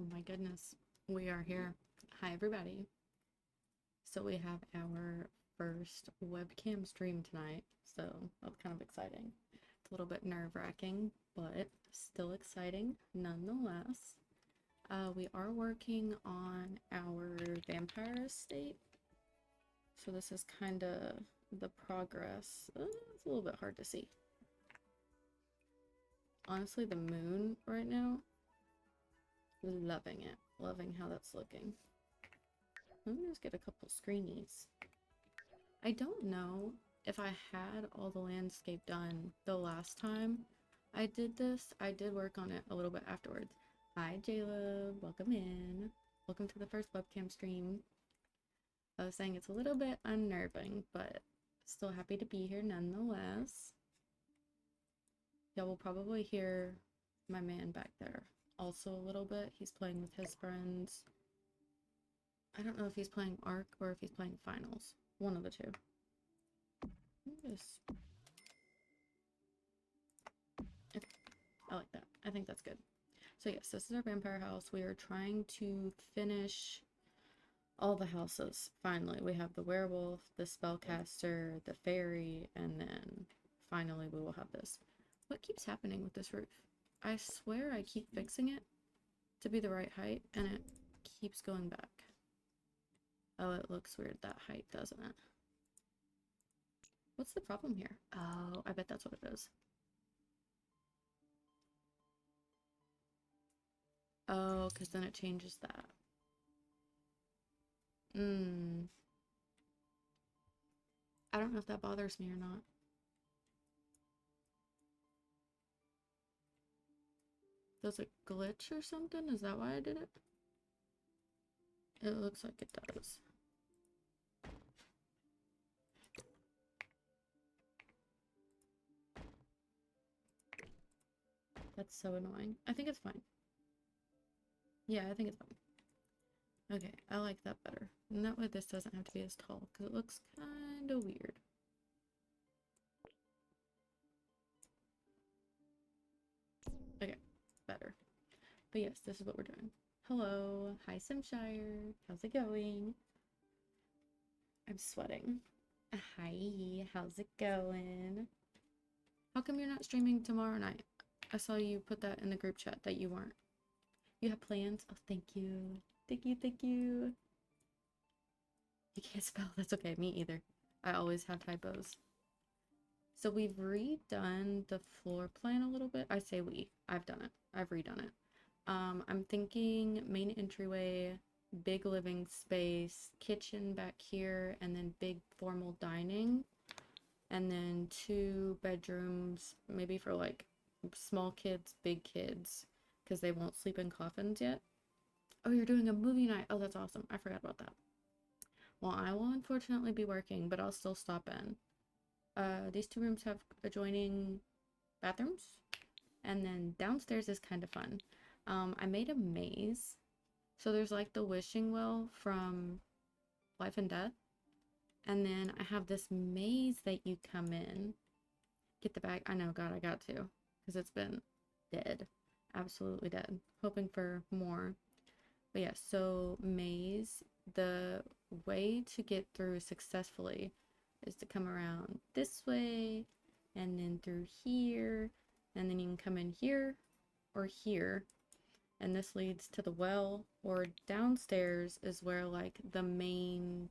Oh my goodness, we are here. Hi, everybody. So, we have our first webcam stream tonight, so that's kind of exciting. It's a little bit nerve-wracking, but still exciting nonetheless. We are working on our vampire estate, so this is kind of the progress. It's a little bit hard to see. Honestly, the moon right now, loving it. Loving how that's looking. Let me just get a couple screenies. I don't know if I had all the landscape done the last time I did this. I did work on it a little bit afterwards. Hi, Jaleb. Welcome in. Welcome to the first webcam stream. I was saying it's a little bit unnerving, but still happy to be here nonetheless. Y'all will probably hear my man back there also a little bit. He's playing with his friends. I don't know if he's playing Ark or if he's playing Finals. One of the two. Just... Okay, I like that. I think that's good. So yes, this is our vampire house. We are trying to finish all the houses. Finally, we have the werewolf, the spellcaster, the fairy, and then finally we will have this. What keeps happening with this roof? I swear I keep fixing it to be the right height, and it keeps going back. Oh, it looks weird that height, doesn't it? What's the problem here? Oh, I bet that's what it is. Oh, because then it changes that. I don't know if that bothers me or not. Does it glitch or something? Is that why I did it? It looks like it does. That's so annoying. I think it's fine. Yeah, I think it's fine. Okay, I like that better. And that way this doesn't have to be as tall, because it looks kind of weird. Okay, better. But yes, this is what we're doing. Hello. Hi, Simshire. How's it going? I'm sweating. Hi, how's it going? How come you're not streaming tomorrow night? I saw you put that in the group chat that you weren't. You have plans? Oh, thank you. Thank you, thank you. You can't spell. That's okay. Me either. I always have typos. So we've redone the floor plan a little bit. I say we. I've done it. I've redone it. I'm thinking main entryway, big living space, kitchen back here, and then big formal dining. And then 2 bedrooms, maybe for like small kids, big kids, because they won't sleep in coffins yet. Oh, you're doing a movie night. Oh, that's awesome. I forgot about that. Well, I will unfortunately be working, but I'll still stop in. These 2 rooms have adjoining bathrooms, and then downstairs is kind of fun. I made a maze. So there's like the wishing well from Life and Death, and then I have this maze that you come in. Get the bag. I know, God, I got to, because it's been dead. Absolutely dead. Hoping for more. But yeah, so maze, the way to get through successfully is to come around this way, and then through here, and then you can come in here or here, and this leads to the well, or downstairs is where like the main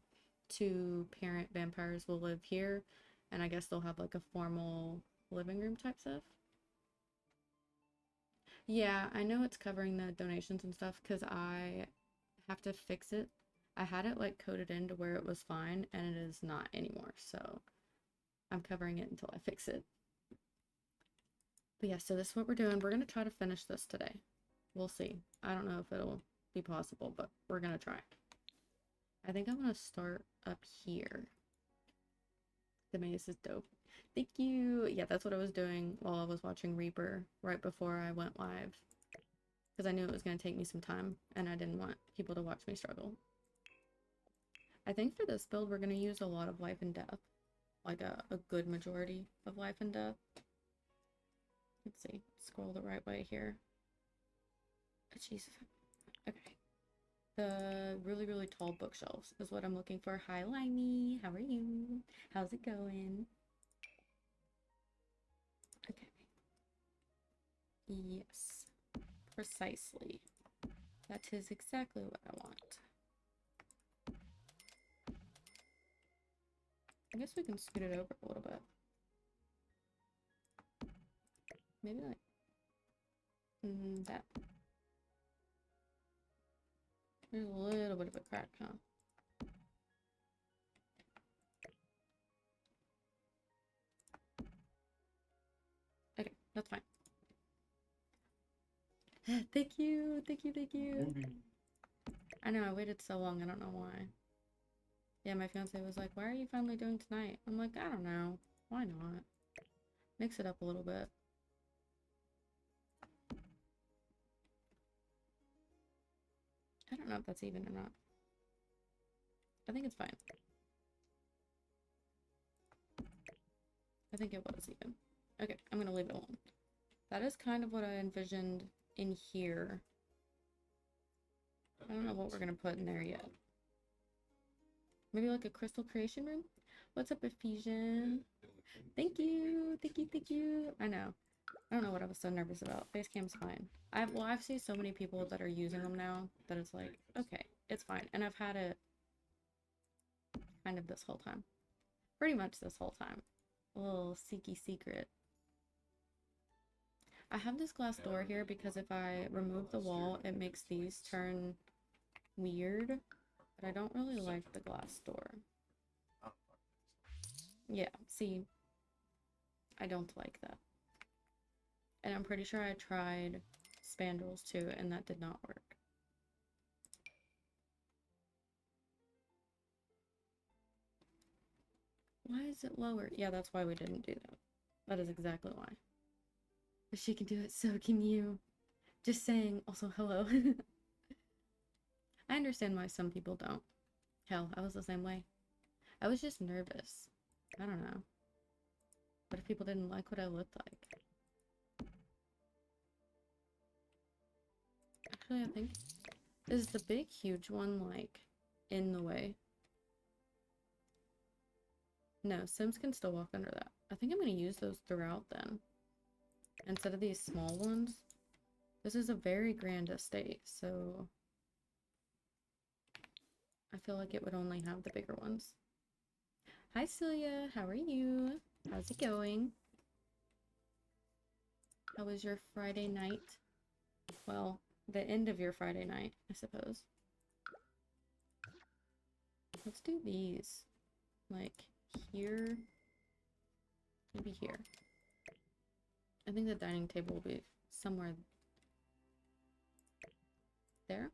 2 parent vampires will live here, and I guess they'll have like a formal living room type stuff. Yeah, I know it's covering the donations and stuff because I have to fix it. I had it like coded in to where it was fine, and it is not anymore, so I'm covering it until I fix it. But yeah, so this is what we're doing. We're gonna try to finish this today. We'll see. I don't know if it'll be possible, but we're gonna try. I think I'm gonna start up here. The maze is dope. Thank you. Yeah, that's what I was doing while I was watching Reaper right before I went live. Because I knew it was gonna take me some time, and I didn't want people to watch me struggle. I think for this build, we're gonna use a lot of Life and Death. Like a good majority of Life and Death. Let's see. Scroll the right way here. Jesus. Okay. The really, really tall bookshelves is what I'm looking for. Hi, Limey. How are you? How's it going? Okay. Yes. Precisely. That is exactly what I want. I guess we can scoot it over a little bit. Maybe like that. There's a little bit of a crack, huh? Okay, that's fine. Thank you, thank you, thank you. I know, I waited so long, I don't know why. Yeah, my fiance was like, why are you finally doing tonight? I'm like, I don't know. Why not? Mix it up a little bit. I don't know if that's even or not. I think it's fine. I think it was even. Okay, I'm gonna leave it alone. That is kind of what I envisioned in here. I don't know what we're gonna put in there yet. Maybe like a crystal creation room? What's up, Ephesian? Thank you, thank you, thank you. I know. I don't know what I was so nervous about. Facecam's fine. I've seen so many people that are using them now that it's like, okay, it's fine. And I've had it kind of this whole time. Pretty much this whole time. A little seeky secret. I have this glass door here because if I remove the wall, it makes these turn weird. But I don't really like the glass door. Yeah, see, I don't like that. And I'm pretty sure I tried spandrels too, and that did not work. Why is it lower? Yeah, that's why we didn't do that. That is exactly why. If she can do it, so can you. Just saying. Also, hello. I understand why some people don't. Hell, I was the same way. I was just nervous. I don't know. What if people didn't like what I looked like? Actually, I think... Is the big, huge one, like, in the way? No, Sims can still walk under that. I think I'm going to use those throughout then. Instead of these small ones. This is a very grand estate, so... I feel like it would only have the bigger ones. Hi, Celia. How are you? How's it going? How was your Friday night? Well, the end of your Friday night, I suppose. Let's do these. Like, here. Maybe here. I think the dining table will be somewhere there.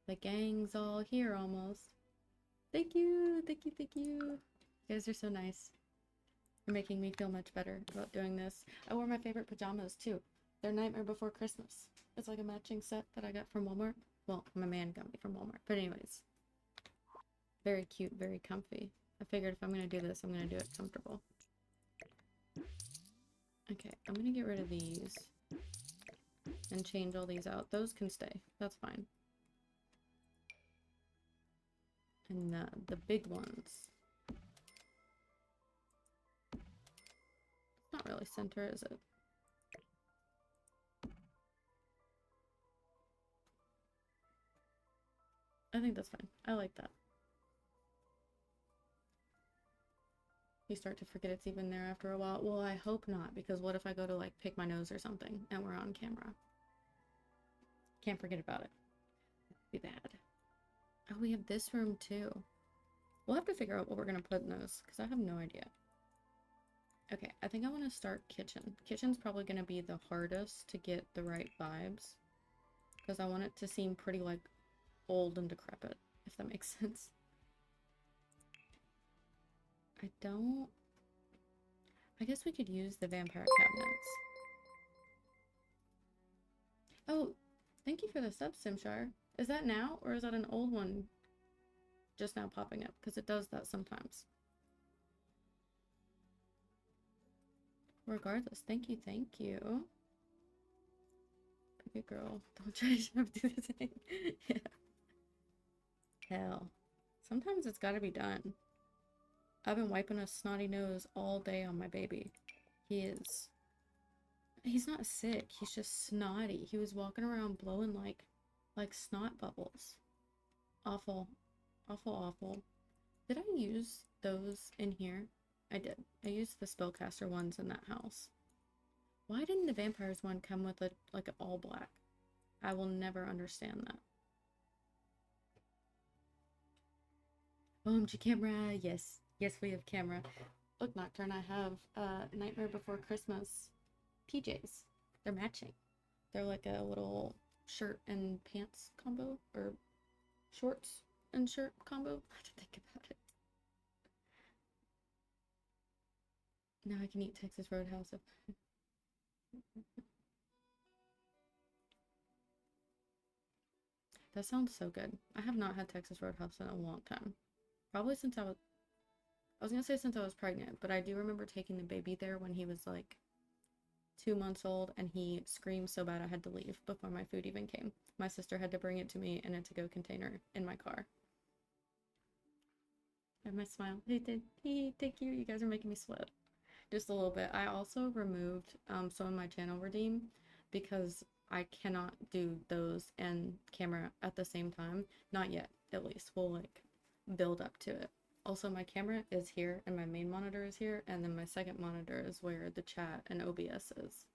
The gang's all here almost. Thank you, thank you, thank you. You guys are so nice. You're making me feel much better about doing this. I wore my favorite pajamas too. They're Nightmare Before Christmas. It's like a matching set that I got from Walmart. Well, my man got me from Walmart. But anyways. Very cute, very comfy. I figured if I'm going to do this, I'm going to do it comfortable. Okay, I'm going to get rid of these. And change all these out. Those can stay. That's fine. And the big ones. It's not really center, is it? I think that's fine. I like that. You start to forget it's even there after a while. Well, I hope not, because what if I go to like pick my nose or something and we're on camera? Can't forget about it. Be bad. Oh, we have this room too. We'll have to figure out what we're gonna put in those, because I have no idea. Okay, I think I want to start kitchen. Kitchen's probably gonna be the hardest to get the right vibes, because I want it to seem pretty like old and decrepit, if that makes sense. I guess we could use the vampire cabinets. Oh, thank you for the sub, Simshire. Is that now, or is that an old one just now popping up? Because it does that sometimes. Regardless, thank you, thank you. Good girl. Don't try to do the same. Yeah. Hell. Sometimes it's gotta be done. I've been wiping a snotty nose all day on my baby. He's not sick. He's just snotty. He was walking around blowing like snot bubbles. Awful. Awful, awful. Did I use those in here? I did. I used the spellcaster ones in that house. Why didn't the vampires one come with like an all black? I will never understand that. OMG camera, yes. Yes, we have camera. Look, Nocturne, I have Nightmare Before Christmas PJs. They're matching. They're like a little shirt and pants combo, or shorts and shirt combo. I have to think about it. Now I can eat Texas Roadhouse. That sounds so good. I have not had Texas Roadhouse in a long time. Probably since I was gonna say since I was pregnant, but I do remember taking the baby there when he was like 2 months old, and he screamed so bad I had to leave before my food even came. My sister had to bring it to me in a to-go container in my car. I have my smile. Hey, thank you. You guys are making me sweat. Just a little bit. I also removed some of my channel redeem because I cannot do those and camera at the same time. Not yet, at least. We'll like build up to it. Also, my camera is here and my main monitor is here, and then my second monitor is where the chat and OBS is.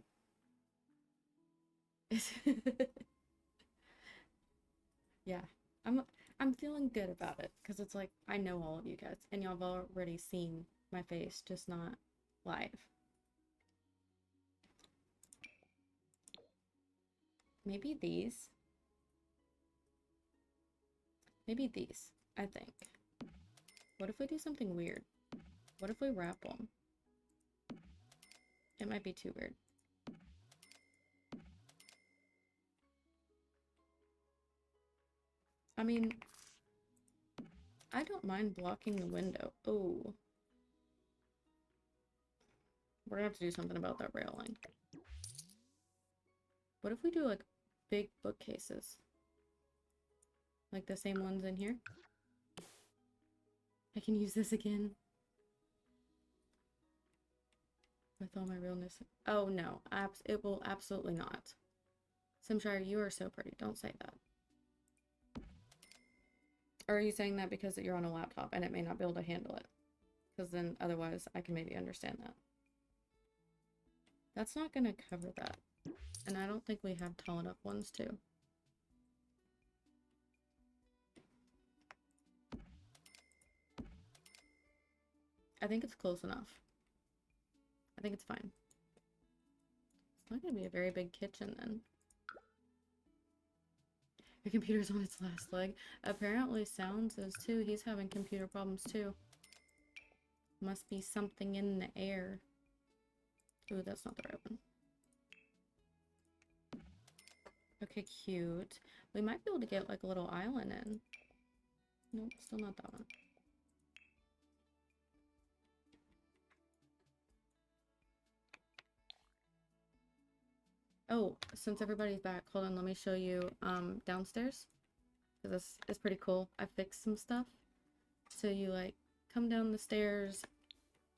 Yeah, I'm feeling good about it because it's like I know all of you guys and y'all have already seen my face, just not live. Maybe these. Maybe these, I think. What if we do something weird? What if we wrap them? It might be too weird. I mean, I don't mind blocking the window. Oh. We're gonna have to do something about that railing. What if we do like big bookcases? Like the same ones in here? I can use this again. With all my realness. Oh no, it will absolutely not. Simshire, you are so pretty. Don't say that. Or are you saying that because you're on a laptop and it may not be able to handle it? Because then otherwise I can maybe understand that. That's not gonna cover that. And I don't think we have tall enough ones too. I think it's close enough. I think it's fine. It's not gonna be a very big kitchen then. Your computer's on its last leg. Apparently Sounds is too. He's having computer problems too. Must be something in the air. Ooh, that's not the right one. Okay, cute. We might be able to get like a little island in. Nope, still not that one. Oh, since everybody's back, hold on, let me show you downstairs. Because this is pretty cool. I fixed some stuff. So you like come down the stairs.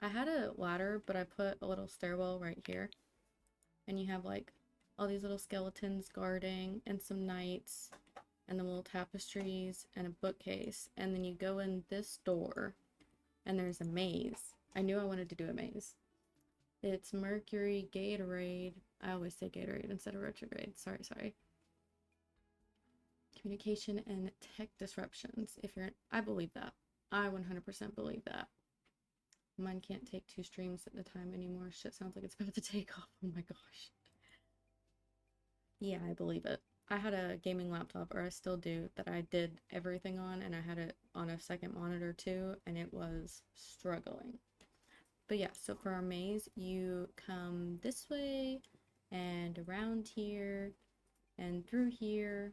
I had a ladder, but I put a little stairwell right here. And you have like all these little skeletons guarding and some knights and the little tapestries and a bookcase. And then you go in this door and there's a maze. I knew I wanted to do a maze. It's Mercury, Gatorade. I always say Gatorade instead of retrograde. Sorry. Communication and tech disruptions. I believe that. I 100% believe that. Mine can't take 2 streams at a time anymore. Shit sounds like it's about to take off. Oh my gosh. Yeah, I believe it. I had a gaming laptop, or I still do, that I did everything on, and I had it on a second monitor too, and it was struggling. But yeah, so for our maze, you come this way, and around here, and through here,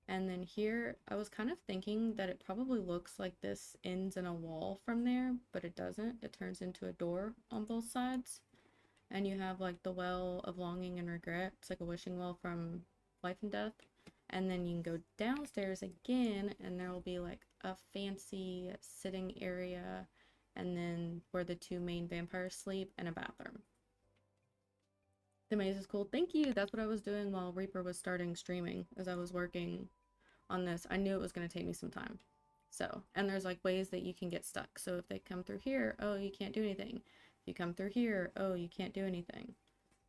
and then here. I was kind of thinking that it probably looks like this ends in a wall from there, but it doesn't. It turns into a door on both sides. And you have like the Well of Longing and Regret. It's like a wishing well from life and death. And then you can go downstairs again, and there will be like a fancy sitting area, and then where the two main vampires sleep, and a bathroom. The maze is cool. Thank you. That's what I was doing while Reaper was starting streaming, as I was working on this. I knew it was going to take me some time. So, and there's like ways that you can get stuck. So if they come through here, oh, you can't do anything. If you come through here, oh, you can't do anything.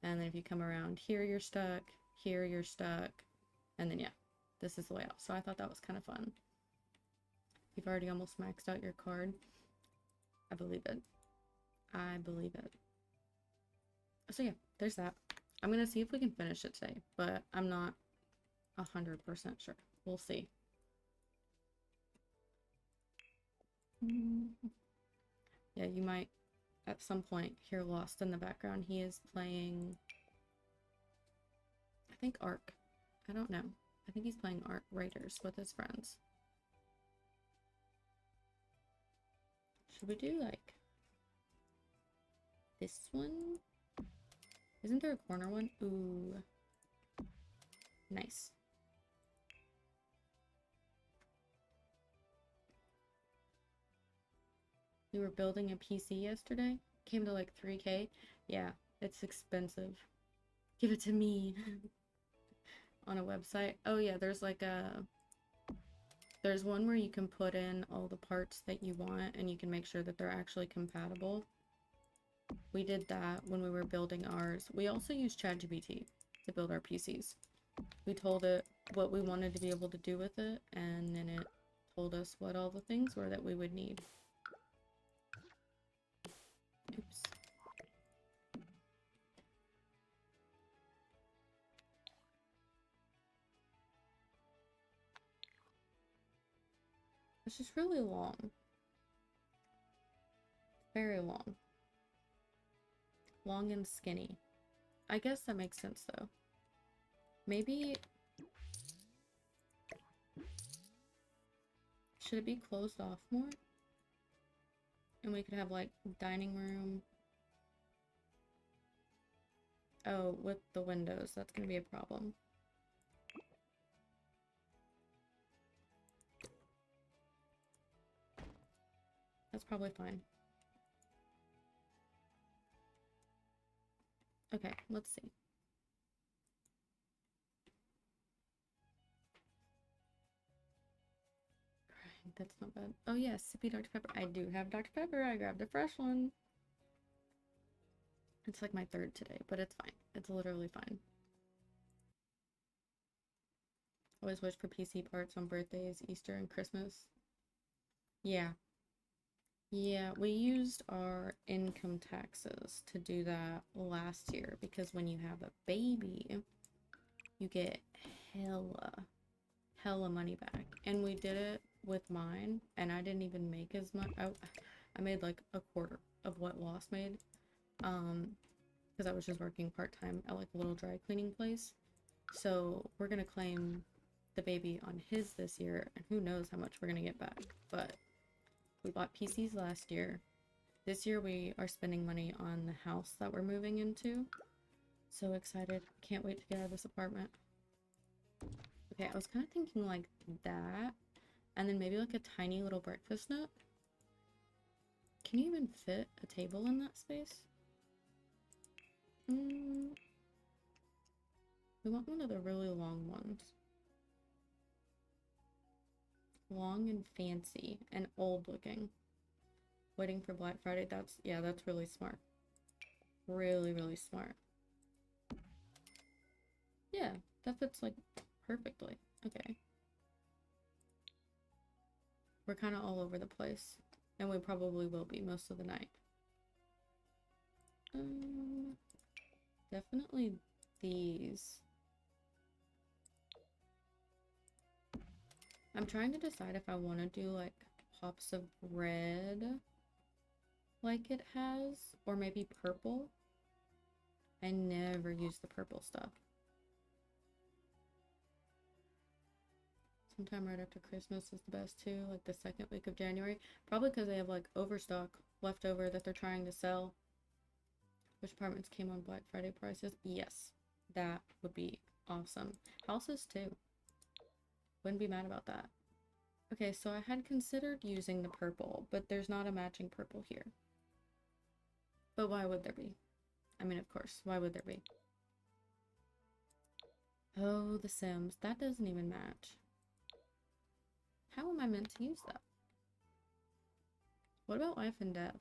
And then if you come around here, you're stuck. Here, you're stuck. And then, yeah, this is the way out. So I thought that was kind of fun. You've already almost maxed out your card. I believe it. I believe it. So yeah, there's that. I'm gonna see if we can finish it today, but I'm not 100% sure. We'll see. Yeah, you might at some point hear Lost in the background. He is playing, I think, Ark. I don't know. I think he's playing Ark Raiders with his friends. Should we do like this one? Isn't there a corner one? Ooh. Nice. We were building a PC yesterday. Came to like 3K. Yeah, it's expensive. Give it to me. On a website. Oh yeah, there's like there's one where you can put in all the parts that you want and you can make sure that they're actually compatible. We did that when we were building ours. We also used ChatGPT to build our PCs. We told it what we wanted to be able to do with it, and then it told us what all the things were that we would need. Oops. It's just really long. Very long. Long and skinny. I guess that makes sense though. Maybe... Should it be closed off more? And we could have like dining room. Oh, with the windows, that's gonna be a problem. That's probably fine. Okay, let's see. That's not bad. Oh yeah, sippy Dr. Pepper. I do have Dr. Pepper. I grabbed a fresh one. It's like my third today, but it's fine. It's literally fine. Always wish for PC parts on birthdays, Easter, and Christmas. Yeah. Yeah, we used our income taxes to do that last year because when you have a baby, you get hella money back. And we did it with mine, and I didn't even make as much. I made like a quarter of what Lost made, because I was just working part-time at like a little dry cleaning place. So we're gonna claim the baby on his this year, and who knows how much we're gonna get back. But we bought PCs last year. This year we are spending money on the house that we're moving into. So excited. Can't wait to get out of this apartment. Okay, I was kind of thinking like that. And then maybe like a tiny little breakfast nook. Can you even fit a table in that space? We want one of the really long ones. Long and fancy and old looking. Waiting for Black Friday. That's really smart. Really, really smart. Yeah, that fits like perfectly. Okay. We're kind of all over the place. And we probably will be most of the night. Definitely these. I'm trying to decide if I want to do like pops of red like it has, or maybe purple. I never use the purple stuff. Sometime right after Christmas is the best too, like the second week of January. Probably because they have like overstock left over that they're trying to sell. Which apartments came on Black Friday prices? Yes, that would be Awesome. Houses too. Wouldn't be mad about that. Okay, so I had considered using the purple, but there's not a matching purple here. But why would there be? I mean, of course, why would there be? Oh, The Sims. That doesn't even match. How am I meant to use that? What about Life and Death?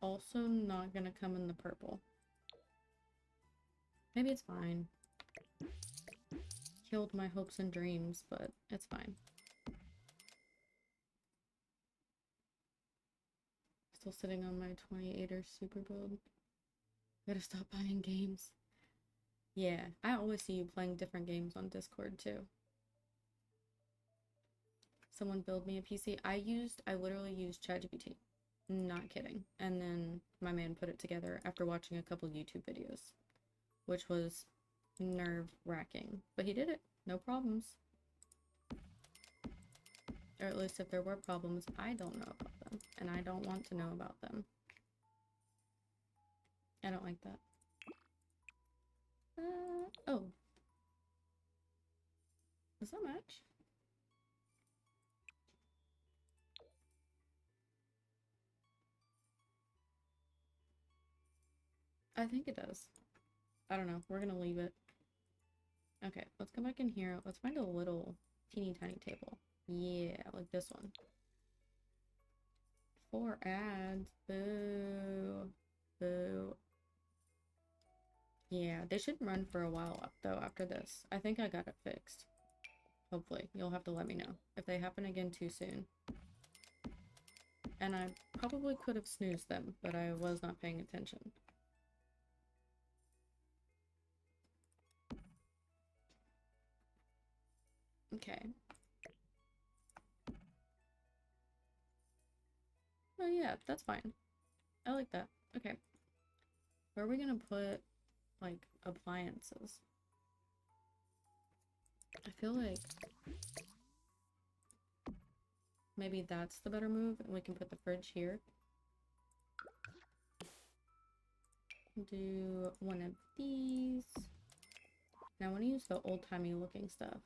Also not gonna come in the purple. Maybe it's fine. Killed my hopes and dreams, but it's fine. Still sitting on my 28er super build. Gotta stop buying games. Yeah, I always see you playing different games on Discord too. Someone build me a PC. I literally used ChatGPT. Not kidding. And then my man put it together after watching a couple YouTube videos, which was nerve-wracking. But he did it. No problems. Or at least if there were problems, I don't know about them. And I don't want to know about them. I don't like that. Oh. Does that match? I think it does. I don't know. We're gonna leave it. Okay, let's come back in here. Let's find a little teeny tiny table. Yeah, like this one. 4 ads. Boo. Boo. Yeah, they should run for a while though after this. I think I got it fixed. Hopefully. You'll have to let me know if they happen again too soon. And I probably could have snoozed them, but I was not paying attention. Okay. Oh yeah, that's fine. I like that. Okay. Where are we gonna put, like, appliances? I feel like maybe that's the better move, and we can put the fridge here. Do one of these. Now I want to use the old-timey looking stuff.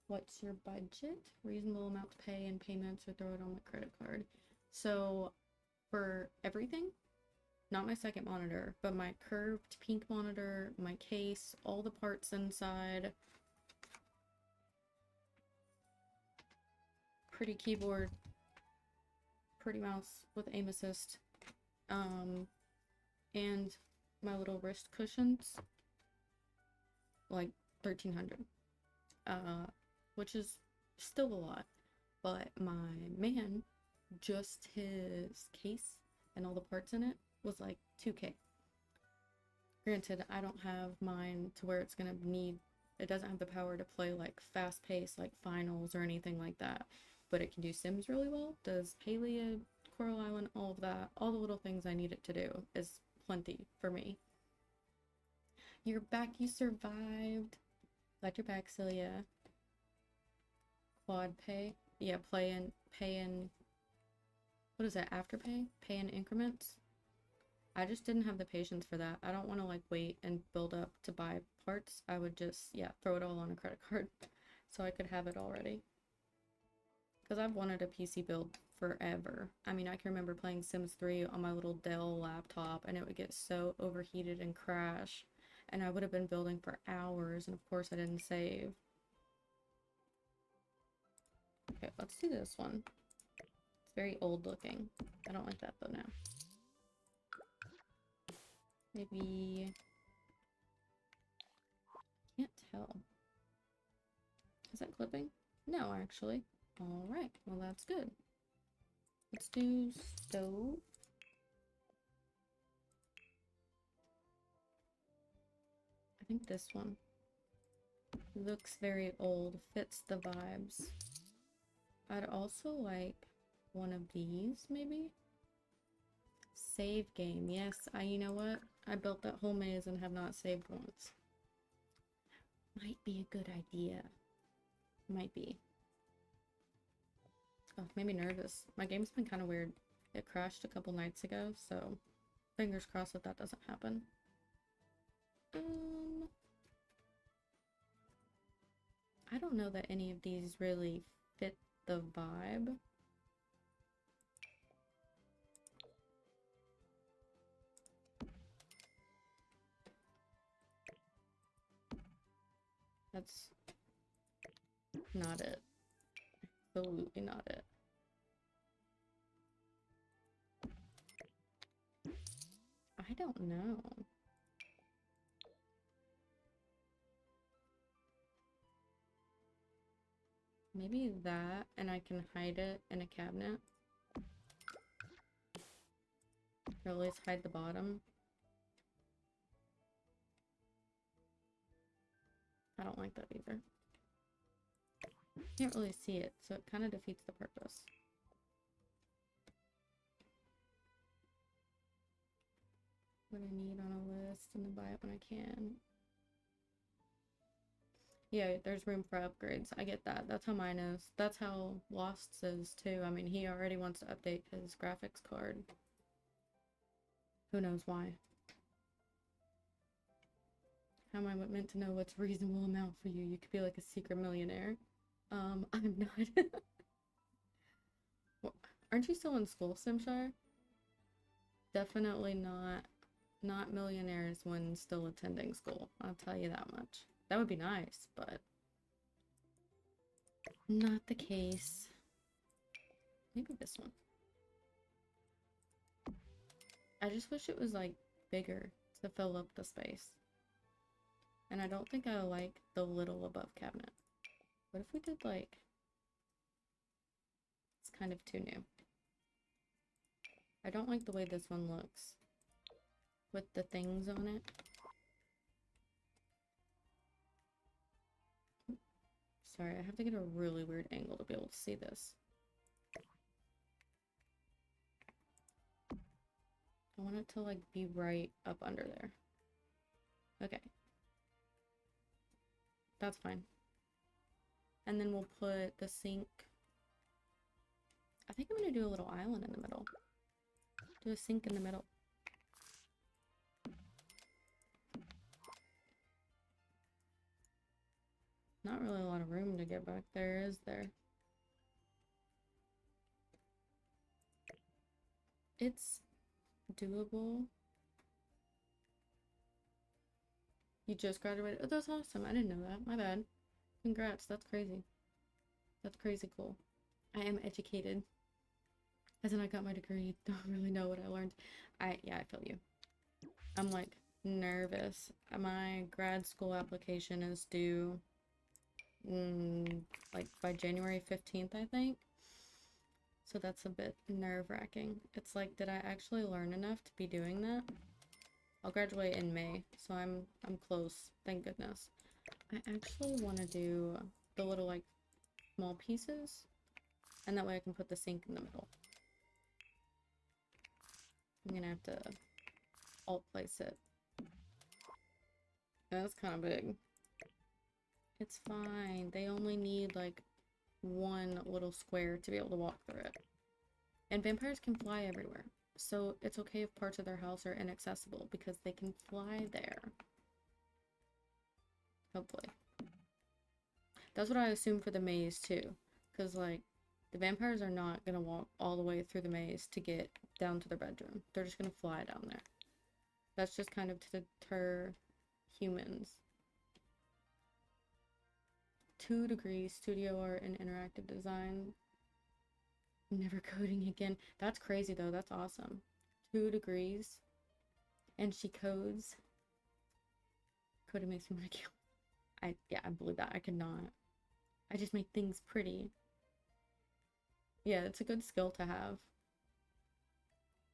What's your budget? Reasonable amount to pay in payments or throw it on my credit card. So for everything, not my second monitor, but my curved pink monitor, my case, all the parts inside, pretty keyboard, pretty mouse with aim assist, and my little wrist cushions, like 1300, which is still a lot. But my man, just his case and all the parts in it was like 2K. Granted, I don't have mine to where it's gonna need, it doesn't have the power to play like fast paced like finals or anything like that, but it can do Sims really well, does Palia, Coral Island, all of that, all the little things I need it to do is plenty for me. You're back, you survived. Glad you're back, Celia. Quad pay? Yeah, pay in, what is that, afterpay? Pay in increments? I just didn't have the patience for that. I don't want to like wait and build up to buy parts. I would just, yeah, throw it all on a credit card so I could have it already. Because I've wanted a PC build forever. I mean, I can remember playing Sims 3 on my little Dell laptop and it would get so overheated and crash. And I would have been building for hours, and of course I didn't save. Okay, let's do this one. It's very old looking. I don't like that though now. Maybe... Can't tell. Is that clipping? No, actually. Alright, well that's good. Let's do stove. I think this one looks very old, fits the vibes. I'd also like one of these, maybe? Save game. Yes, you know what? I built that whole maze and have not saved once. Might be a good idea. Might be. Oh, made me nervous. My game's been kind of weird. It crashed a couple nights ago, so fingers crossed that that doesn't happen. I don't know that any of these really fit the vibe. That's not it. Absolutely not it. I don't know. Maybe that, and I can hide it in a cabinet. Or at least hide the bottom. I don't like that either. Can't really see it, so it kind of defeats the purpose. What I need on a list and then buy it when I can. Yeah, there's room for upgrades. I get that. That's how mine is. That's how Lost's is too. I mean, he already wants to update his graphics card. Who knows why? How am I meant to know what's a reasonable amount for you? You could be like a secret millionaire. I'm not. Well, aren't you still in school, Simshire? Definitely not millionaires when still attending school. I'll tell you that much. That would be nice, but not the case. Maybe this one. I just wish it was like bigger to fill up the space. And I don't think I like the little above cabinet. What if we did like... It's kind of too new. I don't like the way this one looks. With the things on it. Sorry, I have to get a really weird angle to be able to see this. I want it to like be right up under there. Okay. That's fine. And then we'll put the sink. I think I'm gonna do a little island in the middle. Do a sink in the middle. Not really a lot of room to get back there, is there? It's doable. You just graduated? Oh, that's awesome. I didn't know that. My bad. Congrats. That's crazy. That's crazy cool. I am educated. As in, I got my degree. Don't really know what I learned. Yeah, I feel you. I'm like nervous. My grad school application is due like by January 15th, I think. So that's a bit nerve-wracking. It's like, did I actually learn enough to be doing that? I'll graduate in May, so I'm close, thank goodness. I actually want to do the little like small pieces, and that way I can put the sink in the middle. I'm gonna have to alt place it. That's kind of big. It's fine. They only need like one little square to be able to walk through it. And vampires can fly everywhere. So it's okay if parts of their house are inaccessible because they can fly there. Hopefully. That's what I assume for the maze too. Because like, the vampires are not going to walk all the way through the maze to get down to their bedroom. They're just going to fly down there. That's just kind of to deter humans. 2 degrees, studio art and interactive design. Never coding again. That's crazy though. That's awesome. 2 degrees. And she codes. Coding makes me want to kill. Yeah, I believe that. I could not. I just make things pretty. Yeah, it's a good skill to have.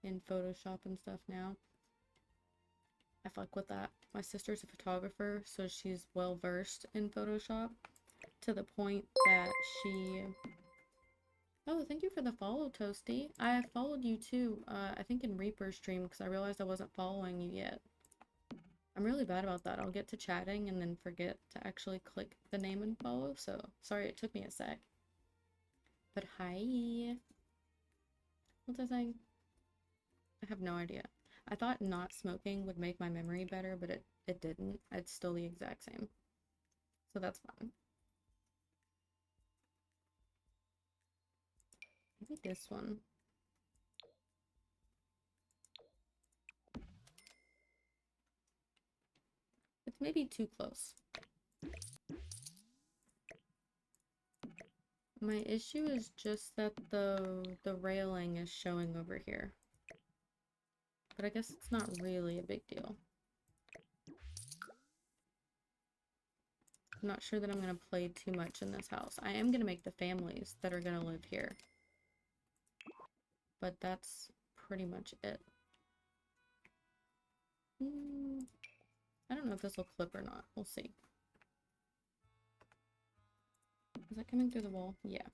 In Photoshop and stuff now. I fuck with that. My sister's a photographer, so she's well versed in Photoshop. To the point that she... Oh, thank you for the follow, Toasty. I followed you too, I think in Reaper's stream, because I realized I wasn't following you yet. I'm really bad about that. I'll get to chatting and then forget to actually click the name and follow, so sorry it took me a sec. But hi. What's I saying? I have no idea. I thought not smoking would make my memory better, but it didn't. It's still the exact same. So that's fine. Maybe this one. It's maybe too close. My issue is just that the railing is showing over here. But I guess it's not really a big deal. I'm not sure that I'm going to play too much in this house. I am going to make the families that are going to live here. But that's pretty much it. I don't know if this will clip or not. We'll see. Is that coming through the wall? Yeah.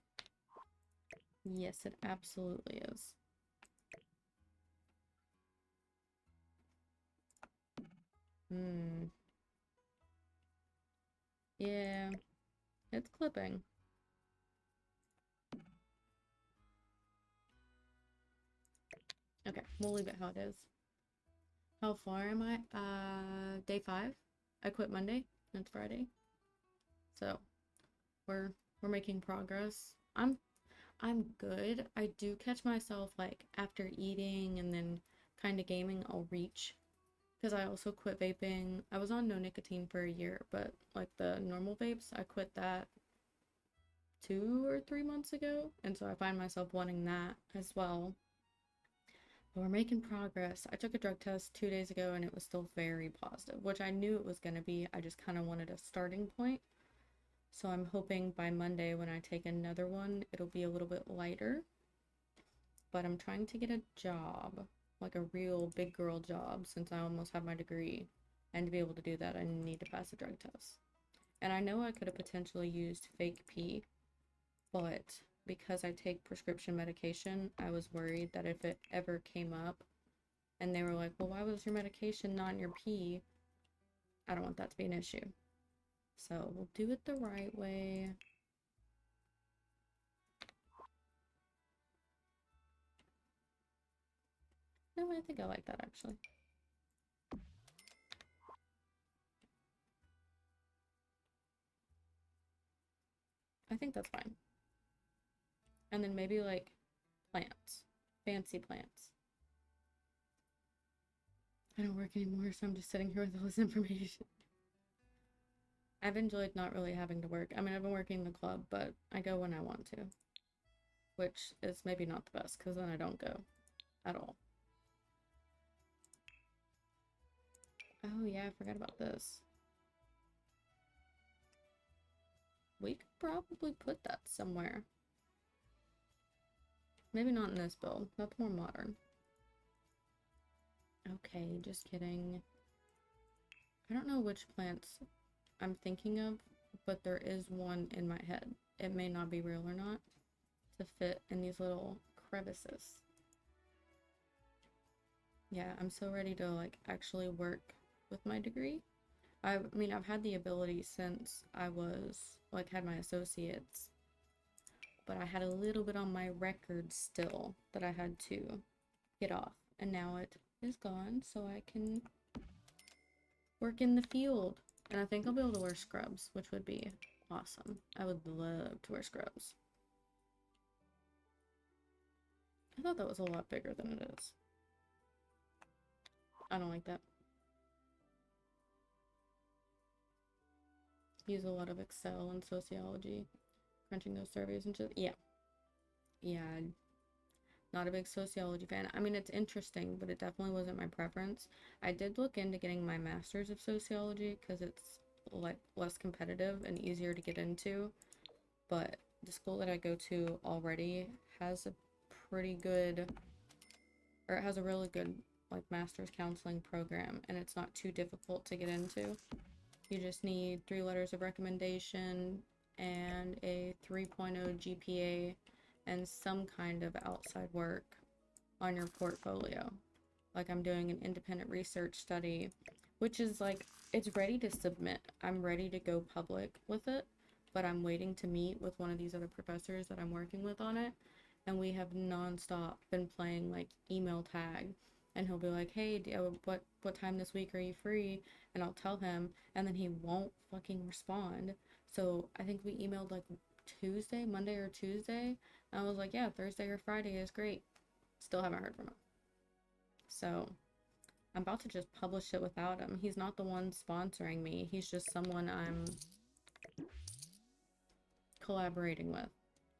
Yes, it absolutely is. Yeah, it's clipping. Okay, we'll leave it how it is. How far am I? Day 5. I quit Monday. It's Friday. So, we're making progress. I'm good. I do catch myself like after eating and then kind of gaming, I'll reach. Because I also quit vaping. I was on no nicotine for a year, but like the normal vapes, I quit that 2 or 3 months ago. And so I find myself wanting that as well. But we're making progress. I took a drug test 2 days ago and it was still very positive, which I knew it was going to be. I just kind of wanted a starting point. So I'm hoping by Monday when I take another one, it'll be a little bit lighter. But I'm trying to get a job, like a real big girl job, since I almost have my degree. And to be able to do that, I need to pass a drug test. And I know I could have potentially used fake pee, but because I take prescription medication, I was worried that if it ever came up and they were like, well, why was your medication not in your pee? I don't want that to be an issue. So we'll do it the right way. No, I think I like that actually. I think that's fine. And then maybe like plants. Fancy plants. I don't work anymore, so I'm just sitting here with all this information. I've enjoyed not really having to work. I mean, I've been working in the club, but I go when I want to. Which is maybe not the best, because then I don't go at all. Oh yeah, I forgot about this. We could probably put that somewhere. Maybe not in this build. That's more modern. Okay, just kidding. I don't know which plants I'm thinking of, but there is one in my head. It may not be real or not, to fit in these little crevices. Yeah, I'm so ready to like actually work with my degree. I mean, I've had the ability since I was like had my associates, but I had a little bit on my record still that I had to get off, and now it is gone, so I can work in the field. And I think I'll be able to wear scrubs, which would be awesome. I would love to wear scrubs. I thought that was a lot bigger than it is. I don't like that. Use a lot of Excel and sociology, crunching those surveys and just, yeah. Yeah, not a big sociology fan. I mean, it's interesting, but it definitely wasn't my preference. I did look into getting my master's of sociology because it's like less competitive and easier to get into, but the school that I go to already has a pretty good, or it has a really good like master's counseling program, and it's not too difficult to get into. You just need 3 letters of recommendation and a 3.0 GPA and some kind of outside work on your portfolio. Like I'm doing an independent research study, which is like, it's ready to submit. I'm ready to go public with it, but I'm waiting to meet with one of these other professors that I'm working with on it, and we have nonstop been playing like email tag, and he'll be like, hey, what time this week are you free? And I'll tell him, and then he won't fucking respond. So I think we emailed like Tuesday, Monday or Tuesday, and I was like, yeah, Thursday or Friday is great. Still haven't heard from him. So I'm about to just publish it without him. He's not the one sponsoring me. He's just someone I'm collaborating with.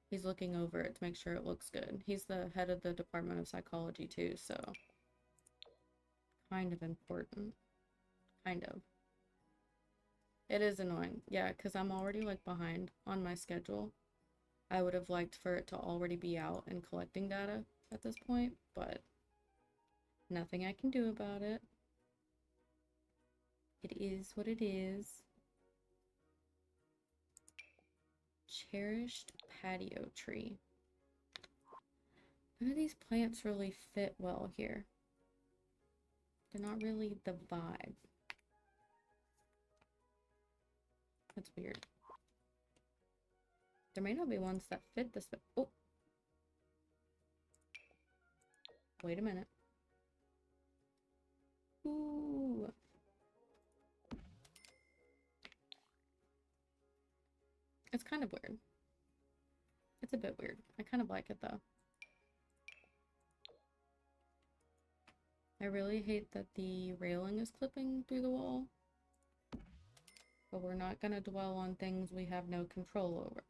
He's looking over it to make sure it looks good. He's the head of the Department of Psychology too, so kind of important. Kind of. It is annoying. Yeah, because I'm already like behind on my schedule. I would have liked for it to already be out and collecting data at this point, but nothing I can do about it. It is what it is. Cherished patio tree. None of these plants really fit well here. They're not really the vibe. That's weird. There may not be ones that fit this. Oh! Wait a minute. Ooh! It's kind of weird. It's a bit weird. I kind of like it though. I really hate that the railing is clipping through the wall. But we're not gonna dwell on things we have no control over.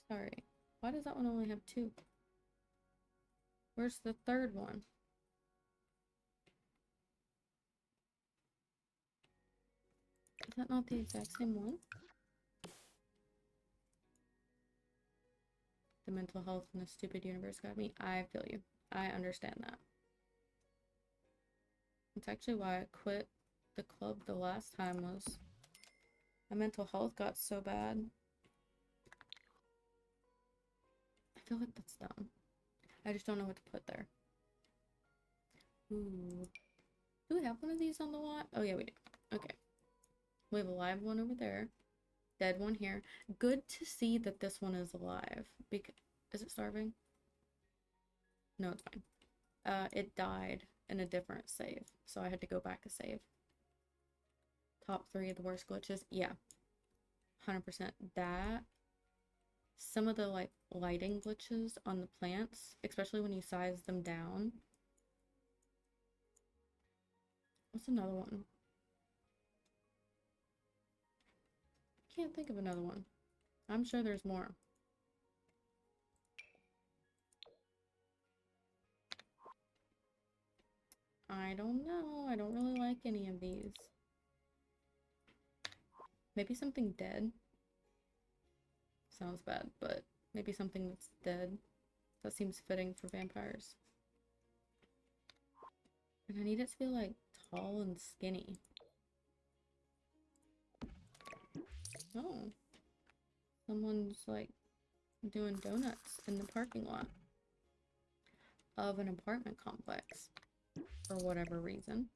Sorry. Why does that one only have 2? Where's the third one? Is that not the exact same one? The mental health in the stupid universe got me. I feel you. I understand that. It's actually why I quit the club the last time was my mental health got so bad. I feel like that's dumb. I just don't know what to put there. Ooh. Do we have one of these on the lot? Oh yeah, we do. Okay. We have a live one over there. Dead one here. Good to see that this one is alive. Is it starving? No, it's fine. It died in a different save, so I had to go back a save. Top 3 of the worst glitches. Yeah. 100%. That. Some of the like lighting glitches on the plants, especially when you size them down. What's another one? Can't think of another one. I'm sure there's more. I don't know. I don't really like any of these. Maybe something dead. Sounds bad, but maybe something that's dead. That seems fitting for vampires. And I need it to be like tall and skinny. Oh. Someone's like doing donuts in the parking lot of an apartment complex for whatever reason.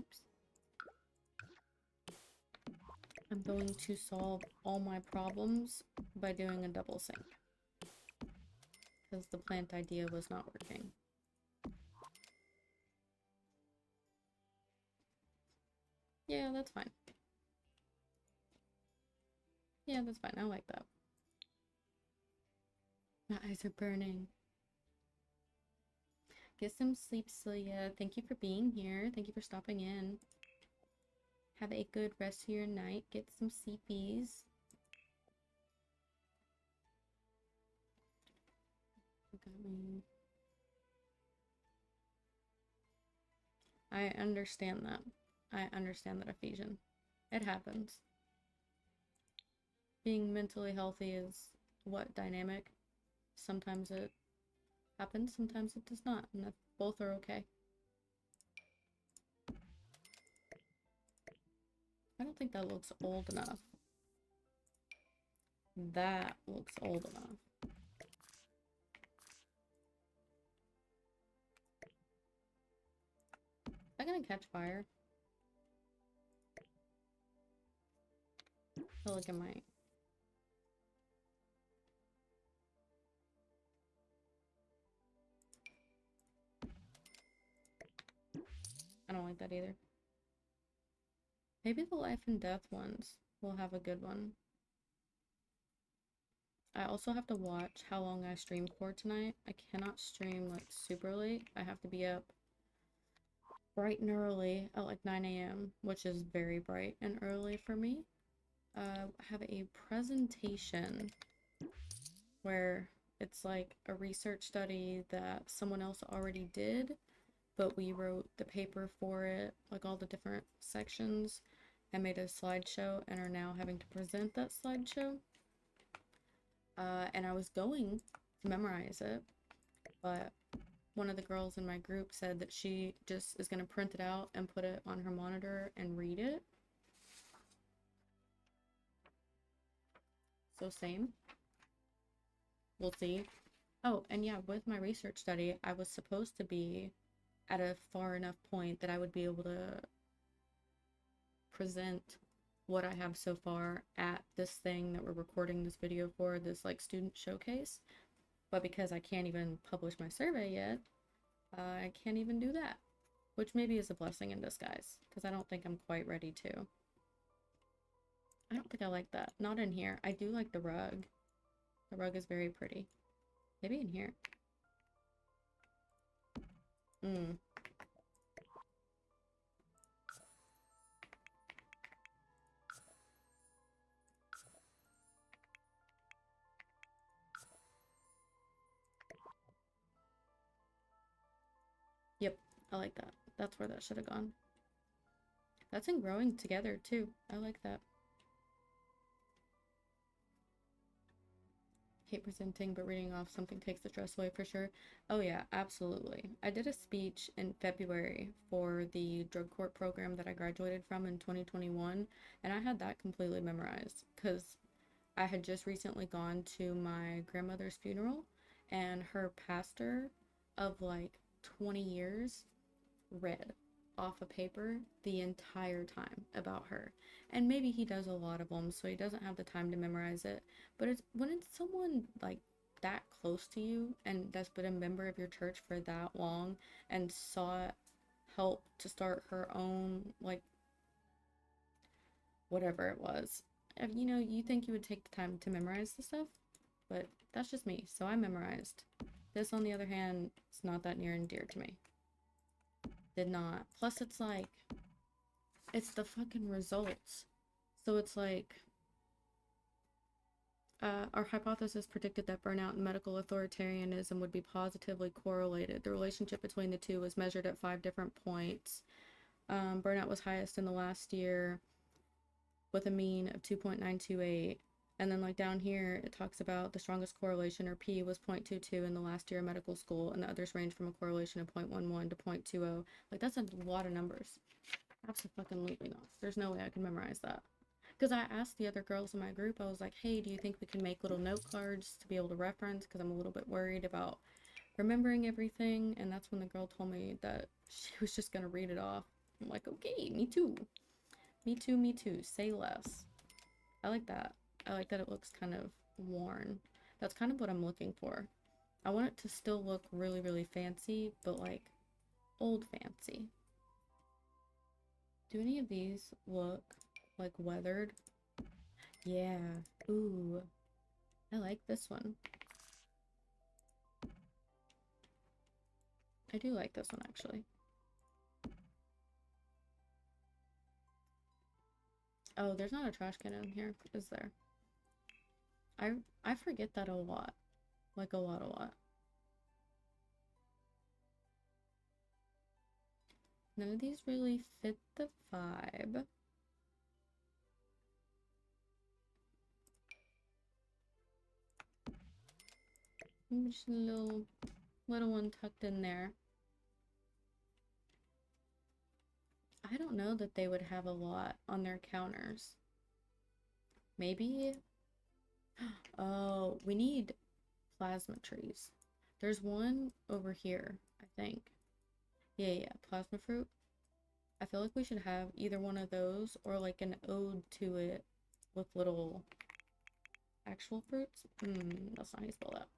Oops. I'm going to solve all my problems by doing a double sink because the plant idea was not working. Yeah, that's fine. Yeah, that's fine. I like that. My eyes are burning. Get some sleep, Celia. Thank you for being here. Thank you for stopping in. Have a good rest of your night. Get some CPs. I understand that. I understand that, Ephesian. It happens. Being mentally healthy is what dynamic? Sometimes it happens, sometimes it does not, and both are okay. I don't think that looks old enough. That looks old enough. gonna catch fire? Oh, look at my... I don't like that either. Maybe the life and death ones will have a good one. I also have to watch how long I stream for tonight. I cannot stream like super late. I have to be up bright and early at like 9 a.m., which is very bright and early for me. I have a presentation where it's like a research study that someone else already did, but we wrote the paper for it, like all the different sections, and made a slideshow and are now having to present that slideshow. And I was going to memorize it, but one of the girls in my group said that she just is going to print it out and put it on her monitor and read it. So same. We'll see. Oh, and yeah, with my research study, I was supposed to be at a far enough point that I would be able to present what I have so far at this thing that we're recording this video for, this like student showcase. But because I can't even publish my survey yet, I can't even do that, which maybe is a blessing in disguise, because I don't think I'm quite ready to. I don't think I like that. Not in here. I do like the rug. The rug is very pretty. Maybe in here. Yep, I like that. That's where that should have gone. That's in growing together too. I like that. Hate presenting, but reading off something takes the stress away for sure. Oh yeah, absolutely. I did a speech in February for the drug court program that I graduated from in 2021, and I had that completely memorized because I had just recently gone to my grandmother's funeral, and her pastor of like 20 years read off a paper the entire time about her. And maybe he does a lot of them, so he doesn't have the time to memorize it. But it's when it's someone like that close to you and that's been a member of your church for that long and sought help to start her own, like, whatever it was. You know, you think you would take the time to memorize the stuff, but that's just me, so I memorized. This, on the other hand, is not that near and dear to me. Did not. Plus, it's like, it's the fucking results. So it's like, our hypothesis predicted that burnout and medical authoritarianism would be positively correlated. The relationship between the two was measured at 5 different points. Burnout was highest in the last year with a mean of 2.928. And then like down here, it talks about the strongest correlation, or P, was 0.22 in the last year of medical school, and the others range from a correlation of 0.11 to 0.20. Like, that's a lot of numbers. Absolutely not. There's no way I can memorize that. Because I asked the other girls in my group, I was like, hey, do you think we can make little note cards to be able to reference? Because I'm a little bit worried about remembering everything. And that's when the girl told me that she was just going to read it off. I'm like, okay, me too. Me too, me too. Say less. I like that. I like that it looks kind of worn. That's kind of what I'm looking for. I want it to still look really, really fancy, but like old fancy. Do any of these look like weathered? Yeah. Ooh. I like this one. I do like this one, actually. Oh, there's not a trash can in here, is there? I forget that a lot. Like, a lot. None of these really fit the vibe. Just a little one tucked in there. I don't know that they would have a lot on their counters. Maybe? Oh, we need plasma trees. There's one over here, I think. Yeah, plasma fruit. I feel like we should have either one of those or like an ode to it with little actual fruits. That's not how you spell that.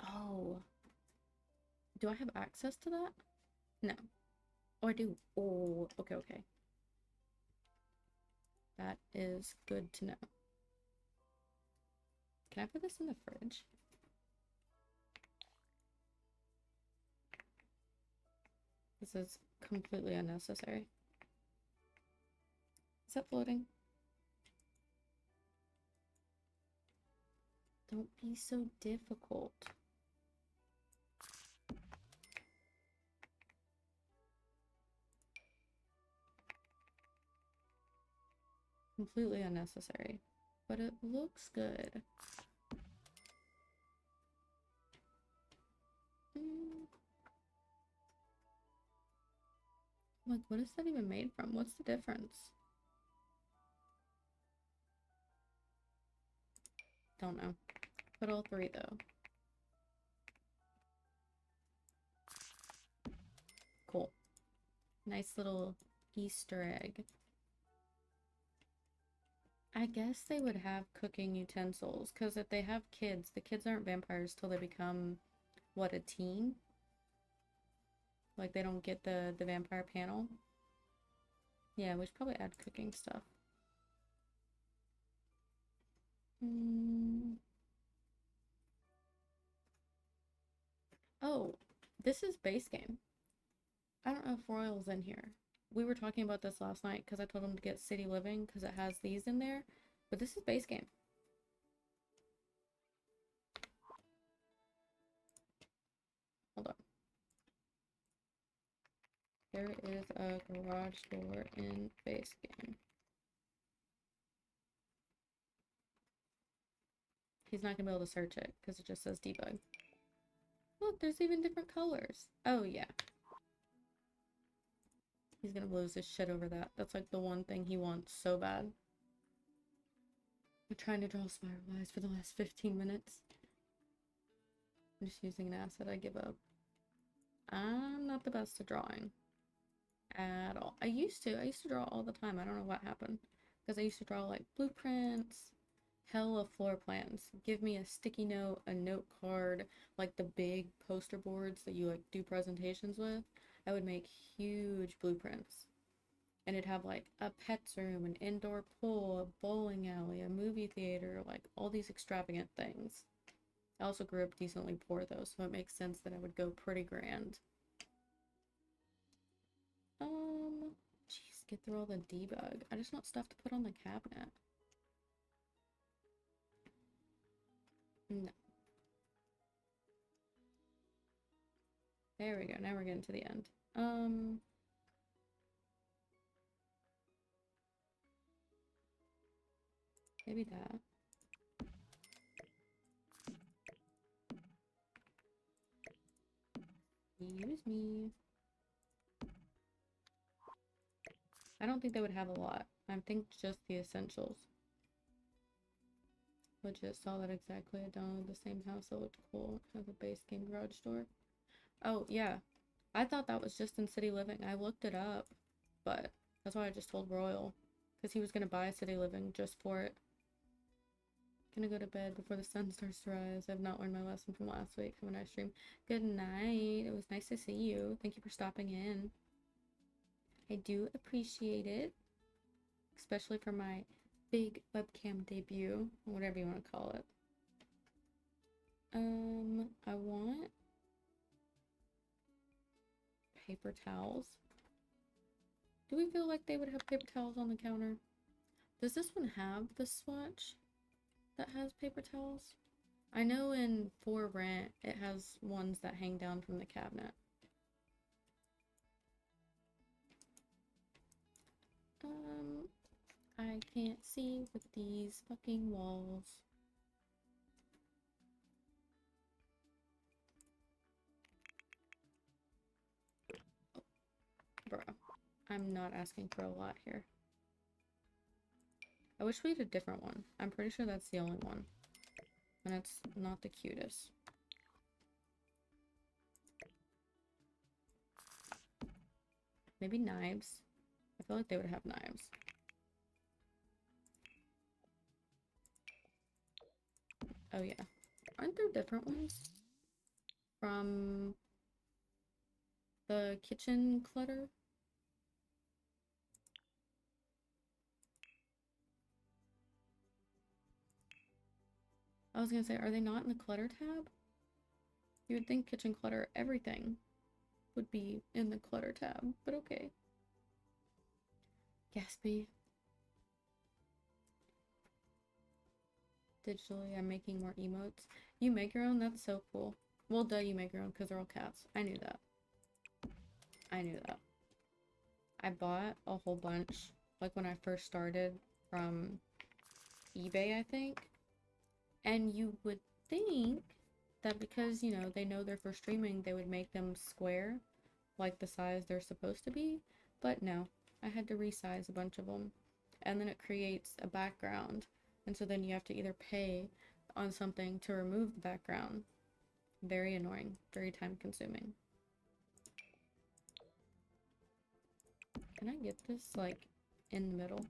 Oh, do I have access to that? No. Oh, I do. Oh, okay, okay. That is good to know. Can I put this in the fridge? This is completely unnecessary. Is that floating? Don't be so difficult. Completely unnecessary. But it looks good. Like, what is that even made from? What's the difference? Don't know. Put all three, though. Cool. Nice little Easter egg. I guess they would have cooking utensils, because if they have kids, the kids aren't vampires till they become, what, a teen? Like, they don't get the vampire panel? Yeah, we should probably add cooking stuff. Oh, this is base game. I don't know if Royal's in here. We were talking about this last night because I told him to get City Living because it has these in there. But this is base game. Hold on. There is a garage door in base game. He's not going to be able to search it because it just says debug. Look, there's even different colors. Oh, yeah. He's going to lose his shit over that. That's like the one thing he wants so bad. I'm trying to draw spiral eyes for the last 15 minutes. I'm just using an asset. I give up. I'm not the best at drawing. At all. I used to draw all the time. I don't know what happened. Because I used to draw like blueprints, hella floor plans. Give me a sticky note, a note card, like the big poster boards that you like do presentations with. I would make huge blueprints. And it'd have like a pets room, an indoor pool, a bowling alley, a movie theater, like all these extravagant things. I also grew up decently poor though, so it makes sense that I would go pretty grand. Jeez, get through all the debug. I just want stuff to put on the cabinet. No. There we go. Now we're getting to the end. Maybe that. Excuse me. I don't think they would have a lot. I think just the essentials. Legit saw that exactly. I downloaded the same house that looked cool. It has a base game garage door. Oh, yeah. I thought that was just in City Living. I looked it up, but that's why I just told Royal. Because he was going to buy City Living just for it. Gonna go to bed before the sun starts to rise. I've not learned my lesson from last week. Have a nice stream. Good night. It was nice to see you. Thank you for stopping in. I do appreciate it. Especially for my big webcam debut. Whatever you want to call it. I want paper towels. Do we feel like they would have paper towels on the counter? Does this one have the swatch that has paper towels? I know in For Rent it has ones that hang down from the cabinet. I can't see with these fucking walls. Oh, bro, I'm not asking for a lot here. I wish we had a different one. I'm pretty sure that's the only one. And it's not the cutest. Maybe knives. I feel like they would have knives. Oh yeah. Aren't there different ones? From the kitchen clutter? I was gonna say, are they not in the clutter tab? You would think kitchen clutter, everything would be in the clutter tab, but okay. Gatsby. Digitally, I'm making more emotes. You make your own? That's so cool. Well, duh, you make your own because they're all cats. I knew that. I knew that. I bought a whole bunch, like when I first started from eBay, I think. And you would think that because, you know, they know they're for streaming, they would make them square, like the size they're supposed to be. But no, I had to resize a bunch of them. And then it creates a background. And so then you have to either pay on something to remove the background. Very annoying, very time consuming. Can I get this, like, in the middle?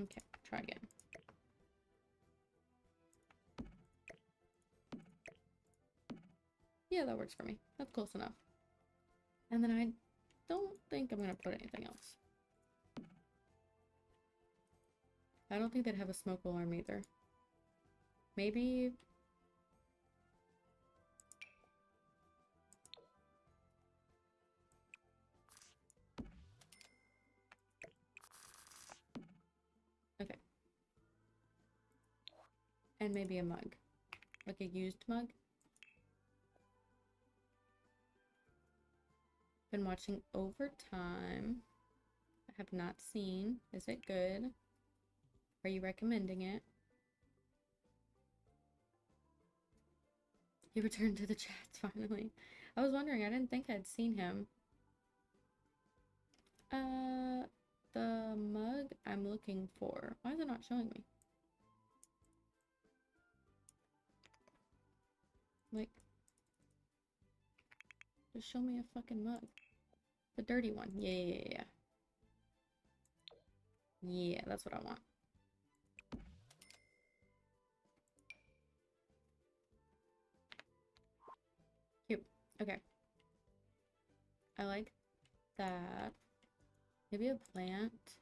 Okay, try again. Yeah, that works for me. That's close enough. And then I don't think I'm gonna put anything else. I don't think they'd have a smoke alarm either. Maybe... Okay. And maybe a mug. Like a used mug. Been watching Overtime. I have not seen. Is it good? Are you recommending it? He returned to the chat finally. I was wondering, I didn't think I'd seen him. The mug I'm looking for. Why is it not showing me? Like, just show me a fucking mug. The dirty one. Yeah. Yeah, that's what I want. Cute. Okay. I like that. Maybe a plant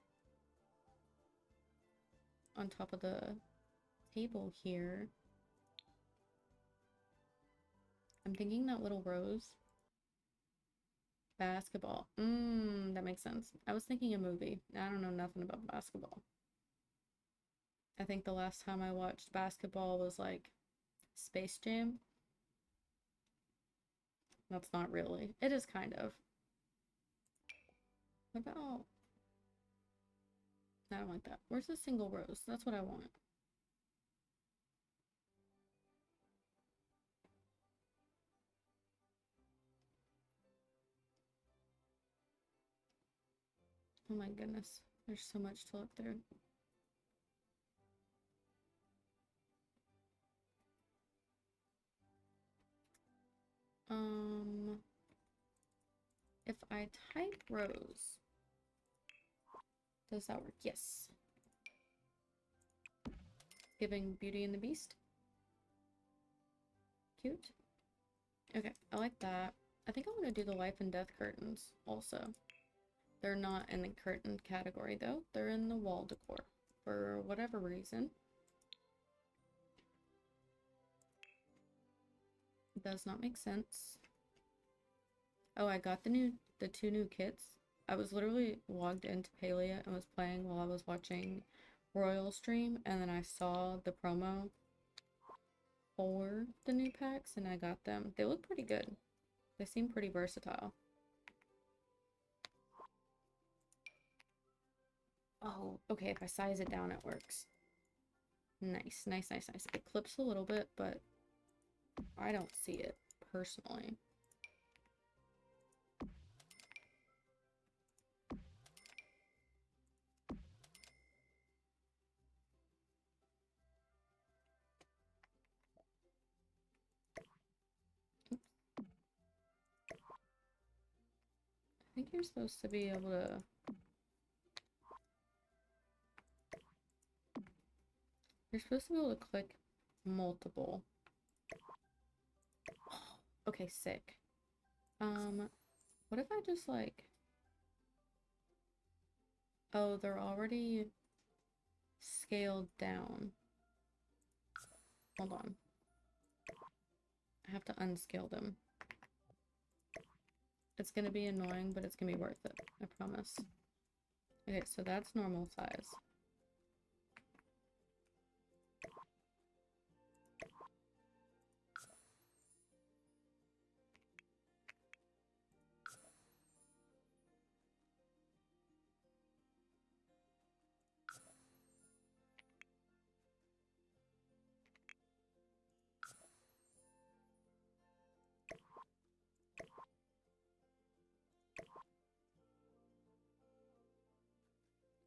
on top of the table here. I'm thinking that little rose. Basketball. That makes sense. I was thinking a movie. I don't know nothing about basketball. I think the last time I watched basketball was like Space Jam. That's not really. It is kind of. What about... I don't like that. Where's the single rose? That's what I want. Oh my goodness. There's so much to look through. If I type rose, does that work? Yes. Giving Beauty and the Beast. Cute. Okay, I like that. I think I want to do the life and death curtains also. They're not in the curtain category though. They're in the wall decor for whatever reason. It does not make sense. Oh, I got the two new kits. I was literally logged into Palia and was playing while I was watching Royal stream, and then I saw the promo for the new packs and I got them. They look pretty good. They seem pretty versatile. Oh, okay, if I size it down, it works. Nice. It clips a little bit, but I don't see it personally. think you're supposed to be able to... You're supposed to be able to click multiple. Okay, sick. What if I just like... Oh, they're already scaled down. Hold on. I have to unscale them. It's gonna be annoying, but it's gonna be worth it. I promise. Okay, so that's normal size.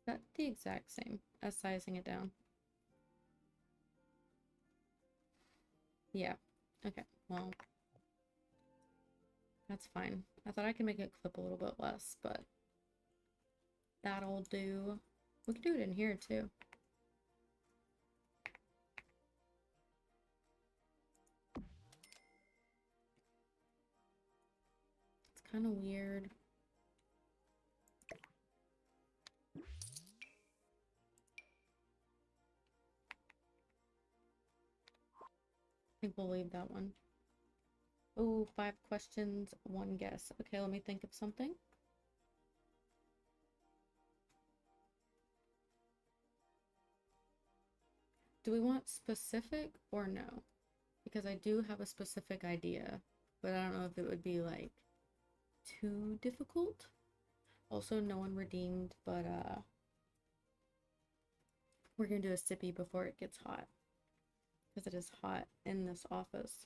That's the exact same as sizing it down. Yeah. Okay, well, that's fine. I thought I could make it clip a little bit less, but that'll do. We can do it in here too. It's kind of weird. I think we'll leave that one. Oh, 5 questions, 1 guess. Okay, let me think of something. Do we want specific or no? Because I do have a specific idea, but I don't know if it would be like too difficult. Also, no one redeemed, but we're gonna do a sippy before it gets hot. Because it is hot in this office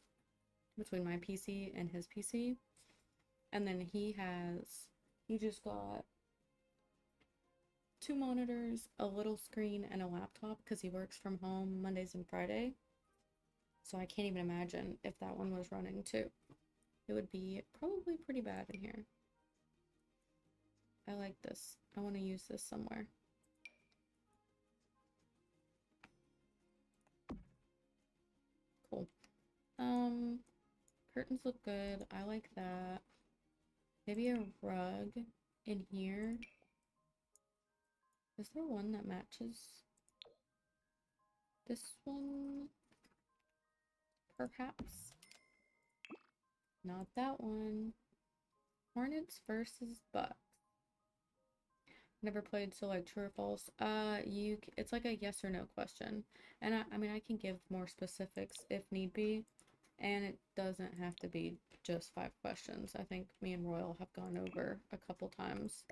between my PC and his PC. And then he just got 2 monitors, a little screen, and a laptop because he works from home Mondays and Friday. So I can't even imagine if that one was running too. It would be probably pretty bad in here. I like this. I want to use this somewhere. Cool. Curtains look good. I like that. Maybe a rug in here. Is there one that matches this one? Perhaps. Not that one. Hornets versus Bucks. Never played, so like true or false. It's like a yes or no question. And I mean, I can give more specifics if need be. And it doesn't have to be just 5 questions. I think me and Royal have gone over a couple times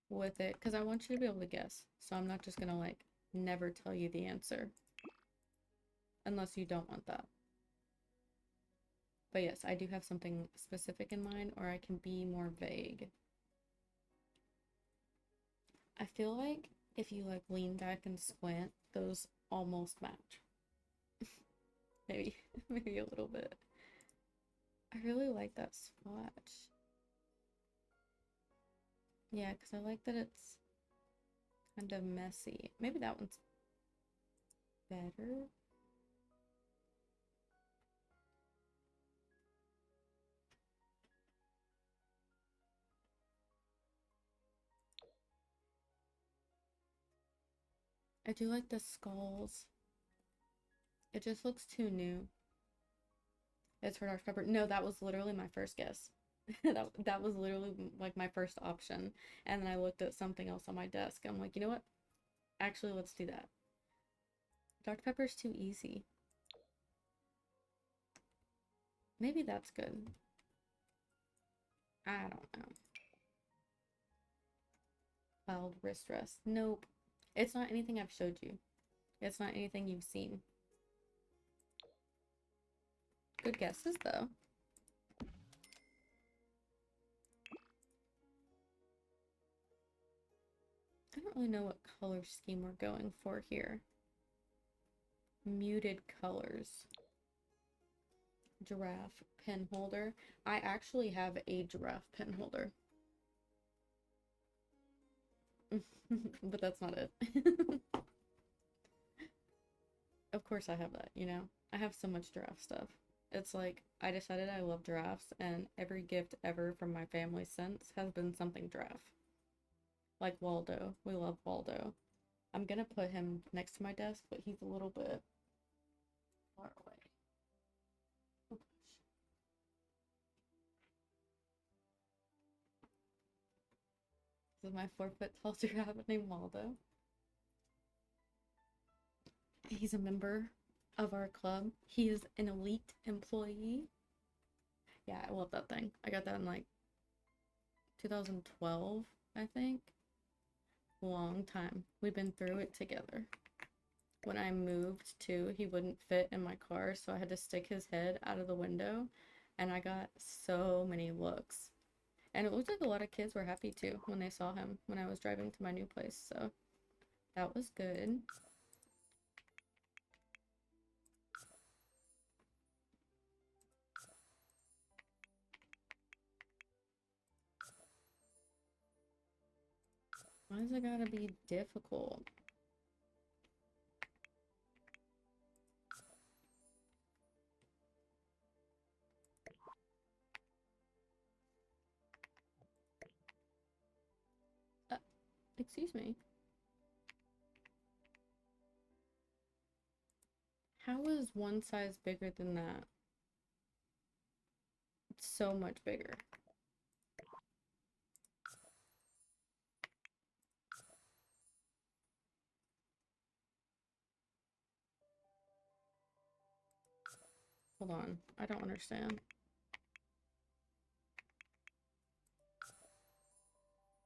with it. Because I want you to be able to guess. So I'm not just gonna like never tell you the answer. Unless you don't want that. But yes, I do have something specific in mind, or I can be more vague. I feel like if you like lean back and squint, those almost match. Maybe, maybe a little bit. I really like that swatch. Yeah, because I like that it's kind of messy. Maybe that one's better. I do like the skulls. It just looks too new. It's for Dr. Pepper. No, that was literally my first guess. That was literally like my first option. And then I looked at something else on my desk. I'm like, you know what? Actually, let's do that. Dr. Pepper's too easy. Maybe that's good. I don't know. Wild wrist rest. Nope. It's not anything I've showed you. It's not anything you've seen. Good guesses, though. I don't really know what color scheme we're going for here. Muted colors. Giraffe pen holder. I actually have a giraffe pen holder. But that's not it. Of course I have that, you know? I have so much giraffe stuff. It's like, I decided I love giraffes, and every gift ever from my family since has been something giraffe. Like Waldo. We love Waldo. I'm gonna put him next to my desk, but he's a little bit far away. Oh, gosh. This is my 4 foot tall giraffe named Waldo. He's a member of our club. He is an elite employee. Yeah, I love that thing. I got that in like 2012, I think. Long time. We've been through it together. When I moved too, he wouldn't fit in my car, so I had to stick his head out of the window, and I got so many looks. And it looked like a lot of kids were happy too when they saw him when I was driving to my new place, so that was good. Why does it gotta be difficult? Uh, excuse me. How is one size bigger than that? It's so much bigger. Hold on. I don't understand.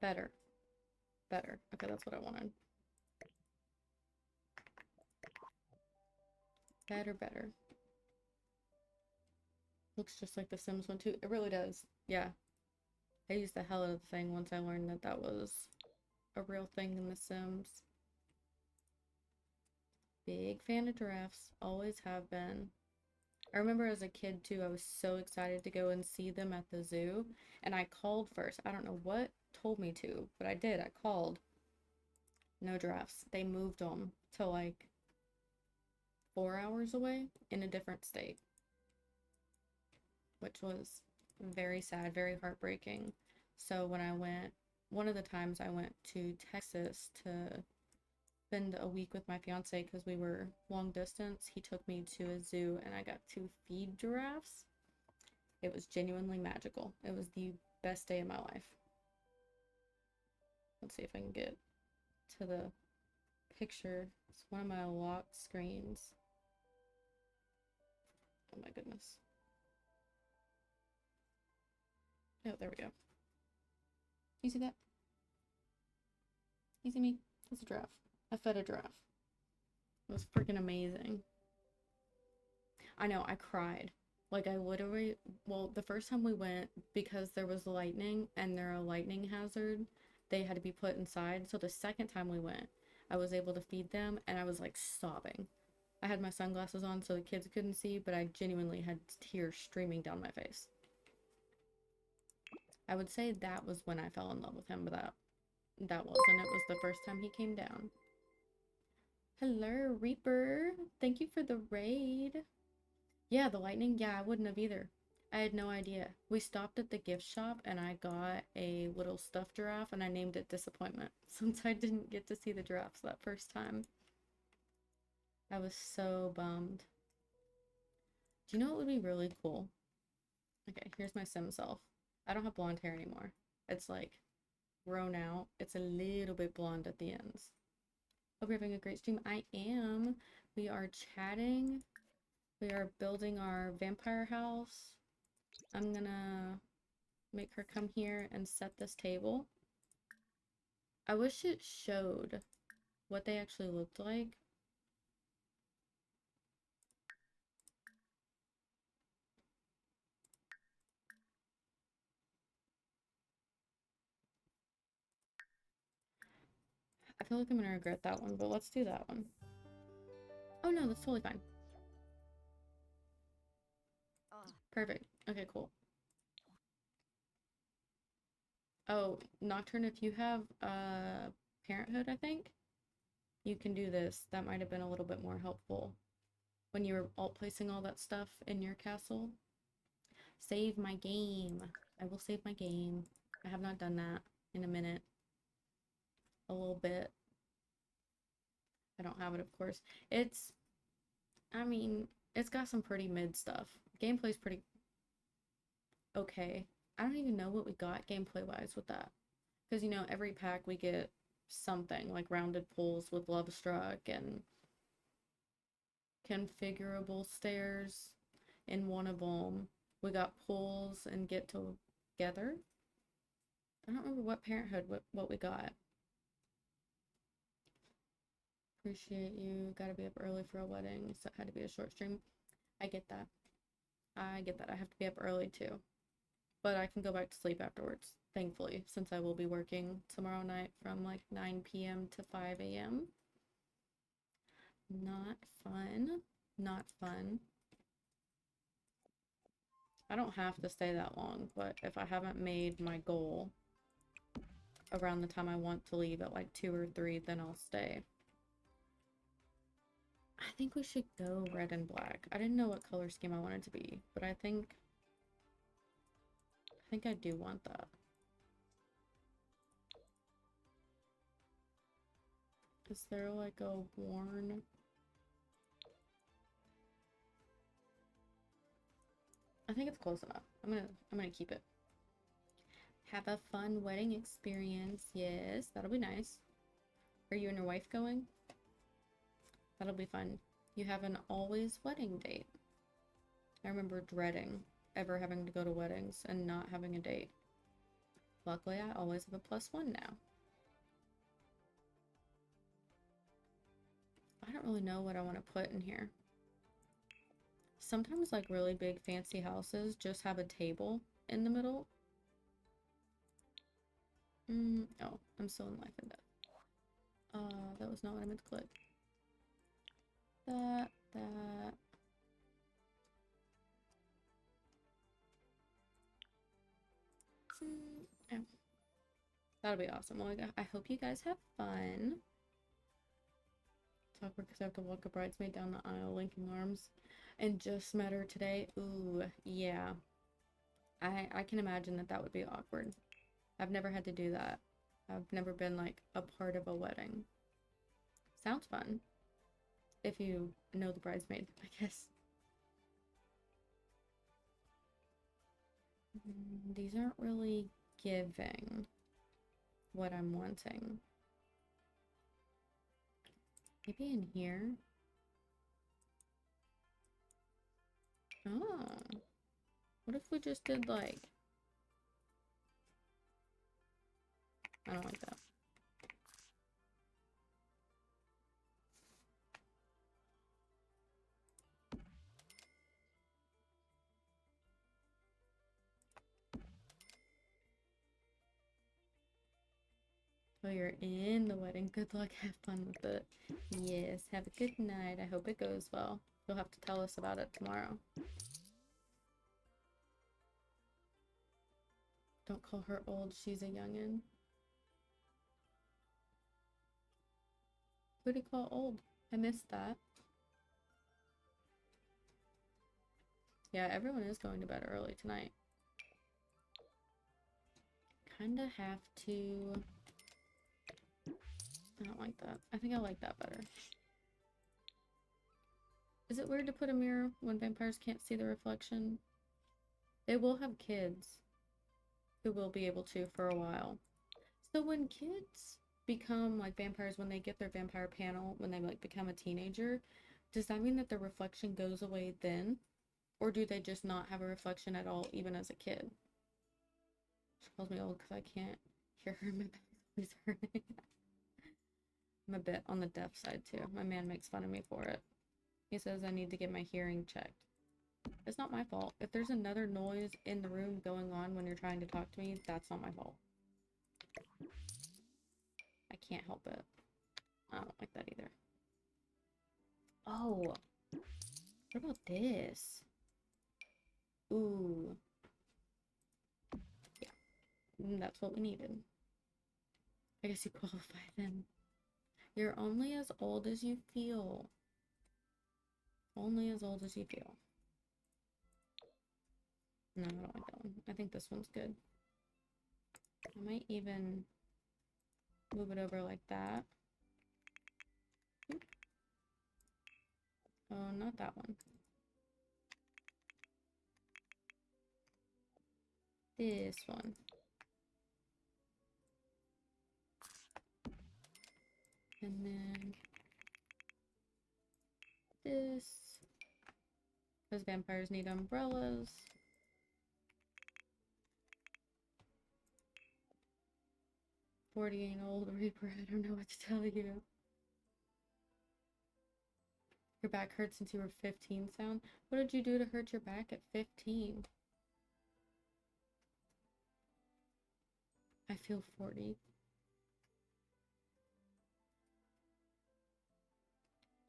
Better. Better. Okay, that's what I wanted. Better, better. Looks just like the Sims one too. It really does. Yeah. I used the hell out of the thing once I learned that that was a real thing in the Sims. Big fan of giraffes. Always have been. I remember as a kid too, I was so excited to go and see them at the zoo. And I called first. I don't know what told me to, but I did. I called. No giraffes. They moved them to like 4 hours away in a different state, which was very sad, very heartbreaking. So when I went, one of the times I went to Texas to spend a week with my fiance because we were long distance, he took me to a zoo and I got to feed giraffes. It was genuinely magical. It was the best day of my life. Let's see if I can get to the picture. It's one of my lock screens. Oh my goodness. Oh, there we go. You see that? You see me? That's a giraffe. I fed a giraffe. It was freaking amazing. I know, I cried. Like, I literally, well, the first time we went, because there was lightning and they're a lightning hazard, they had to be put inside. So the second time we went, I was able to feed them and I was like sobbing. I had my sunglasses on so the kids couldn't see, but I genuinely had tears streaming down my face. I would say that was when I fell in love with him, but that wasn't. It was the first time he came down. Hello, Reaper. Thank you for the raid. Yeah, the lightning. Yeah, I wouldn't have either. I had no idea. We stopped at the gift shop and I got a little stuffed giraffe and I named it Disappointment since I didn't get to see the giraffes that first time. I was so bummed. Do you know what would be really cool? Okay, here's my sim self. I don't have blonde hair anymore. It's like grown out. It's a little bit blonde at the ends. Hope you're having a great stream. I am. We are chatting. We are building our vampire house. I'm gonna make her come here and set this table. I wish it showed what they actually looked like. I feel like I'm gonna regret that one, but let's do that one. Oh no, that's totally fine. Perfect. Okay, cool. Oh, Nocturne, if you have Parenthood, I think. You can do this. That might have been a little bit more helpful when you were alt placing all that stuff in your castle. Save my game. I will save my game. I have not done that in a minute. A little bit. I don't have it, of course. I mean, it's got some pretty mid stuff. Gameplay's pretty okay. I don't even know what we got gameplay-wise with that. Because, you know, every pack we get something, like rounded pulls with Love Struck and configurable stairs in one of them. We got pulls and get together. I don't remember what Parenthood, what we got. Appreciate you. Gotta be up early for a wedding, so it had to be a short stream. I get that. I get that. I have to be up early too. But I can go back to sleep afterwards, thankfully, since I will be working tomorrow night from like 9 p.m. to 5 a.m. Not fun. Not fun. I don't have to stay that long, but if I haven't made my goal around the time I want to leave at like 2 or 3, then I'll stay. I think we should go red and black. I didn't know what color scheme I wanted to be, but I think I do want that. Is there like a worn? I think it's close enough. I'm gonna keep it. Have a fun wedding experience. Yes, that'll be nice. Are you and your wife going? That'll be fun. You have an always wedding date. I remember dreading ever having to go to weddings and not having a date. Luckily, I always have a +1 now. I don't really know what I want to put in here. Sometimes like really big fancy houses just have a table in the middle. Oh, I'm still in life and death. That was not what I meant to click. That. Oh. That'll be awesome. Well, I hope you guys have fun. It's awkward because I have to walk a bridesmaid down the aisle linking arms and just met her today. Ooh, yeah. I can imagine that would be awkward. I've never had to do that. I've never been like a part of a wedding. Sounds fun. If you know the bridesmaid, I guess. These aren't really giving what I'm wanting. Maybe in here? Oh. What if we just did like... I don't like that. Oh, you're in the wedding. Good luck. Have fun with it. Yes. Have a good night. I hope it goes well. You'll have to tell us about it tomorrow. Don't call her old. She's a youngin'. Who do you call old? I missed that. Yeah, everyone is going to bed early tonight. Kinda have to... I don't like that. I think I like that better. Is it weird to put a mirror when vampires can't see the reflection? They will have kids who will be able to for a while. So when kids become like vampires, when they get their vampire panel, when they like become a teenager, does that mean that their reflection goes away then? Or do they just not have a reflection at all, even as a kid? She calls me old because I can't hear her. My back is hurting. I'm a bit on the deaf side too. My man makes fun of me for it. He says I need to get my hearing checked. It's not my fault. If there's another noise in the room going on when you're trying to talk to me, that's not my fault. I can't help it. I don't like that either. Oh, what about this? Ooh. Yeah, that's what we needed. I guess you qualify then. You're only as old as you feel. Only as old as you feel. No, I don't like that one. I think this one's good. I might even move it over like that. Oh, not that one. This one. And then this. Those vampires need umbrellas. Forty-year old Reaper, I don't know what to tell you. Your back hurts since you were 15 sound? What did you do to hurt your back at 15? I feel 40.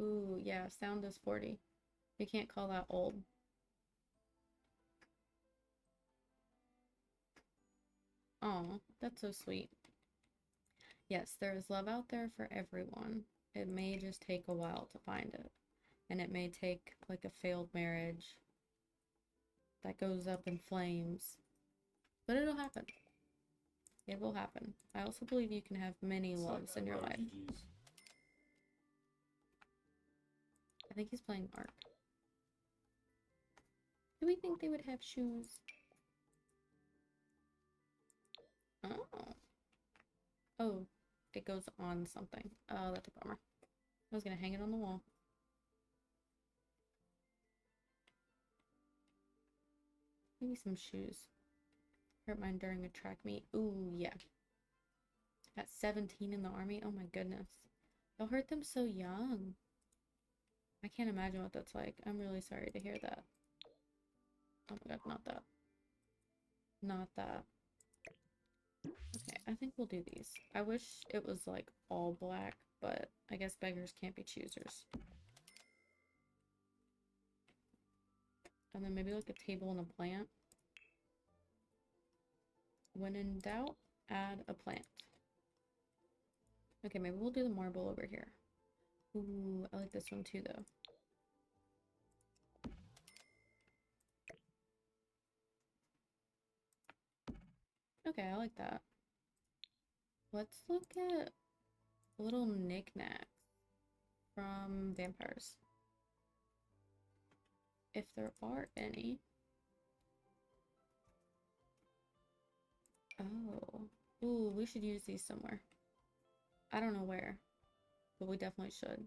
Ooh, yeah, sound is 40. You can't call that old. Aw, that's so sweet. Yes, there is love out there for everyone. It may just take a while to find it. And it may take like a failed marriage that goes up in flames. But it'll happen. It will happen. I also believe you can have many loves in your life. I think he's playing Ark. Do we think they would have shoes? Oh. Oh, it goes on something. Oh, that's a bummer. I was gonna hang it on the wall. Maybe some shoes. Hurt mine during a track meet. Ooh, yeah. At 17 in the army? Oh my goodness. They'll hurt them so young. I can't imagine what that's like. I'm really sorry to hear that. Oh my god, not that. Not that. Okay, I think we'll do these. I wish it was like all black, but I guess beggars can't be choosers. And then maybe like a table and a plant. When in doubt, add a plant. Okay, maybe we'll do the marble over here. Ooh, I like this one too though. Okay, I like that. Let's look at little knickknacks from vampires. If there are any. Oh. Ooh, we should use these somewhere. I don't know where, but we definitely should.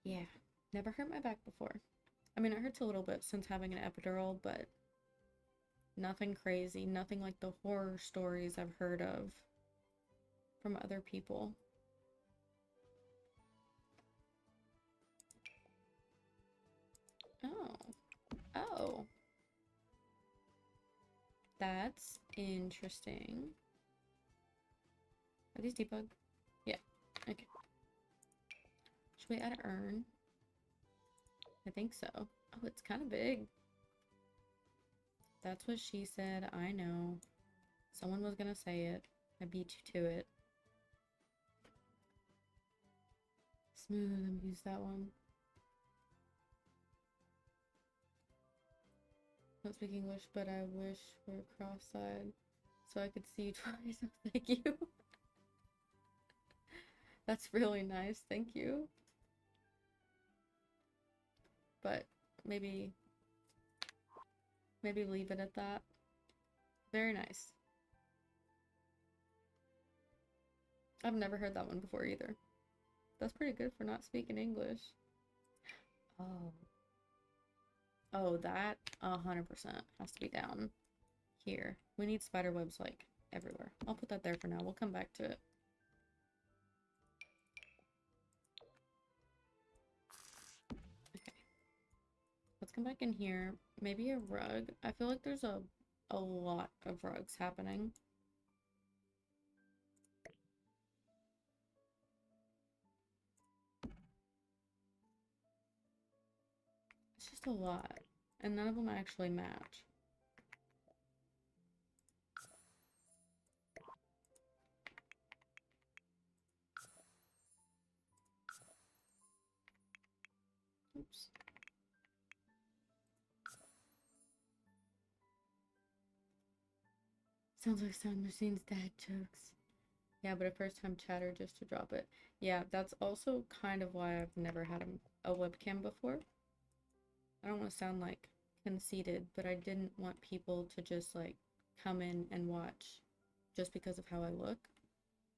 Yeah, never hurt my back before. I mean, it hurts a little bit since having an epidural, but nothing crazy, nothing like the horror stories I've heard of from other people. Oh. Oh. That's interesting. Are these debug? Yeah. Okay. Should we add an urn? I think so. Oh, it's kind of big. That's what she said. I know. Someone was gonna say it. I beat you to it. Smooth and use that one. Don't speak English, but I wish we're cross-eyed so I could see you twice. Oh, thank you. That's really nice. Thank you. But maybe leave it at that. Very nice. I've never heard that one before either. That's pretty good for not speaking English. Oh. Oh, that 100% has to be down here. We need spider webs like everywhere. I'll put that there for now. We'll come back to it. Okay. Let's come back in here. Maybe a rug. I feel like there's a lot of rugs happening. It's just a lot. And none of them actually match. Oops. Sounds like Sound Machine's dad jokes. Yeah, but a first time chatter just to drop it. Yeah, that's also kind of why I've never had a webcam before. I don't want to sound like conceited, but I didn't want people to just like come in and watch just because of how I look.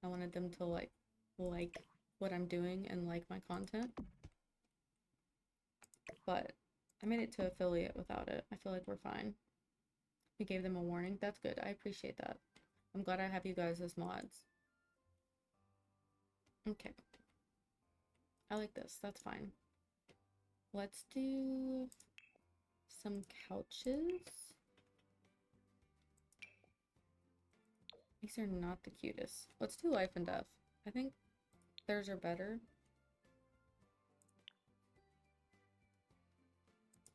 I wanted them to like what I'm doing and like my content. But I made it to affiliate without it. I feel like we're fine. We gave them a warning. That's good. I appreciate that. I'm glad I have you guys as mods. Okay. I like this. That's fine. Let's do some couches. These are not the cutest. Let's do life and death. I think theirs are better.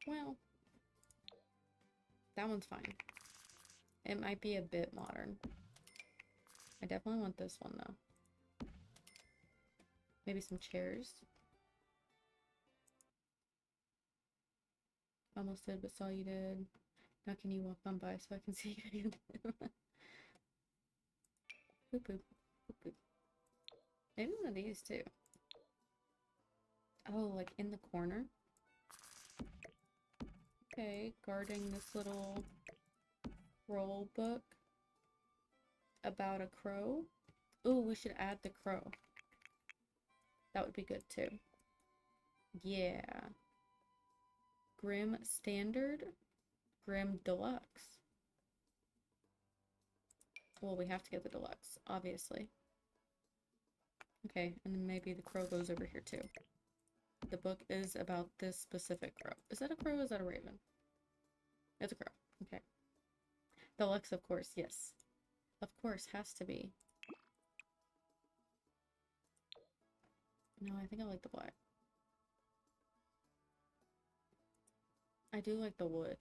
Well, that one's fine. It might be a bit modern. I definitely want this one though. Maybe some chairs. Almost did, but saw you did. Now can you walk on by so I can see you? Boop boop. Boop boop. Maybe one of these too. Oh, like in the corner? Okay, guarding this little roll book about a crow. Ooh, we should add the crow. That would be good too. Yeah. Grim Standard, Grim Deluxe. Well, we have to get the Deluxe, obviously. Okay, and then maybe the crow goes over here too. The book is about this specific crow. Is that a crow or is that a raven? It's a crow. Okay. Deluxe, of course, yes. Of course, has to be. No, I think I like the black. I do like the wood,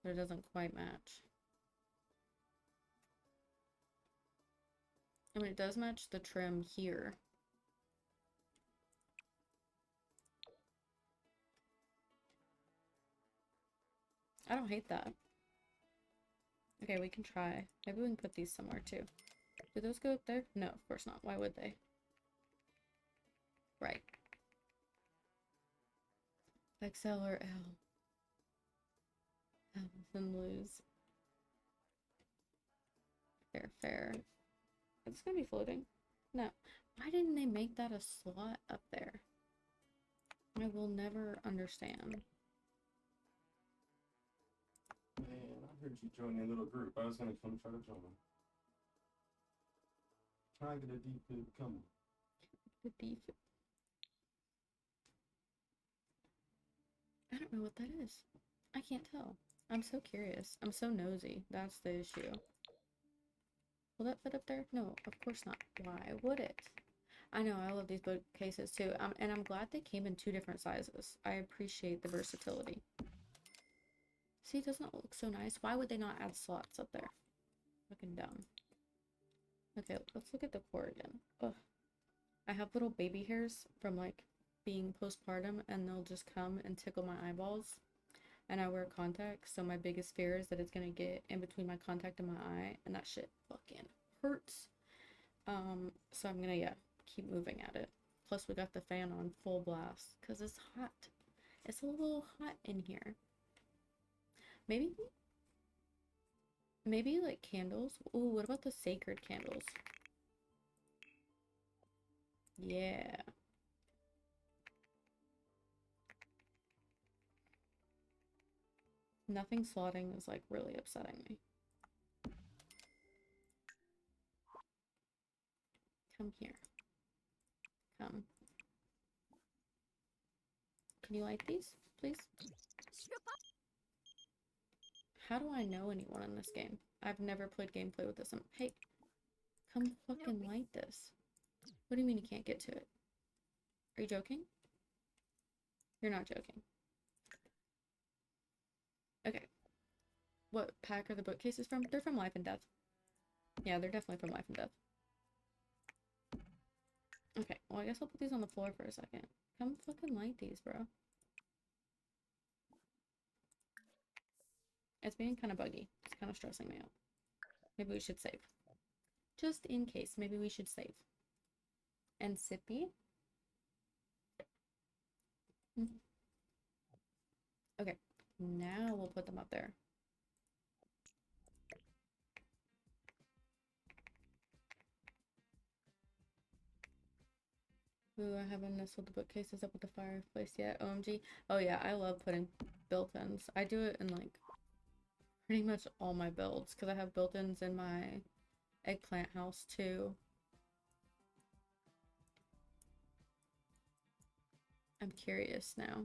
but it doesn't quite match. I mean, it does match the trim here. I don't hate that. Okay, we can try. Maybe we can put these somewhere too. Do those go up there? No, of course not. Why would they? Right. XL or L? Then lose. Fair, fair. It's gonna be floating. No. Why didn't they make that a slot up there? I will never understand. Man, I heard you join a little group. I was gonna come try to join. Try to get a deep coming. The beef. I don't know what that is. I can't tell. I'm so curious. I'm so nosy. That's the issue. Will that fit up there? No, of course not. Why would it? I know, I love these bookcases too. And I'm glad they came in 2 different sizes. I appreciate the versatility. See, doesn't it look so nice? Why would they not add slots up there? Looking dumb. Okay, let's look at the core again. Ugh. I have little baby hairs from like being postpartum and they'll just come and tickle my eyeballs. And I wear contacts, so my biggest fear is that it's gonna get in between my contact and my eye, and that shit fucking hurts. So I'm gonna, yeah, keep moving at it. Plus we got the fan on full blast, because it's hot. It's a little hot in here. Maybe like candles. Ooh, what about the sacred candles? Yeah. Nothing slotting is like really upsetting me. Come here. Come. Can you light these, please? How do I know anyone in this game? I've never played gameplay with this. Hey, come fucking light this. What do you mean you can't get to it? Are you joking? You're not joking. Okay. What pack are the bookcases from? They're from Life and Death. Yeah, they're definitely from Life and Death. Okay, well, I guess I'll put these on the floor for a second. Come fucking light these, bro. It's being kind of buggy. It's kind of stressing me out. Maybe we should save. Just in case, maybe we should save. And Sippy. Okay, now we'll put them up there. Ooh, I haven't nestled the bookcases up with the fireplace yet. OMG. Oh yeah, I love putting built-ins. I do it in like pretty much all my builds because I have built-ins in my eggplant house too. I'm curious now.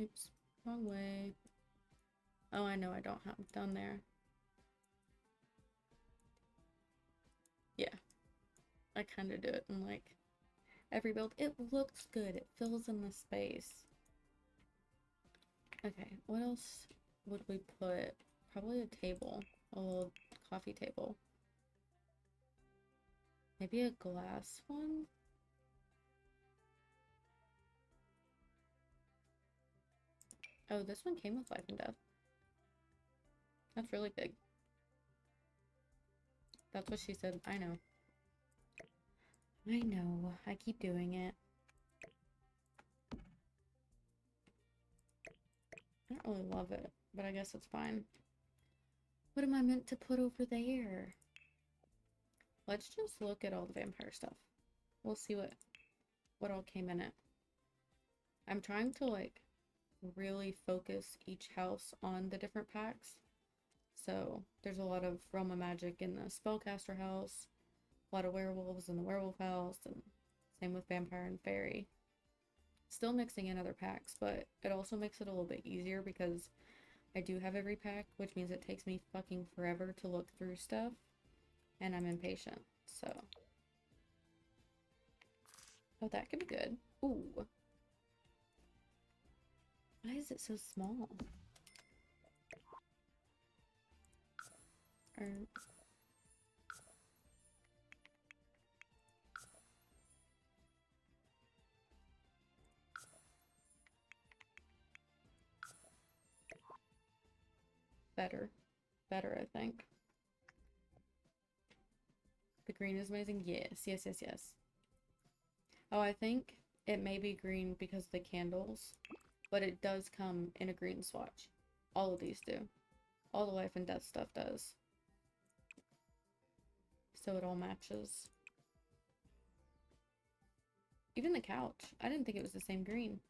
Oops, wrong way. Oh, I know I don't have down there. Yeah, I kind of do it in like every build. It looks good. It fills in the space. Okay, what else would we put? Probably a table, a little coffee table. Maybe a glass one? Oh, this one came with Life and Death. That's really big. That's what she said. I know. I know. I keep doing it. I don't really love it, but I guess it's fine. What am I meant to put over there? Let's just look at all the vampire stuff. We'll see what all came in it. I'm trying to like really focus each house on the different packs. So there's a lot of Realm of Magic in the Spellcaster house, a lot of werewolves in the werewolf house, and same with vampire and fairy. Still mixing in other packs, but it also makes it a little bit easier because I do have every pack, which means it takes me fucking forever to look through stuff, and I'm impatient, so. Oh, that could be good. Ooh. Why is it so small? Or... Better. Better, I think. The green is amazing? Yes, yes, yes, yes. Oh, I think it may be green because of the candles, but it does come in a green swatch. All of these do. All the Life and Death stuff does. So it all matches. Even the couch. I didn't think it was the same green.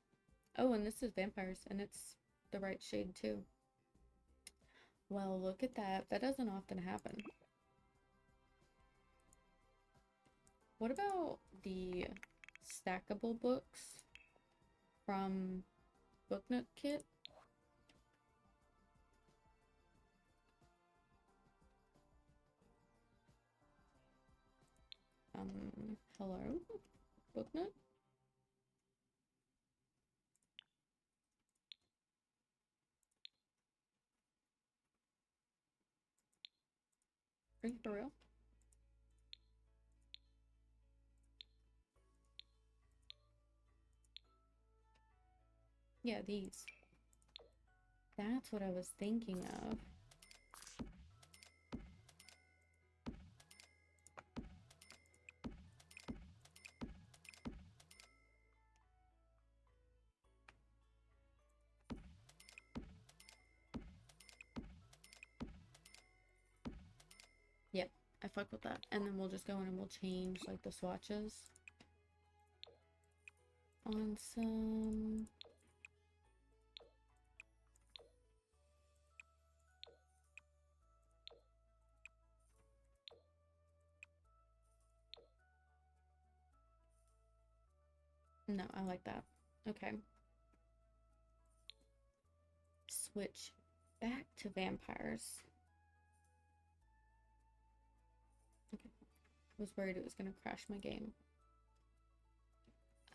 Oh, and this is vampires, and it's the right shade too. Well, look at that. That doesn't often happen. What about the stackable books from Book Nook Kit? Hello? Book Nook? Are you for real? Yeah, these. That's what I was thinking of. Yep, I fuck with that. And then we'll just go in and we'll change like the swatches on some. No, I like that. Okay. Switch back to vampires. Okay. I was worried it was gonna crash my game.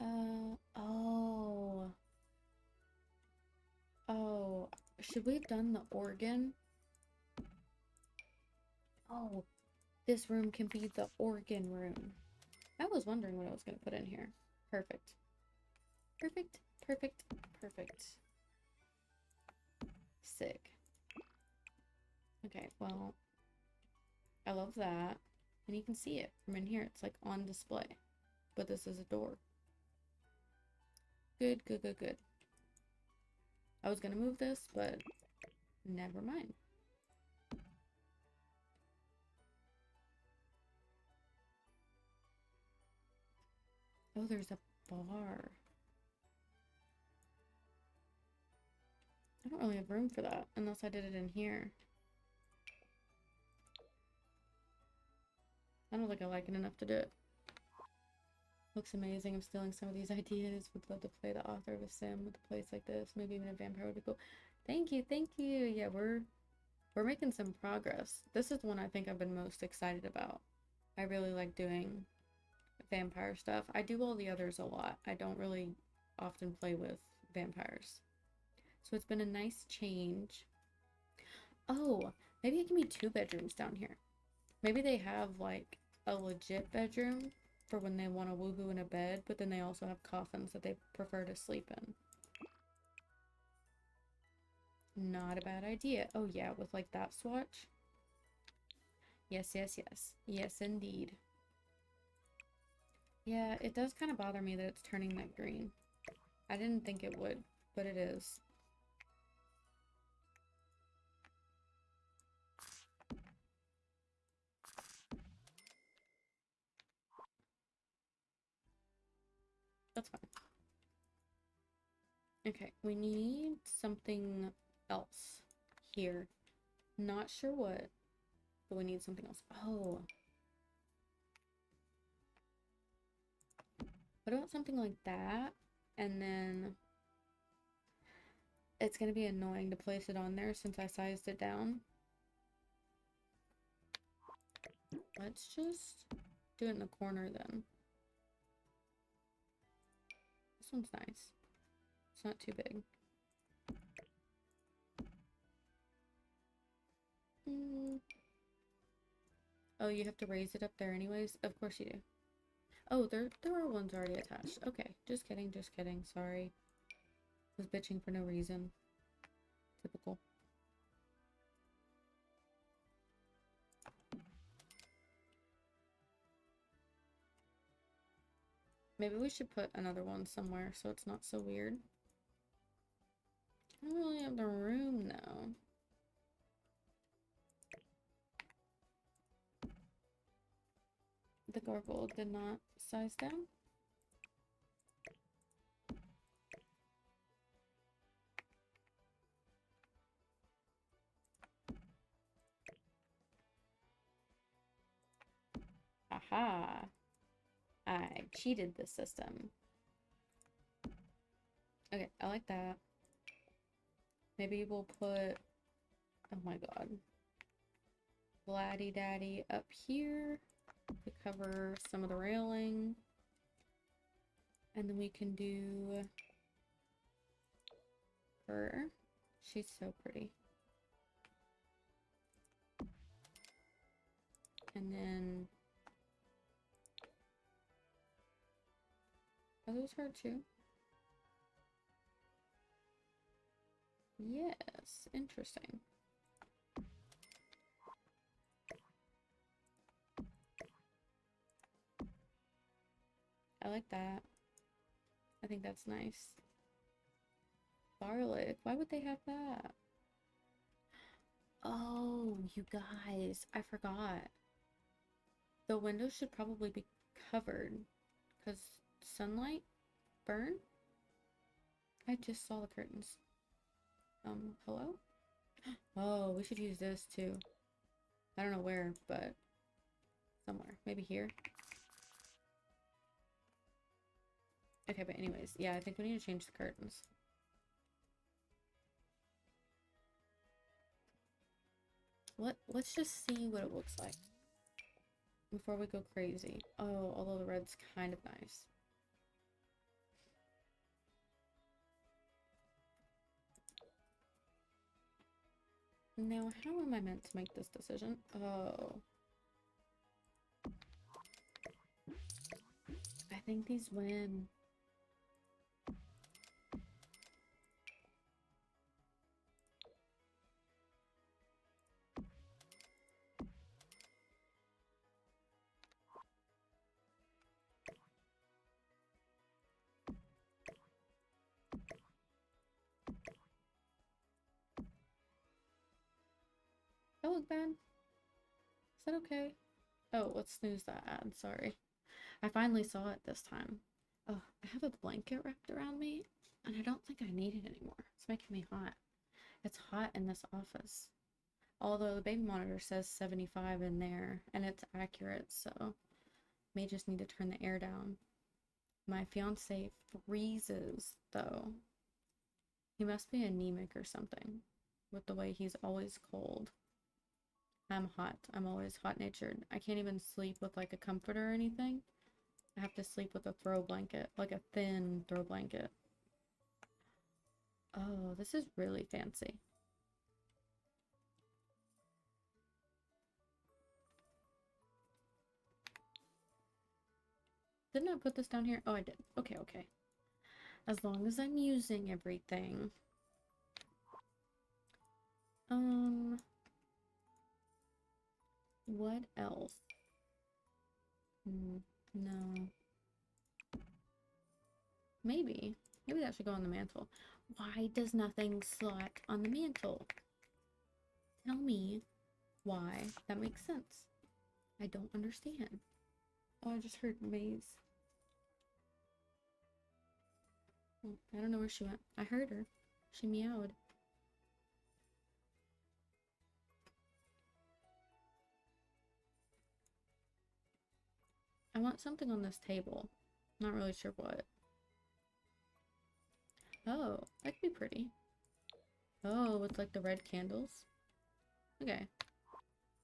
Oh. Oh. Should we have done the organ? Oh, this room can be the organ room. I was wondering what I was gonna put in here. Perfect. Perfect, perfect, perfect. Sick. Okay, well, I love that. And you can see it from in here. It's like on display. But this is a door. Good, good, good, good. I was gonna move this, but never mind. Oh, there's a bar. I don't really have room for that unless I did it in here. I don't think I like it enough to do it. Looks amazing. I'm stealing some of these ideas. Would love to play the author of a sim with a place like this. Maybe even a vampire would be cool. Thank you, thank you. Yeah, we're making some progress. This is the one I think I've been most excited about. I really like doing vampire stuff. I do all the others a lot. I don't really often play with vampires. So it's been a nice change. Oh, maybe it can be 2 bedrooms down here. Maybe they have like a legit bedroom for when they want to woohoo in a bed, but then they also have coffins that they prefer to sleep in. Not a bad idea. Oh yeah, with like that swatch. Yes, yes, yes. Yes, indeed. Yeah, it does kind of bother me that it's turning that green. I didn't think it would, but it is. That's fine. Okay, we need something else here. Not sure what, but we need something else. Oh. What about something like that? And then it's going to be annoying to place it on there since I sized it down. Let's just do it in the corner then. This one's nice. It's not too big. Oh, you have to raise it up there anyways? Of course you do. Oh, there are ones already attached. Okay, just kidding, just kidding. Sorry. Was bitching for no reason. Typical. Maybe we should put another one somewhere so it's not so weird. I don't really have the room now. The gargoyle did not size down. Aha! I cheated the system. Okay, I like that. Maybe we'll put, oh my god, Vladdy Daddy up here to cover some of the railing. And then we can do her. She's so pretty. And then, are those her too? Yes, interesting. I like that. I think that's nice. Garlic, why would they have that? Oh, you guys, I forgot. The windows should probably be covered because sunlight burn? I just saw the curtains. Hello? Oh, we should use this too. I don't know where, but somewhere. Maybe here. Okay, but anyways, yeah, I think we need to change the curtains. Let's just see what it looks like before we go crazy. Oh, although the red's kind of nice. Now, how am I meant to make this decision? Oh. I think these win. That look bad? Is that okay? Oh, let's snooze that ad, sorry. I finally saw it this time. Oh, I have a blanket wrapped around me, and I don't think I need it anymore. It's making me hot. It's hot in this office. Although the baby monitor says 75 in there, and it's accurate, so may just need to turn the air down. My fiance freezes, though. He must be anemic or something, with the way he's always cold. I'm hot. I'm always hot-natured. I can't even sleep with like a comforter or anything. I have to sleep with a throw blanket, like a thin throw blanket. Oh, this is really fancy. Didn't I put this down here? Oh, I did. Okay, okay. As long as I'm using everything. What else? No. Maybe. Maybe that should go on the mantle. Why does nothing slot on the mantle? Tell me why that makes sense. I don't understand. Oh, I just heard Maze. Oh, I don't know where she went. I heard her. She meowed. I want something on this table. Not really sure what. Oh, that could be pretty. Oh, with like the red candles. Okay.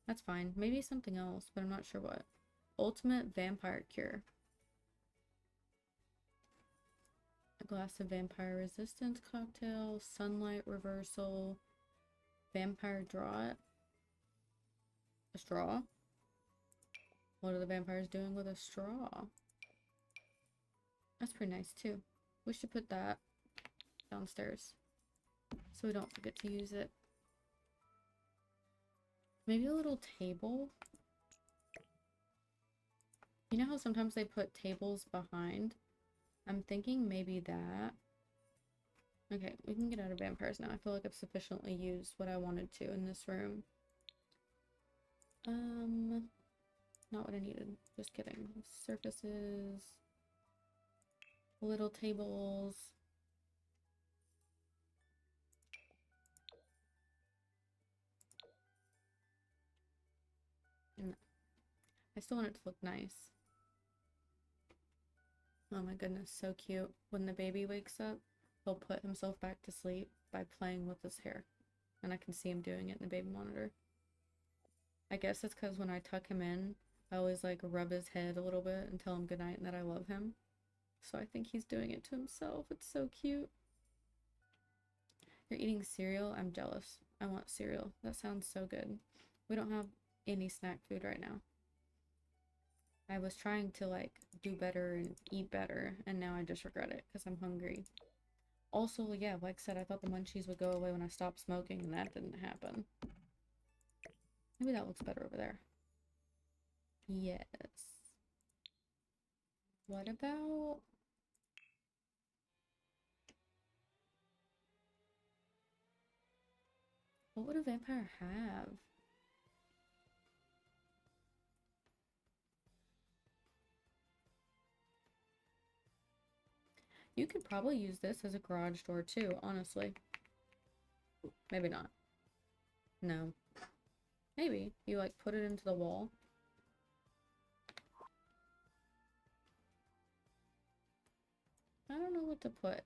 That's fine. Maybe something else, but I'm not sure what. Ultimate vampire cure. A glass of vampire resistance cocktail, sunlight reversal, vampire draught. A straw? What are the vampires doing with a straw? That's pretty nice too. We should put that downstairs so we don't forget to use it. Maybe a little table? You know how sometimes they put tables behind? I'm thinking maybe that. Okay, we can get out of vampires now. I feel like I've sufficiently used what I wanted to in this room. Not what I needed. Just kidding. Surfaces. Little tables. No. I still want it to look nice. Oh my goodness, so cute. When the baby wakes up, he'll put himself back to sleep by playing with his hair. And I can see him doing it in the baby monitor. I guess it's because when I tuck him in, I always like rub his head a little bit and tell him goodnight and that I love him. So I think he's doing it to himself. It's so cute. You're eating cereal? I'm jealous. I want cereal. That sounds so good. We don't have any snack food right now. I was trying to like do better and eat better, and now I just regret it because I'm hungry. Also, yeah, like I said, I thought the munchies would go away when I stopped smoking, and that didn't happen. Maybe that looks better over there. Yes. What about... What would a vampire have? You could probably use this as a garage door too, honestly. Maybe not. No. Maybe. You like put it into the wall. I don't know what to put.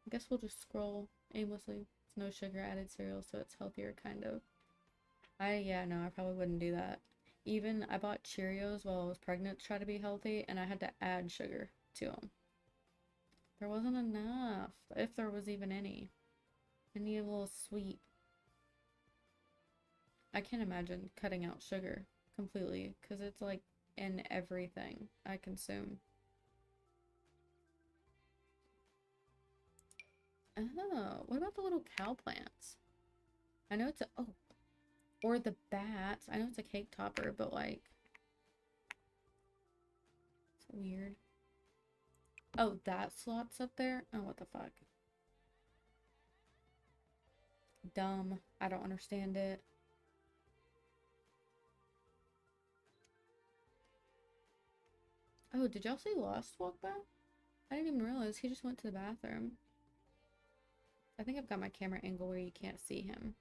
I guess we'll just scroll aimlessly. It's no sugar added cereal, so it's healthier, kind of. Yeah, no, I probably wouldn't do that. Even, I bought Cheerios while I was pregnant to try to be healthy, and I had to add sugar to them. There wasn't enough, if there was even any. I need a little sweet. I can't imagine cutting out sugar completely because it's like in everything I consume. Oh, what about the little cow plants? I know it's a, oh, or the bats. I know it's a cake topper, but like, it's weird. Oh, that slot's up there? Oh, what the fuck? Dumb. I don't understand it. Oh, did y'all see Lost walk by? I didn't even realize he just went to the bathroom. I think I've got my camera angle where you can't see him.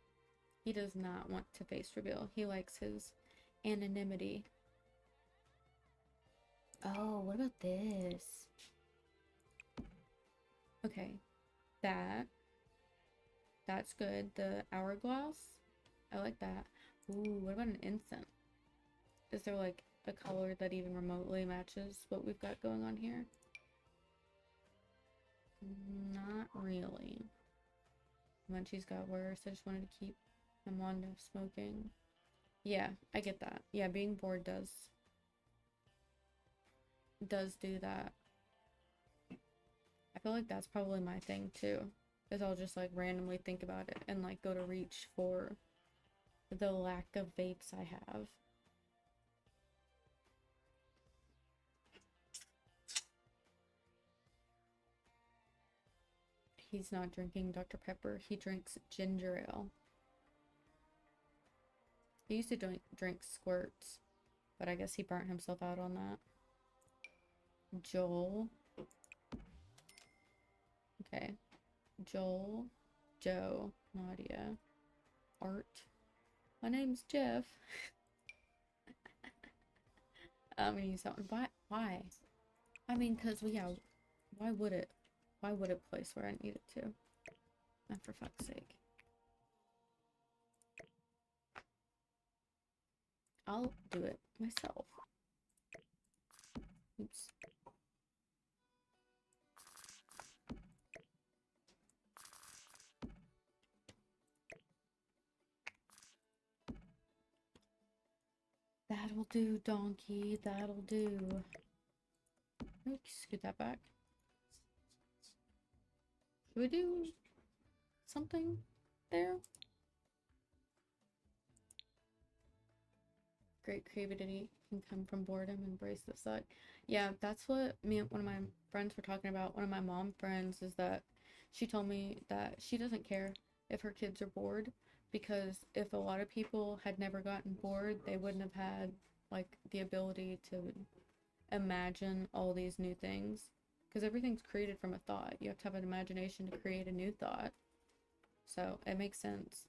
He does not want to face reveal. He likes his anonymity. Oh, what about this? Okay, that's good. The hourglass, I like that. Ooh, what about an incense? Is there like a color that even remotely matches what we've got going on here? Not really. Munchie's got worse. I just wanted to keep him on to smoking. Yeah, I get that. Yeah, being bored does do that. I feel like that's probably my thing too. Is I'll just like randomly think about it and like go to reach for the lack of vapes I have. He's not drinking Dr. Pepper. He drinks ginger ale. He used to drink squirts, but I guess he burnt himself out on that. Joel. Okay. Joel, Joe, Nadia, Art. My name's Jeff. I'm gonna use that one. Why? I mean, cause yeah, why would it? Why would it place where I need it to? Not for fuck's sake. I'll do it myself. Oops. That'll do, donkey. That'll do. Let me scoot that back. Should we do something there? Great creativity can come from boredom. Embrace the suck. Yeah, that's what me and one of my friends were talking about. One of my mom friends is that she told me that she doesn't care if her kids are bored because if a lot of people had never gotten bored, they wouldn't have had like the ability to imagine all these new things because everything's created from a thought. You have to have an imagination to create a new thought. So it makes sense.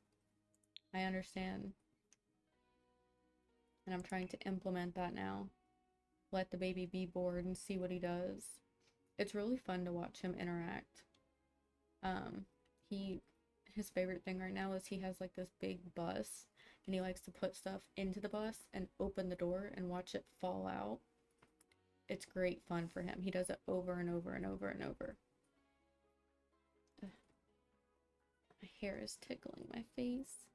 I understand. And I'm trying to implement that now. Let the baby be bored and see what he does. It's really fun to watch him interact. His favorite thing right now is he has like this big bus and he likes to put stuff into the bus and open the door and watch it fall out. It's great fun for him. He does it over and over and over and over. Ugh. My hair is tickling my face.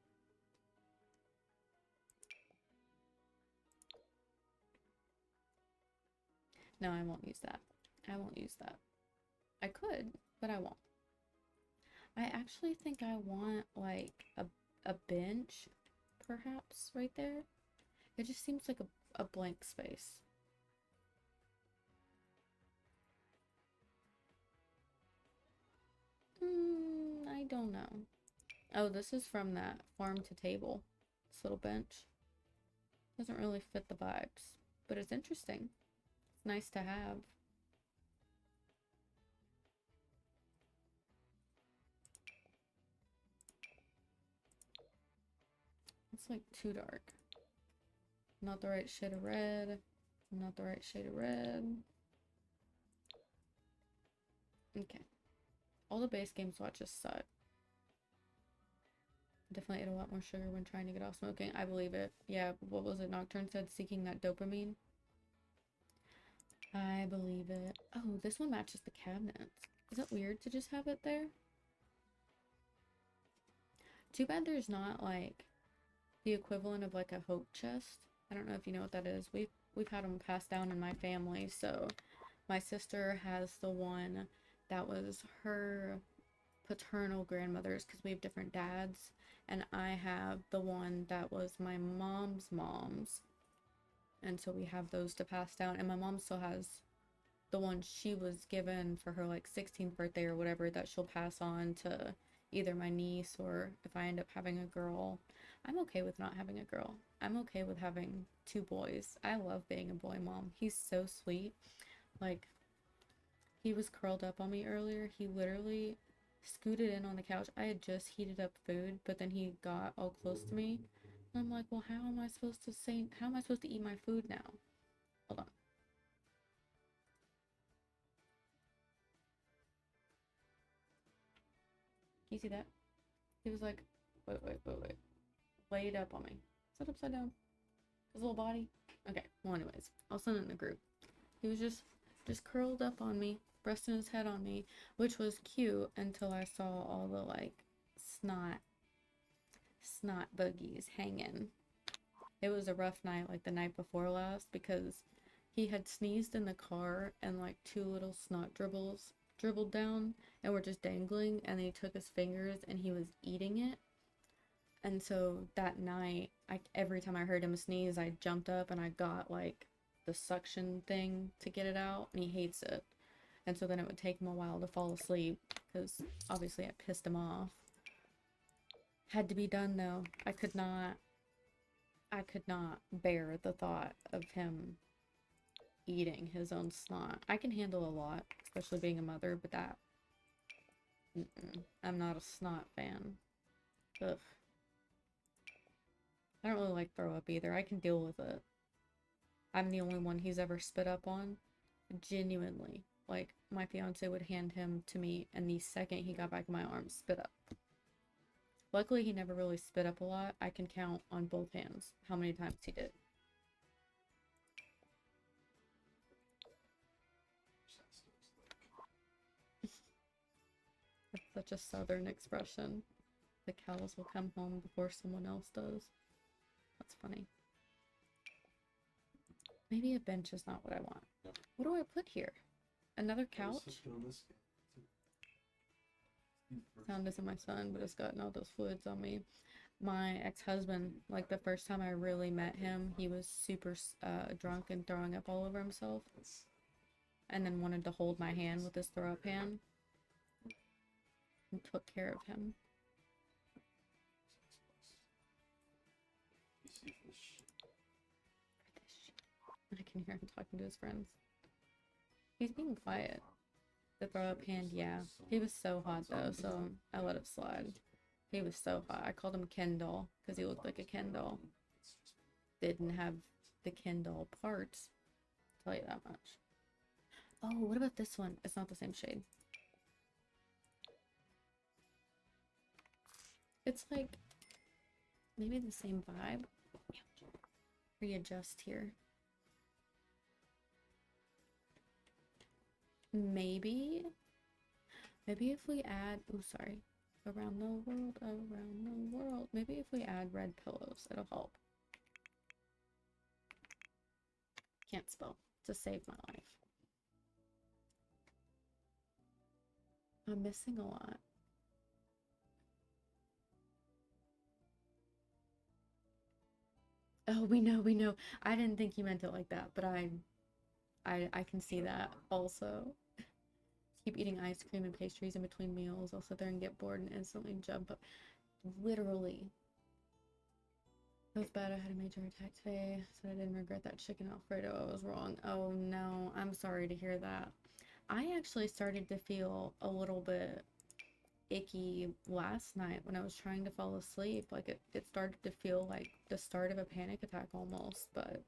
No, I won't use that. I won't use that. I could, but I won't. I actually think I want like a bench, perhaps, right there. It just seems like a blank space. I don't know. Oh, this is from that farm to table. This little bench. Doesn't really fit the vibes, but it's interesting. It's nice to have. It's like too dark. Not the right shade of red. Not the right shade of red. Okay. All the base game swatches suck. Definitely ate a lot more sugar when trying to get off smoking. I believe it. Yeah, what was it? Nocturne said seeking that dopamine. I believe it. Oh, this one matches the cabinets. Is it weird to just have it there? Too bad there's not like the equivalent of like a hope chest. I don't know if you know what that is. We've had them passed down in my family. So my sister has the one that was her paternal grandmother's because we have different dads, and I have the one that was my mom's, and so we have those to pass down. And my mom still has the one she was given for her like 16th birthday or whatever that she'll pass on to either my niece, or if I end up having a girl. I'm okay with not having a girl. I'm okay with having two boys. I love being a boy mom. He's so sweet. Like, he was curled up on me earlier. He literally scooted in on the couch. I had just heated up food, but then he got all close to me. And I'm like, well, how am I supposed to eat my food now? Hold on. Can you see that? He was like, wait. Laid up on me. Is that upside down? His little body? Okay, well anyways, I'll send it in the group. He was just curled up on me, resting his head on me, which was cute until I saw all the like snot boogies hanging. It was a rough night, like the night before last, because he had sneezed in the car and like two little snot dribbled down and were just dangling, and then he took his fingers and he was eating it. And so that night, every time I heard him sneeze, I jumped up and I got like the suction thing to get it out, and he hates it. And so then it would take him a while to fall asleep because obviously I pissed him off. Had to be done though. I could not bear the thought of him eating his own snot. I can handle a lot, especially being a mother, but that, I'm not a snot fan. Ugh. I don't really like throw up either. I can deal with it. I'm the only one he's ever spit up on. Genuinely. Like, my fiance would hand him to me, and the second he got back in my arms, spit up. Luckily, he never really spit up a lot. I can count on both hands how many times he did. That's such a southern expression. The cows will come home before someone else does. That's funny. Maybe a bench is not what I want. Yep. What do I put here? Another couch? Sound isn't my son, but it's gotten all those fluids on me. My ex-husband, like the first time I really met him, he was super drunk and throwing up all over himself. And then wanted to hold my hand with his throw up hand. And took care of him. I can hear him talking to his friends. He's being quiet. The throw up hand, yeah. He was so hot though, so I let it slide. He was so hot. I called him Ken doll because he looked like a Ken doll. Didn't have the Ken doll parts. I'll tell you that much. Oh, what about this one? It's not the same shade. It's like maybe the same vibe. Readjust here. Maybe if we add, oh sorry, around the world. Maybe if we add red pillows, it'll help. Can't spell to save my life. I'm missing a lot. Oh, we know. I didn't think you meant it like that, but I can see that also. Keep eating ice cream and pastries in between meals. I'll sit there and get bored and instantly jump up. Literally. It was bad. I had a major attack today. Said I didn't regret that chicken Alfredo. I was wrong. Oh no, I'm sorry to hear that. I actually started to feel a little bit icky last night when I was trying to fall asleep. Like it started to feel like the start of a panic attack almost, but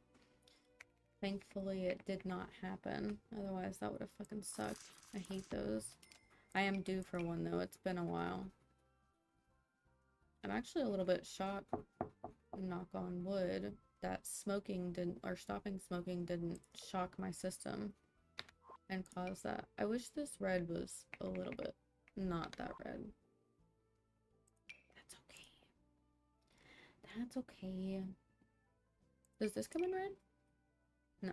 thankfully it did not happen. Otherwise that would have fucking sucked. I hate those. I am due for one though. It's been a while. I'm actually a little bit shocked, knock on wood, that stopping smoking didn't shock my system and cause that. I wish this red was a little bit not that red. That's okay. That's okay. Does this come in red? No.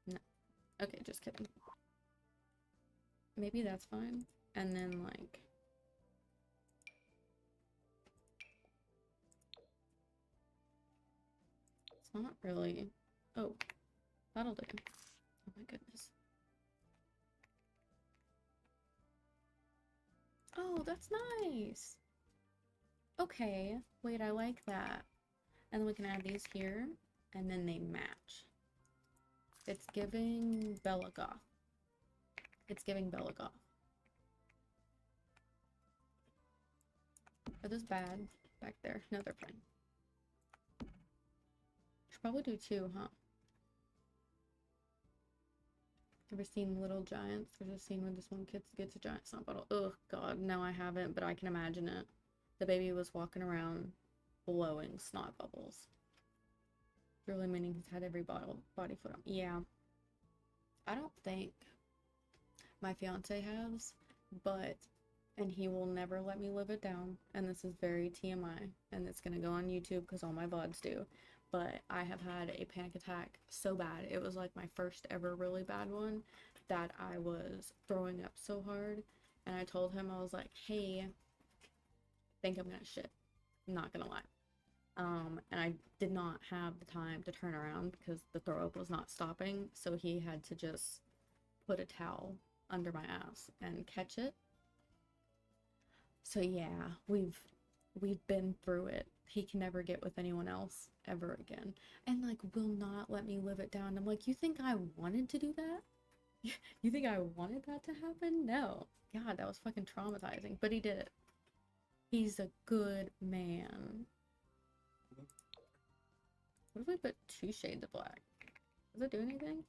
No. Okay, just kidding. Maybe that's fine. And then, like... It's not really... Oh. That'll do. Oh my goodness. Oh, that's nice! Okay. Wait, I like that. And then we can add these here. And then they match. It's giving Bella Goth. It's giving Bella Goth. Are those bad? Back there? No, they're fine. Should probably do two, huh? Ever seen Little Giants? There's a scene where this one kid gets a giant snot bottle. Oh god, no I haven't, but I can imagine it. The baby was walking around blowing snot bubbles. Really meaning he's had every body foot on. Yeah. I don't think my fiance has, but, and he will never let me live it down, and this is very TMI, and it's gonna go on YouTube because all my VODs do, but I have had a panic attack so bad. It was like my first ever really bad one that I was throwing up so hard, and I told him, I was like, hey, I think I'm gonna shit. I'm not gonna lie. And I did not have the time to turn around because the throw up was not stopping, so he had to just put a towel under my ass and catch it. So yeah, we've been through it. He can never get with anyone else ever again. And like will not let me live it down. I'm like, you think I wanted to do that? You think I wanted that to happen? No. God, that was fucking traumatizing. But he did it. He's a good man. What if we put 2 shades of black? Does it do anything?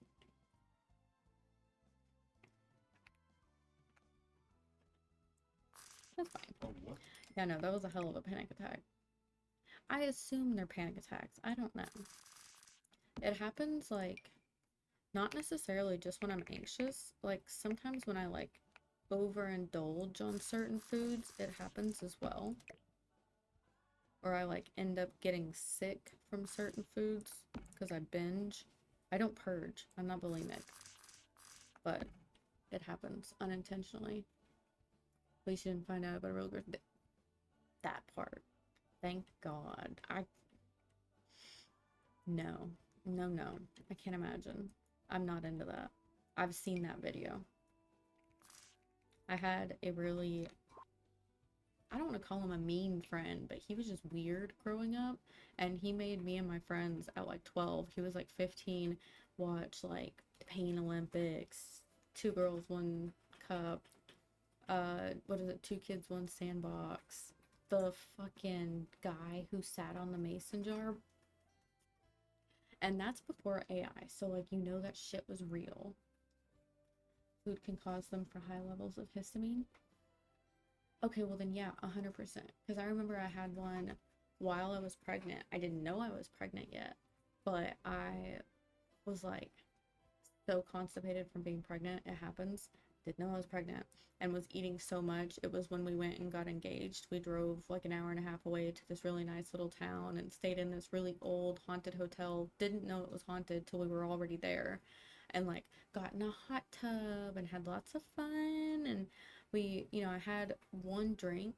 That's fine. Oh, what? Yeah, no, that was a hell of a panic attack. I assume they're panic attacks. I don't know. It happens, like, not necessarily just when I'm anxious. Like, sometimes when I, like, overindulge on certain foods, it happens as well. Or I, like, end up getting sick from certain foods because I binge. I don't purge. I'm not bulimic. But it happens unintentionally. At least you didn't find out about a real girl. That part. Thank God. No. No, no. I can't imagine. I'm not into that. I've seen that video. I had a really... I don't want to call him a mean friend, but he was just weird growing up. And he made me and my friends at like 12, he was like 15, watch like the Pain Olympics, 2 girls, 1 cup, what is it, 2 kids, 1 sandbox, the fucking guy who sat on the mason jar. And that's before AI, so like you know that shit was real. Food can cause them for high levels of histamine. Okay, well then yeah, 100%. Because I remember I had one while I was pregnant. I didn't know I was pregnant yet, but I was like so constipated from being pregnant. It happens. Didn't know I was pregnant and was eating so much. It was when we went and got engaged. We drove like an hour and a half away to this really nice little town and stayed in this really old haunted hotel. Didn't know it was haunted till we were already there, and like got in a hot tub and had lots of fun. And we, you know, I had 1 drink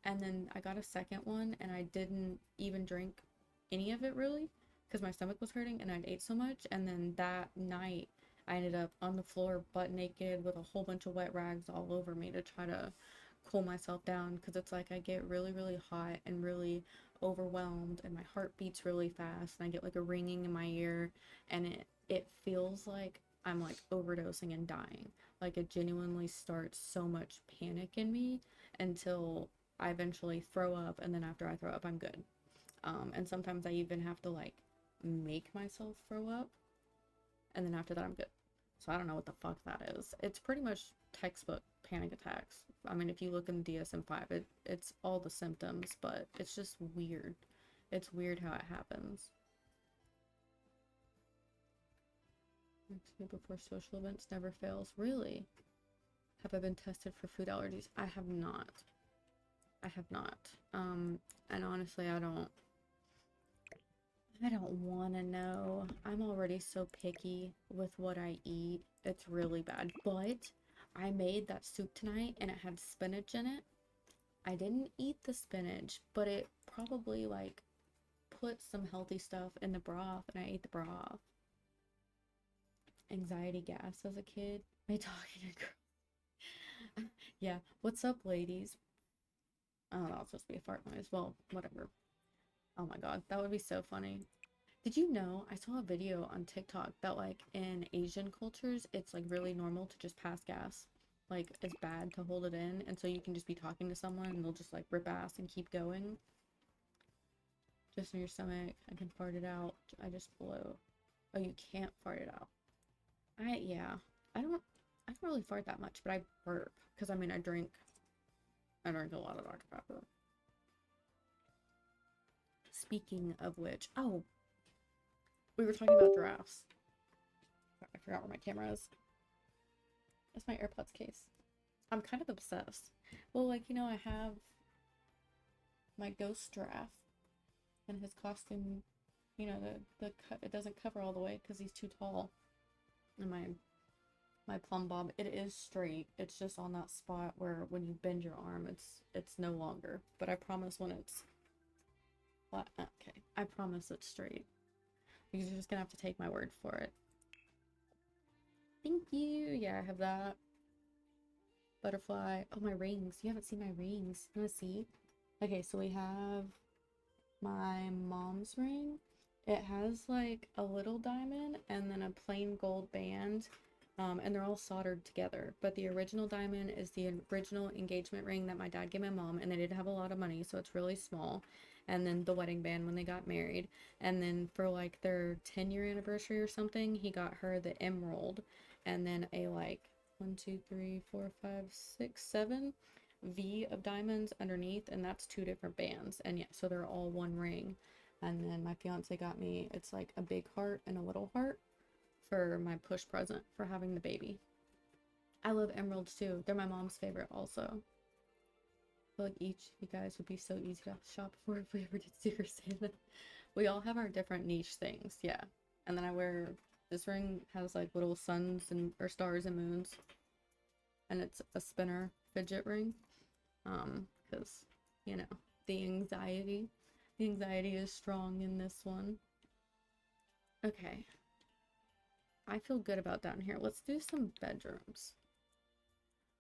and then I got a second one and I didn't even drink any of it really because my stomach was hurting and I'd ate so much. And then that night I ended up on the floor butt naked with a whole bunch of wet rags all over me to try to cool myself down, because it's like I get really, really hot and really overwhelmed and my heart beats really fast and I get like a ringing in my ear, and it feels like I'm like overdosing and dying. Like it genuinely starts so much panic in me until I eventually throw up, and then after I throw up I'm good. And sometimes I even have to like make myself throw up, and then after that I'm good. So I don't know what the fuck that is. It's pretty much textbook panic attacks. I mean, if you look in the DSM-5, it's all the symptoms, but it's just weird. It's weird how it happens. Before social events never fails. Really? Have I been tested for food allergies? I have not. I have not. And honestly, I don't want to know. I'm already so picky with what I eat. It's really bad. But I made that soup tonight and it had spinach in it. I didn't eat the spinach, but it probably like put some healthy stuff in the broth and I ate the broth. Anxiety gas as a kid. My talking to girl. Yeah. What's up, ladies? Oh, that was supposed to be a fart noise. Well, whatever. Oh my god, that would be so funny. Did you know, I saw a video on TikTok that like in Asian cultures, it's like really normal to just pass gas. Like it's bad to hold it in, and so you can just be talking to someone and they'll just like rip ass and keep going. Just in your stomach, I can fart it out. I just blow. Oh, you can't fart it out. Yeah. I don't really fart that much, but I burp because I mean I drink a lot of Dr. Pepper. Speaking of which, oh, we were talking about giraffes. I forgot where my camera is. That's my AirPods case. I'm kind of obsessed. Well, like, you know, I have my ghost giraffe and his costume, you know, it doesn't cover all the way because he's too tall. And my plumb bob, it is straight. It's just on that spot where when you bend your arm, it's no longer. But I promise when it's flat, okay, I promise it's straight. You're just gonna have to take my word for it. Thank you. Yeah, I have that. Butterfly. Oh, my rings. You haven't seen my rings. You wanna see? Okay, so we have my mom's ring. It has like a little diamond and then a plain gold band. And they're all soldered together. But the original diamond is the original engagement ring that my dad gave my mom, and they didn't have a lot of money, so it's really small. And then the wedding band when they got married. And then for like their 10-year anniversary or something, he got her the emerald, and then a like 1, 2, 3, 4, 5, 6, 7 V of diamonds underneath, and that's 2 different bands. And yeah, so they're all one ring. And then my fiance got me, it's like a big heart and a little heart for my push present for having the baby. I love emeralds too. They're my mom's favorite also. I feel like each of you guys would be so easy to shop for if we ever did Secret Santa. We all have our different niche things, yeah. And then I wear, this ring has like little suns and or stars and moons. And it's a spinner fidget ring. Because, you know, the anxiety. The anxiety is strong in this one. Okay. I feel good about down here. Let's do some bedrooms.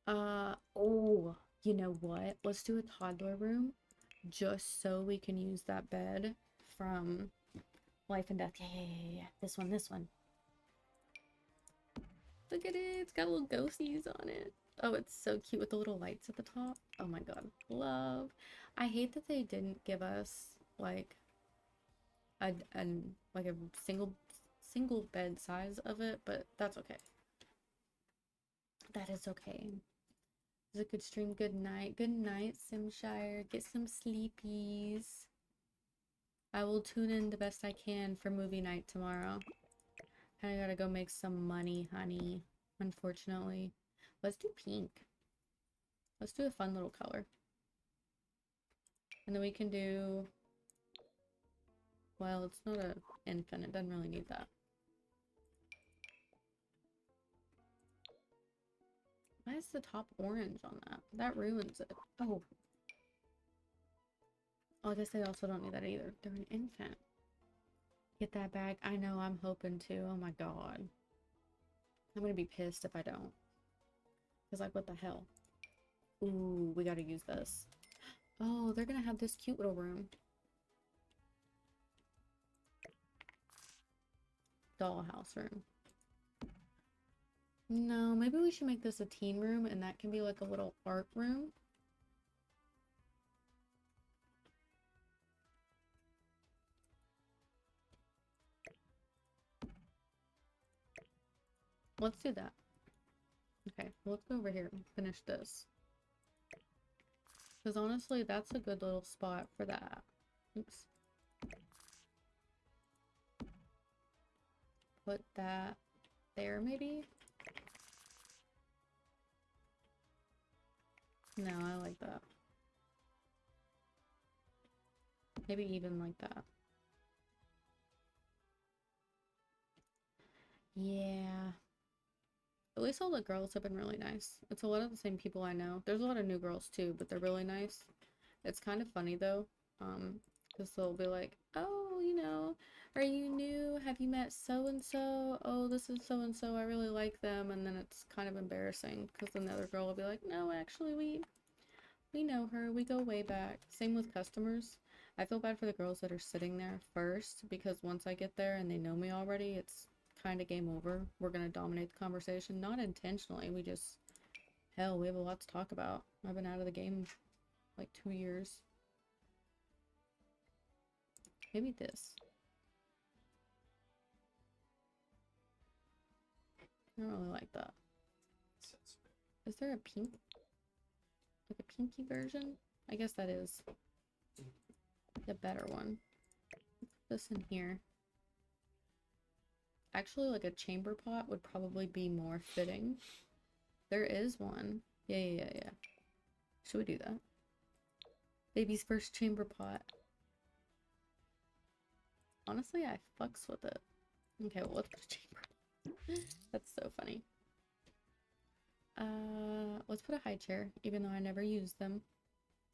Oh, you know what? Let's do a toddler room just so we can use that bed from Life and Death. Yeah. This one. Look at it. It's got little ghosties on it. Oh, it's so cute with the little lights at the top. Oh my god. Love. I hate that they didn't give us like a single bed size of it, but that's okay. That is okay. It was a good stream. Good night. Good night, Simshire. Get some sleepies. I will tune in the best I can for movie night tomorrow. I gotta go make some money, honey. Unfortunately. Let's do pink. Let's do a fun little color. And then we can do... Well, it's not an infant. It doesn't really need that. Why is the top orange on that? That ruins it. Oh. Oh, I guess they also don't need that either. They're an infant. Get that back. I know, I'm hoping to. Oh my god. I'm gonna be pissed if I don't. Because, like, what the hell? Ooh, we gotta use this. Oh, they're gonna have this cute little room. Dollhouse room. No, maybe we should make this a teen room and that can be like a little art room. Let's do that. Okay, well, let's go over here and finish this. Because honestly, that's a good little spot for that. Oops. Put that there, maybe? No, I like that. Maybe even like that. Yeah. At least all the girls have been really nice. It's a lot of the same people I know. There's a lot of new girls too, but they're really nice. It's kind of funny though, because they'll be like, oh, you know, are you new? Have you met so and so? Oh, this is so and so. I really like them. And then it's kind of embarrassing because then the other girl will be like, no, actually, we know her. We go way back. Same with customers. I feel bad for the girls that are sitting there first because once I get there and they know me already, it's kind of game over. We're gonna dominate the conversation, not intentionally. We just, hell, we have a lot to talk about. I've been out of the game like 2 years. Maybe this. I don't really like that. Is there a pink? Like a pinky version? I guess that is the better one. Put this in here. Actually, like a chamber pot would probably be more fitting. There is one. Yeah. Should we do that? Baby's first chamber pot. Honestly, I fucks with it. Okay, well, let's put a chamber. That's so funny. Let's put a high chair, even though I never used them.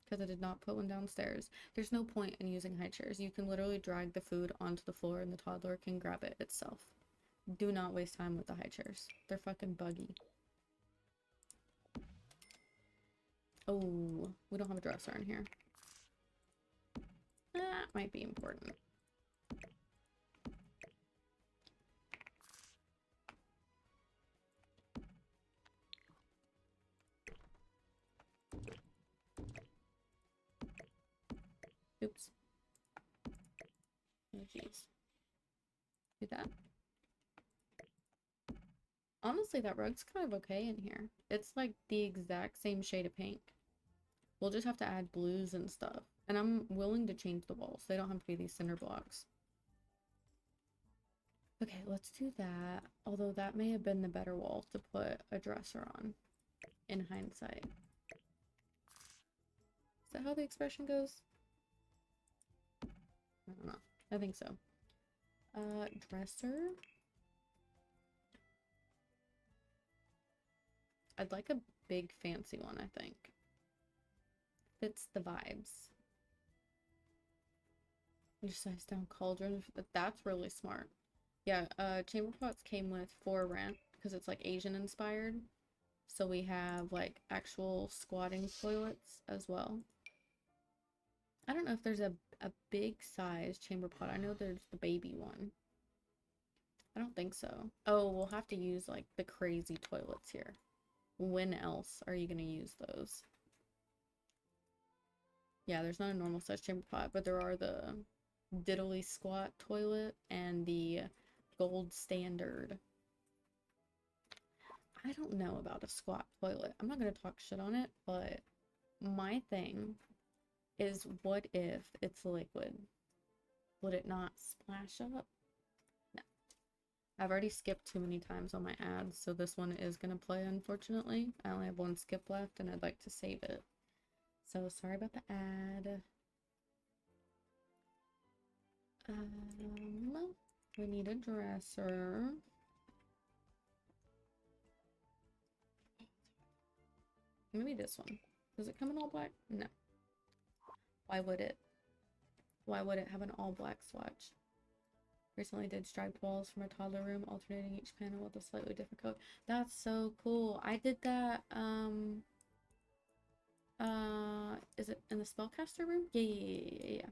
Because I did not put one downstairs. There's no point in using high chairs. You can literally drag the food onto the floor and the toddler can grab it itself. Do not waste time with the high chairs. They're fucking buggy. Oh, we don't have a dresser in here. That might be important. Oops. Oh, jeez. Do that. Honestly, that rug's kind of okay in here. It's like the exact same shade of pink. We'll just have to add blues and stuff. And I'm willing to change the walls. They don't have to be these cinder blocks. Okay, let's do that. Although that may have been the better wall to put a dresser on, in hindsight. Is that how the expression goes? I don't know. I think so. Dresser. I'd like a big fancy one, I think. Fits the vibes. Just size down cauldron. That's really smart. Yeah, chamber pots came with 4 rent because it's like Asian inspired. So we have like actual squatting toilets as well. I don't know if there's a big size chamber pot. I know there's the baby one. I don't think so. Oh, we'll have to use like the crazy toilets here. When else are you gonna use those? Yeah, there's not a normal size chamber pot, but there are the diddly squat toilet and the gold standard. I don't know about a squat toilet. I'm not gonna talk shit on it, but my thing is, what if it's liquid? Would it not splash up? No. I've already skipped too many times on my ads, so this one is gonna play, unfortunately. I only have 1 skip left, and I'd like to save it. So, sorry about the ad. We need a dresser. Maybe this one. Does it come in all black? No. Why would it? Why would it have an all black swatch? Recently did striped walls from a toddler room, alternating each panel with a slightly different color. That's so cool. I did that, is it in the spellcaster room? Yeah.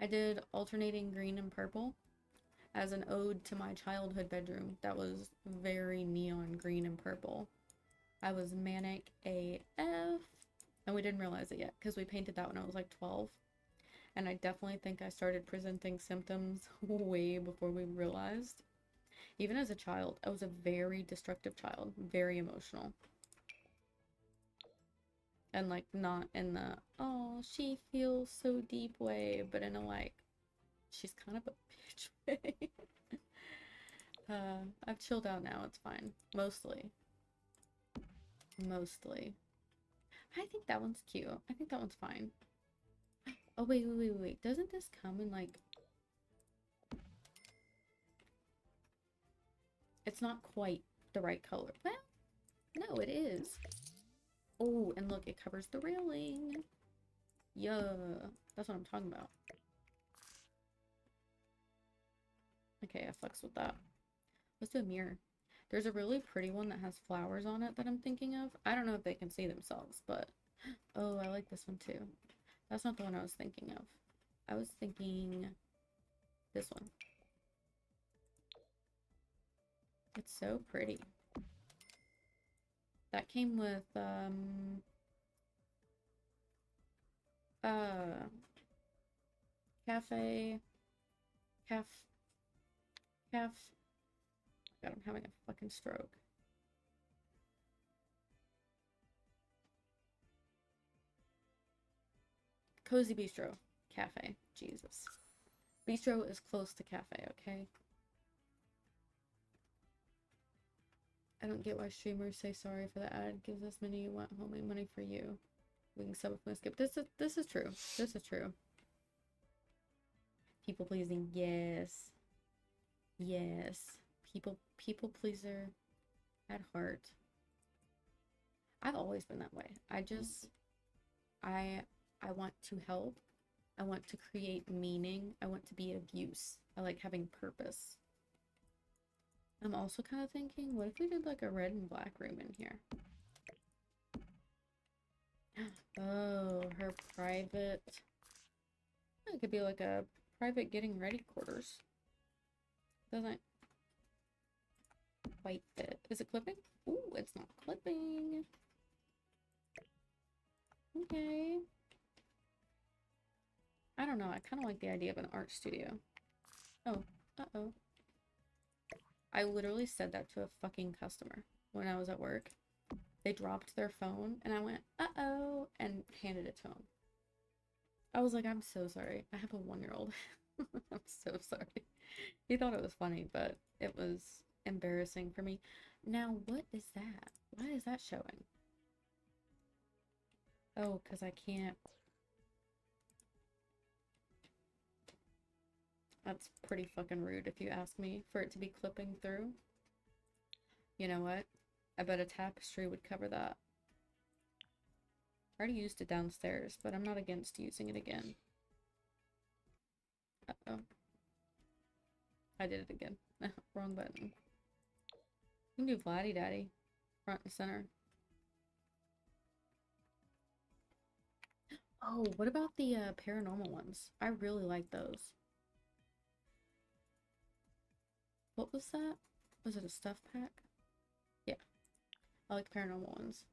I did alternating green and purple as an ode to my childhood bedroom that was very neon green and purple. I was manic AF, and we didn't realize it yet because we painted that when I was like 12. And I definitely think I started presenting symptoms way before we realized. Even as a child, I was a very destructive child, very emotional. And like not in the, oh, she feels so deep way, but in a like, she's kind of a bitch way. I've chilled out now, it's fine. Mostly. I think that one's cute. I think that one's fine. Oh, wait. Doesn't this come in, like... It's not quite the right color. Well, no, it is. Oh, and look, it covers the railing. Yeah, that's what I'm talking about. Okay, I flex with that. Let's do a mirror. There's a really pretty one that has flowers on it that I'm thinking of. I don't know if they can see themselves, but... Oh, I like this one too. That's not the one I was thinking of. I was thinking this one. It's so pretty. That came with, cafe, caf, caf. God, I'm having a fucking stroke. Cozy Bistro Cafe. Jesus. Bistro is close to cafe, okay? I don't get why streamers say sorry for the ad. Gives us money, you want homemade money for you. We can sub if we skip. This is true. This is true. People pleasing, yes. Yes. People pleaser at heart. I've always been that way. I want to help. I want to create meaning. I want to be of use. I like having purpose. I'm also kind of thinking, what if we did like a red and black room in here? Oh, her private... It could be like a private getting ready quarters. Doesn't quite fit. Is it clipping? Ooh, it's not clipping. Okay. I don't know. I kind of like the idea of an art studio. Oh, uh-oh. I literally said that to a fucking customer when I was at work. They dropped their phone and I went, uh-oh, and handed it to him. I was like, I'm so sorry. I have a 1-year-old. I'm so sorry. He thought it was funny, but it was embarrassing for me. Now, what is that? Why is that showing? Oh, because I can't. That's pretty fucking rude if you ask me, for it to be clipping through. You know what? I bet a tapestry would cover that. I already used it downstairs, but I'm not against using it again. Uh-oh. I did it again. Wrong button. You can do Vladdy Daddy. Front and center. Oh, what about the paranormal ones? I really like those. What was that? Was it a stuff pack? Yeah. I like the paranormal ones.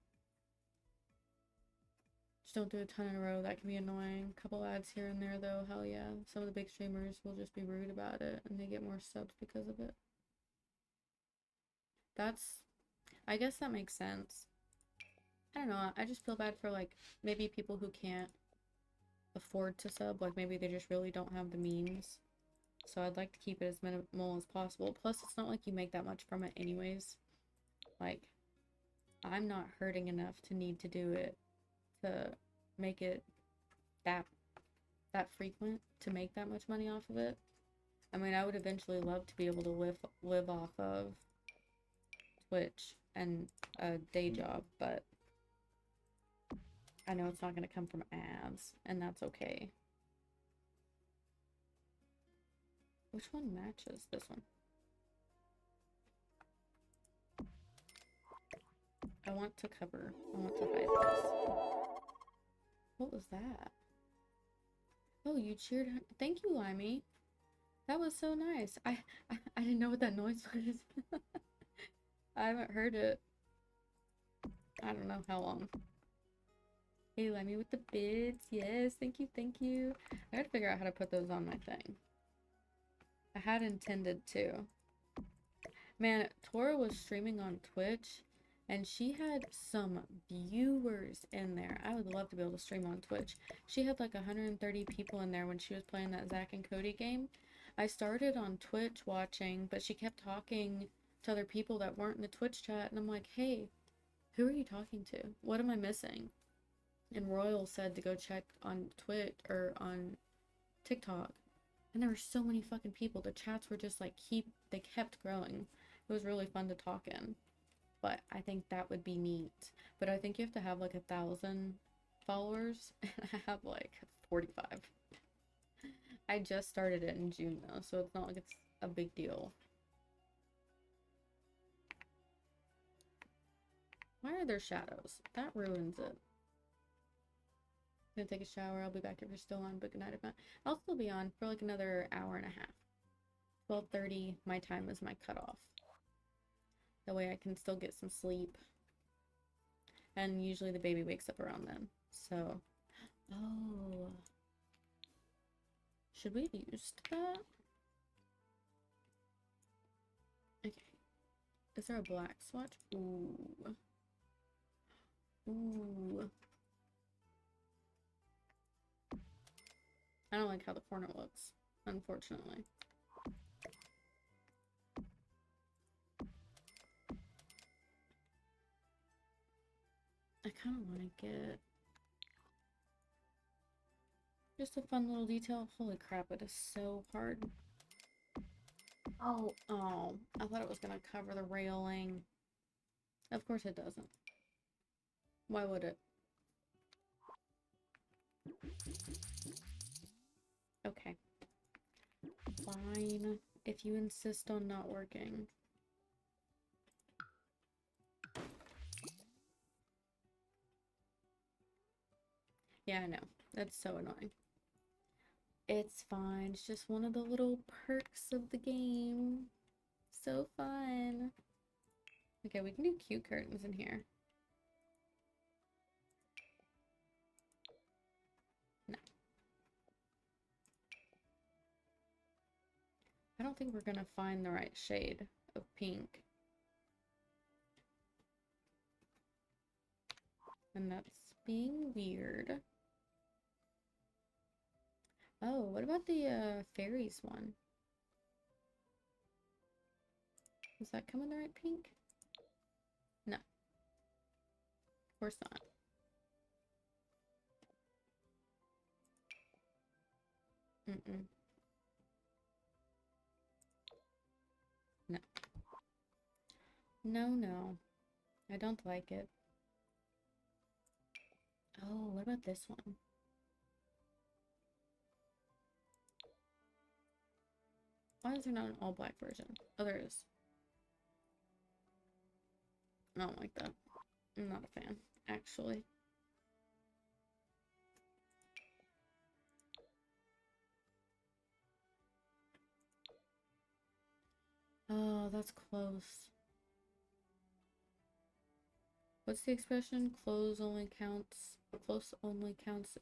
Just don't do a ton in a row. That can be annoying. Couple ads here and there though. Hell yeah. Some of the big streamers will just be rude about it and they get more subs because of it. I guess that makes sense. I don't know. I just feel bad for like maybe people who can't afford to sub. Like maybe they just really don't have the means. So I'd like to keep it as minimal as possible. Plus, it's not like you make that much from it anyways. Like, I'm not hurting enough to need to do it to make it that frequent to make that much money off of it. I mean, I would eventually love to be able to live off of Twitch and a day job, but I know it's not going to come from ads, and that's okay. Which one matches this one? I want to hide this. What was that? Oh, you cheered. Thank you, Limey. That was so nice. I didn't know what that noise was. I haven't heard it. I don't know how long. Hey, Limey with the bids. Yes, thank you, thank you. I gotta figure out how to put those on my thing. I had intended to. Man, Tora was streaming on Twitch, and she had some viewers in there. I would love to be able to stream on Twitch. She had like 130 people in there when she was playing that Zack and Cody game. I started on Twitch watching, but she kept talking to other people that weren't in the Twitch chat, and I'm like, hey, who are you talking to? What am I missing? And Royal said to go check on Twitch or on TikTok. And there were so many fucking people. The chats were just like they kept growing. It was really fun to talk in. But I think that would be neat. But I think you have to have like 1,000 followers. And I have like 45. I just started it in June though, so it's not like it's a big deal. Why are there shadows? That ruins it. I'm gonna take a shower. I'll be back if you're still on, but good night if not. I'll still be on for like another hour and a half. 12:30, my time is my cutoff. That way I can still get some sleep. And usually the baby wakes up around then. So, oh. Should we have used that? Okay. Is there a black swatch? Ooh. Ooh. I don't like how the corner looks, unfortunately. I kind of want to get just a fun little detail. Holy crap, it is so hard. Oh, I thought it was gonna cover the railing. Of course it doesn't. Why would it? Okay. Fine. If you insist on not working. Yeah, I know. That's so annoying. It's fine. It's just one of the little perks of the game. So fun. Okay, we can do cute curtains in here. No. I don't think we're gonna find the right shade of pink. And that's being weird. Oh, what about the fairies one? Does that come in the right pink? No. Of course not. Mm-mm. No. No, no. I don't like it. Oh, what about this one? Why is there not an all-black version? Oh, there is. I don't like that. I'm not a fan, actually. Oh, that's close. What's the expression? Close only counts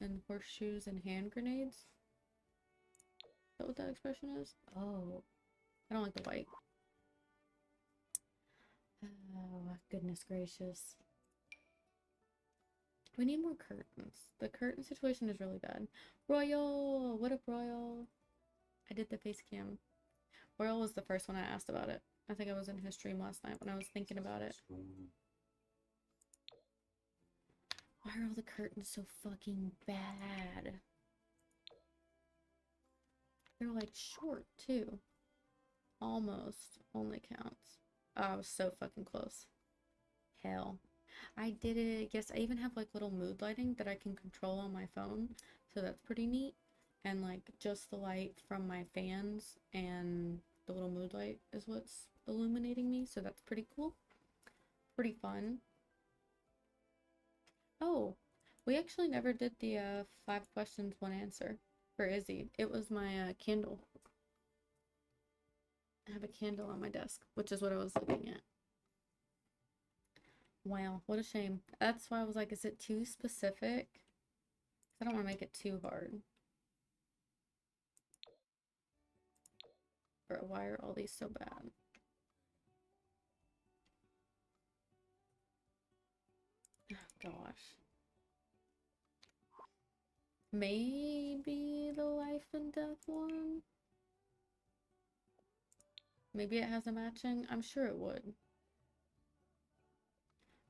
in horseshoes and hand grenades? Is that what that expression is? Oh, I don't like the white. Oh, goodness gracious. We need more curtains. The curtain situation is really bad. Royal! What up, Royal? I did the face cam. Royal was the first one I asked about it. I think I was in his stream last night when I was thinking about it. Why are all the curtains so fucking bad? They're like short too. Almost only counts. Oh, I was so fucking close. Hell. I did it. Yes, I even have like little mood lighting that I can control on my phone. So that's pretty neat. And like just the light from my fans and the little mood light is what's illuminating me. So that's pretty cool. Pretty fun. Oh, we actually never did the 5 questions, 1 answer for Izzy. It was my candle. I have a candle on my desk, which is what I was looking at. Wow, what a shame. That's why I was like, is it too specific? I don't want to make it too hard. Or why are all these so bad? Oh, gosh. Maybe the life and death one? Maybe it has a matching? I'm sure it would.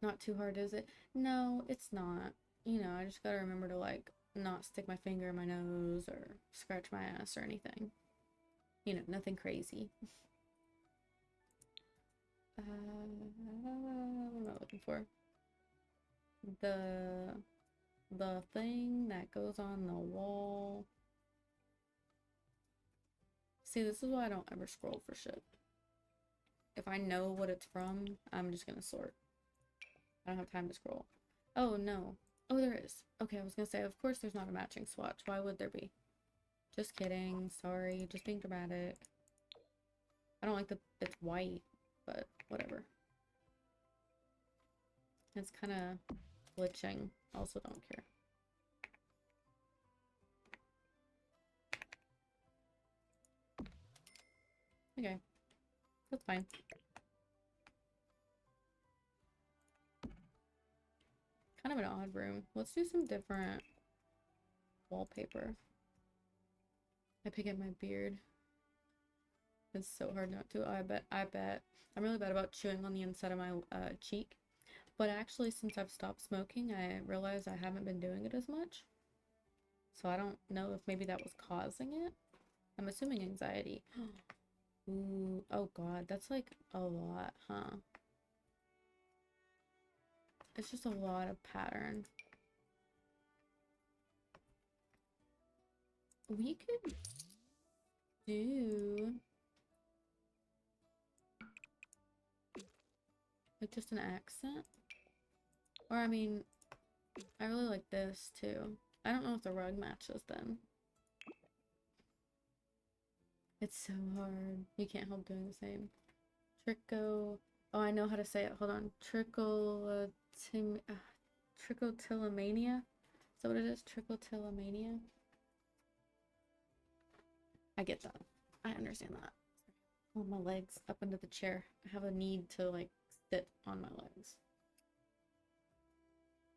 Not too hard, is it? No, it's not. you know, I just gotta remember to like not stick my finger in my nose or scratch my ass or anything. You know, nothing crazy. What am I looking for? The thing that goes on the wall. See, this is why I don't ever scroll for shit. If I know what it's from, I'm just gonna sort. I don't have time to scroll. Oh, no. Oh, there is. Okay, I was gonna say, of course there's not a matching swatch. Why would there be? Just kidding. Sorry. Just being dramatic. I don't like that it's white, but whatever. It's kind of glitching. Also don't care. Okay. That's fine. Kind of an odd room. Let's do some different wallpaper. I pick at my beard. It's so hard not to. I bet. I'm really bad about chewing on the inside of my cheek. But actually, since I've stopped smoking, I realize I haven't been doing it as much. So I don't know if maybe that was causing it. I'm assuming anxiety. Ooh, oh god, that's like a lot, huh? It's just a lot of pattern. We could do like just an accent. Or I mean, I really like this too. I don't know if the rug matches then. It's so hard. You can't help doing the same. Tricho. Oh, I know how to say it. Hold on. Trichotillomania. Is that what it is? Trichotillomania? I get that. I understand that. Oh, my legs up into the chair. I have a need to like sit on my legs.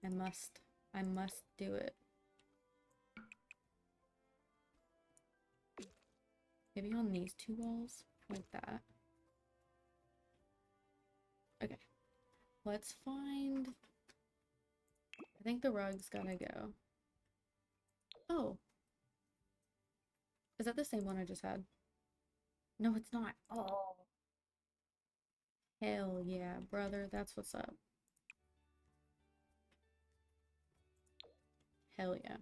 I must do it. Maybe on these two walls, like that. Okay. Let's find... I think the rug's gotta go. Oh. Is that the same one I just had? No, it's not. Oh. Hell yeah, brother. That's what's up. Hell yeah.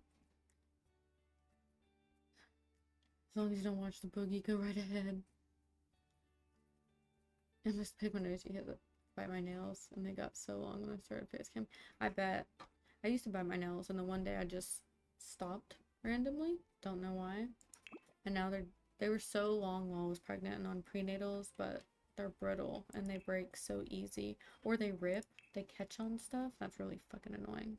As long as you don't watch the boogie, go right ahead. I must pick my nose. You hit it. Bite my nails, and they got so long when I started face cam. I bet. I used to bite my nails, and then one day I just stopped randomly. Don't know why. And now they were so long while I was pregnant and on prenatals, but they're brittle and they break so easy. Or they rip, they catch on stuff. That's really fucking annoying.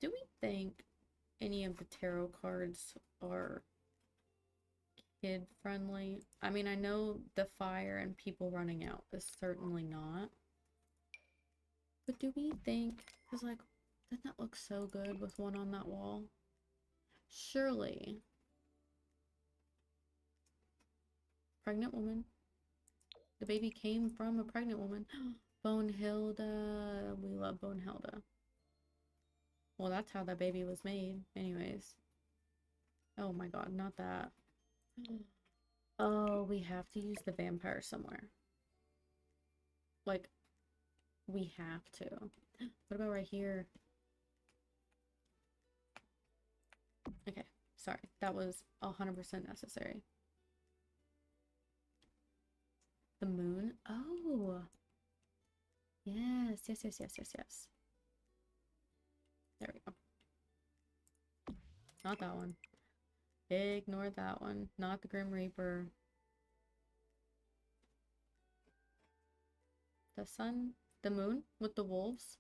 Do we think any of the tarot cards are kid friendly? I mean, I know the fire and people running out is certainly not. But do we think, because like, doesn't that look so good with one on that wall? Surely. Pregnant woman. The baby came from a pregnant woman. Bonehilda. We love Bonehilda. Well, that's how that baby was made. Anyways. Oh my god, not that. Oh, we have to use the vampire somewhere. Like, we have to. What about right here? Okay, sorry. That was 100% necessary. The moon? Oh! Yes, yes, yes, yes, yes, yes. There we go. Not that one. Ignore that one. Not the Grim Reaper. The sun? The moon? With the wolves?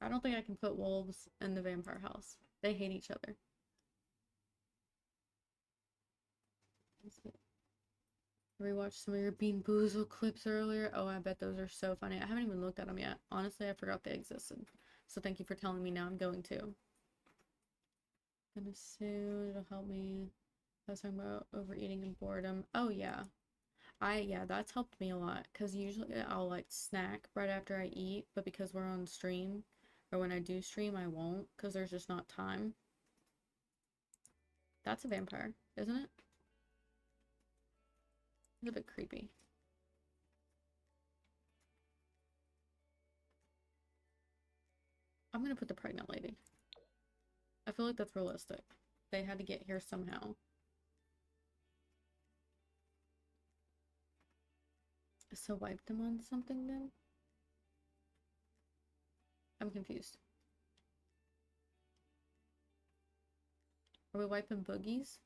I don't think I can put wolves in the vampire house. They hate each other. Rewatched some of your Bean Boozled clips earlier. Oh, I bet those are so funny. I haven't even looked at them yet. Honestly, I forgot they existed. So thank you for telling me. Now I'm going to. Gonna soon. It'll help me. I was talking about overeating and boredom. Oh, yeah. Yeah, that's helped me a lot because usually I'll like snack right after I eat, but because we're on stream or when I do stream, I won't because there's just not time. That's a vampire, isn't it? It's a bit creepy. I'm gonna put the pregnant lady. I feel like that's realistic. They had to get here somehow. So wipe them on something then? I'm confused. Are we wiping boogies?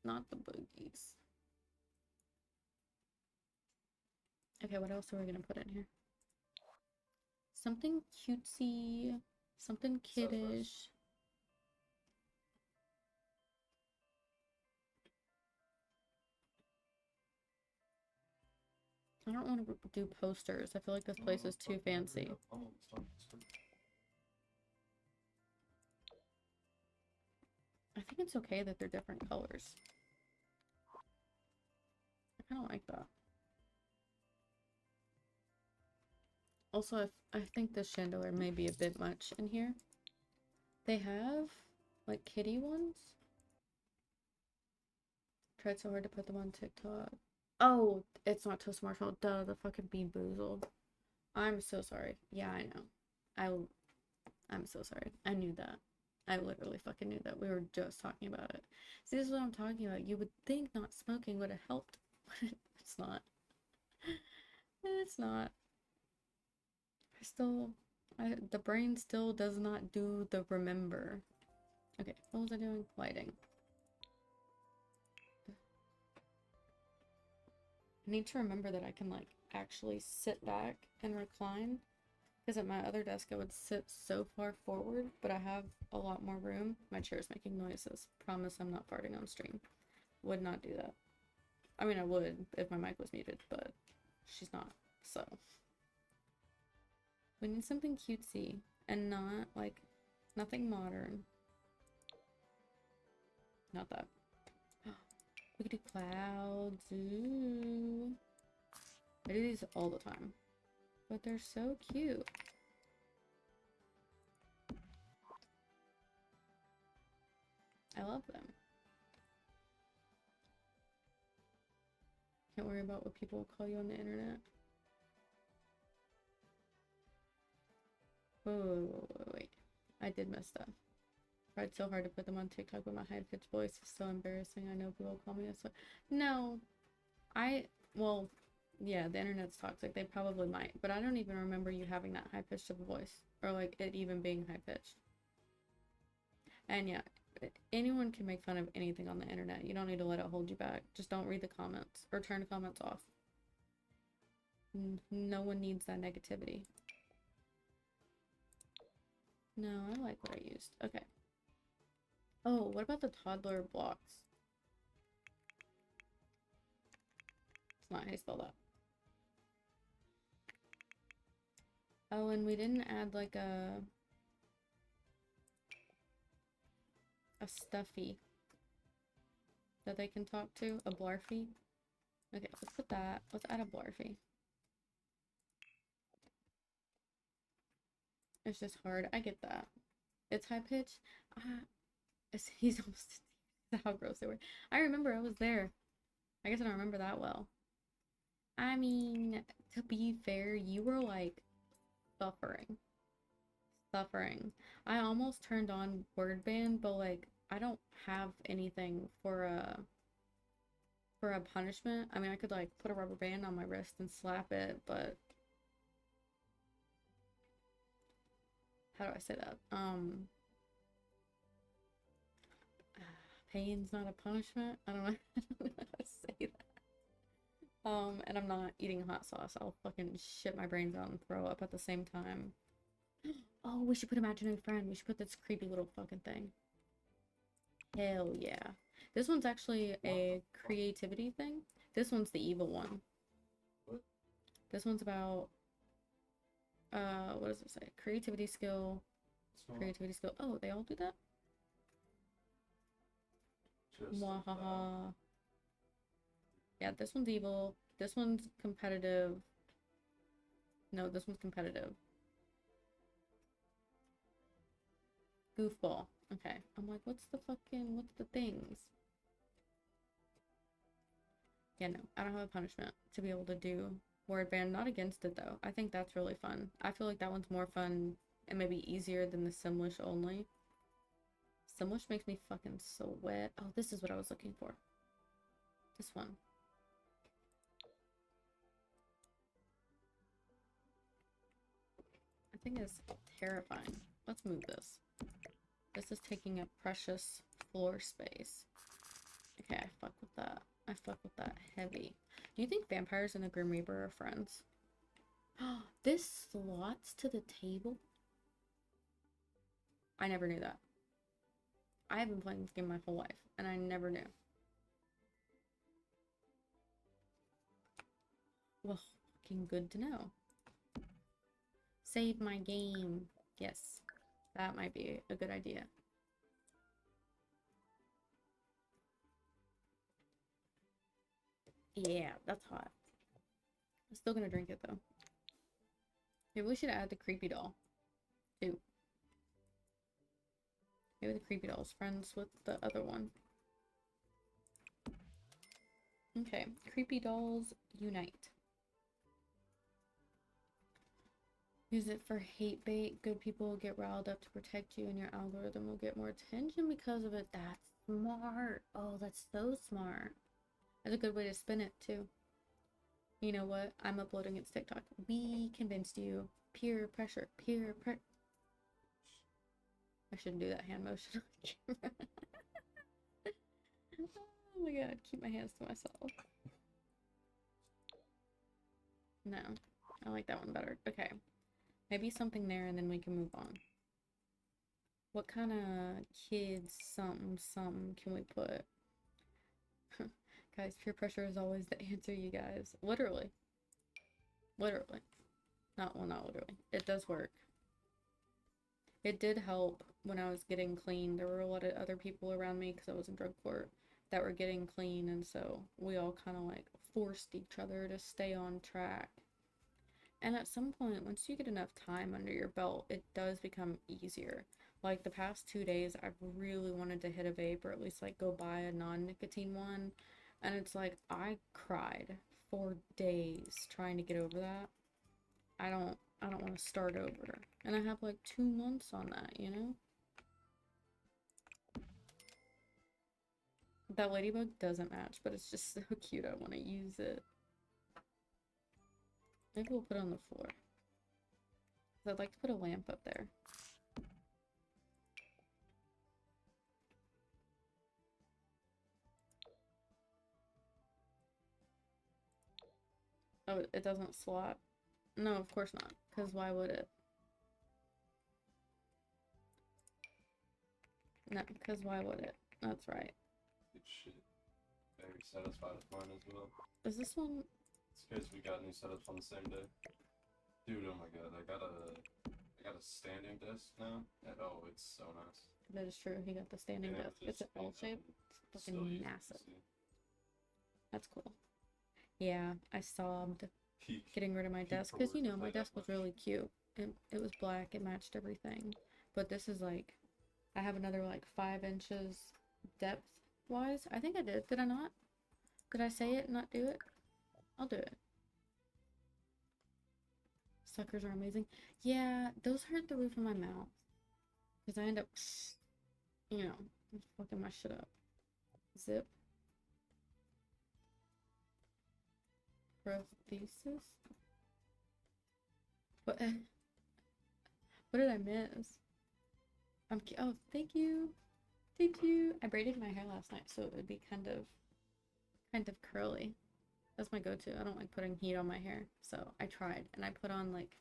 Not the boogies. Okay, what else are we gonna put in here? Something cutesy, something kiddish. I don't want to do posters. I feel like this place is too fancy. I think it's okay that they're different colors. I kind of like that. Also, I think this chandelier may be a bit much in here. They have, like, kitty ones. Tried so hard to put them on TikTok. Oh, it's not Toast Marshmallow. Duh, the fucking Bean Boozled. I'm so sorry. Yeah, I know. I'm so sorry. I knew that. I literally fucking knew that. We were just talking about it. See, this is what I'm talking about. You would think not smoking would have helped, but it's not. It's not. The brain still does not do the remember. Okay, what was I doing? Lighting. I need to remember that I can, like, actually sit back and recline. Because at my other desk, I would sit so far forward, but I have a lot more room. My chair's making noises. Promise I'm not farting on stream. Would not do that. I mean, I would if my mic was muted, but she's not, so. We need something cutesy and not, like, nothing modern. Not that. We could do clouds. Ooh. I do these all the time. But they're so cute. I love them. Can't worry about what people call you on the internet. Wait. I did mess up. Tried so hard to put them on TikTok, but my high-pitched voice is so embarrassing. I know people call me a slut. No. Well, yeah, the internet's toxic. They probably might. But I don't even remember you having that high-pitched of a voice. Or, like, it even being high-pitched. And yeah, anyone can make fun of anything on the internet. You don't need to let it hold you back. Just don't read the comments. Or turn the comments off. No one needs that negativity. No, I like what I used. Okay. Oh, what about the toddler blocks? It's not how you spell that. Oh, and we didn't add like a stuffy that they can talk to, a blarfy. Okay, let's put that. Let's add a blarfy. It's just hard. I get that. It's high pitched. He's almost how gross they were. I remember I was there. I guess I don't remember that well. I mean, to be fair, you were like suffering. I almost turned on word band, but like I don't have anything for a punishment. I mean, I could like put a rubber band on my wrist and slap it, but how do I say that? Pain's not a punishment. I don't know, I don't know how to say that. And I'm not eating hot sauce. I'll fucking shit my brains out and throw up at the same time. Oh, we should put imaginary friend. We should put this creepy little fucking thing. Hell yeah. This one's actually a creativity thing. This one's the evil one. What? This one's about, what does it say? Creativity skill. Creativity skill. Oh, they all do that? Mwahaha. Yeah, this one's evil. This one's competitive. No, this one's competitive. Goofball. Okay. I'm like, what's the things? Yeah, no, I don't have a punishment to be able to do word band. Not against it though. I think that's really fun. I feel like that one's more fun and maybe easier than the Simlish only. Simlish makes me fucking sweat. Oh, this is what I was looking for. This one. I think it's terrifying. Let's move this. This is taking up precious floor space. Okay, I fuck with that. I fuck with that heavy. Do you think vampires and the Grim Reaper are friends? This slots to the table? I never knew that. I have been playing this game my whole life, and I never knew. Well, fucking good to know. Save my game. Yes, that might be a good idea. Yeah, that's hot. I'm still gonna drink it though. Maybe we should add the creepy doll too. Maybe the creepy doll's friends with the other one. Okay, creepy dolls unite. Use it for hate bait. Good people will get riled up to protect you, and your algorithm will get more attention because of it. That's smart. Oh, that's so smart. That's a good way to spin it too. You know what? I'm uploading it to TikTok. We convinced you. Peer pressure. Peer pressure. I shouldn't do that hand motion on camera. Oh my god, keep my hands to myself. No, I like that one better. Okay, maybe something there and then we can move on. What kind of kids something can we put? Guys, peer pressure is always the answer, you guys. Literally. Literally. Not literally. It does work. It did help when I was getting clean. There were a lot of other people around me because I was in drug court that were getting clean, and so we all kind of like forced each other to stay on track. And at some point, once you get enough time under your belt, it does become easier. Like the past 2 days, I've really wanted to hit a vape or at least like go buy a non-nicotine one. And it's like, I cried for days trying to get over that. I don't want to start over. And I have like 2 months on that, you know? That ladybug doesn't match, but it's just so cute. I want to use it. Maybe we'll put it on the floor. 'Cause I'd like to put a lamp up there. Oh, it doesn't slot? No, of course not. Because why would it? No, because why would it? That's right. Good shit. Very satisfied with mine as well. Is this one? It's because we got new setups on the same day. Dude, oh my god, I got a standing desk now, and oh, it's so nice. That is true. He got the standing Yeah, desk. just It's an L shape. It's Still fucking easy to massive. see. That's cool. Yeah, I sobbed Peak. getting rid of my Peak desk for because you work to know my play that desk was much. really cute. It was black. It matched everything. But this is like, I have another like 5 inches depth wise. I think I did. Did I not? Did I say it and not do it? I'll do it. Suckers are amazing. Yeah, those hurt the roof of my mouth. Because I end up, you know, fucking my shit up. Zip. Prosthesis? What? What did I miss? Oh, thank you. Thank you. I braided my hair last night so it would be kind of curly. That's my go-to. I don't like putting heat on my hair. So I tried and I put on like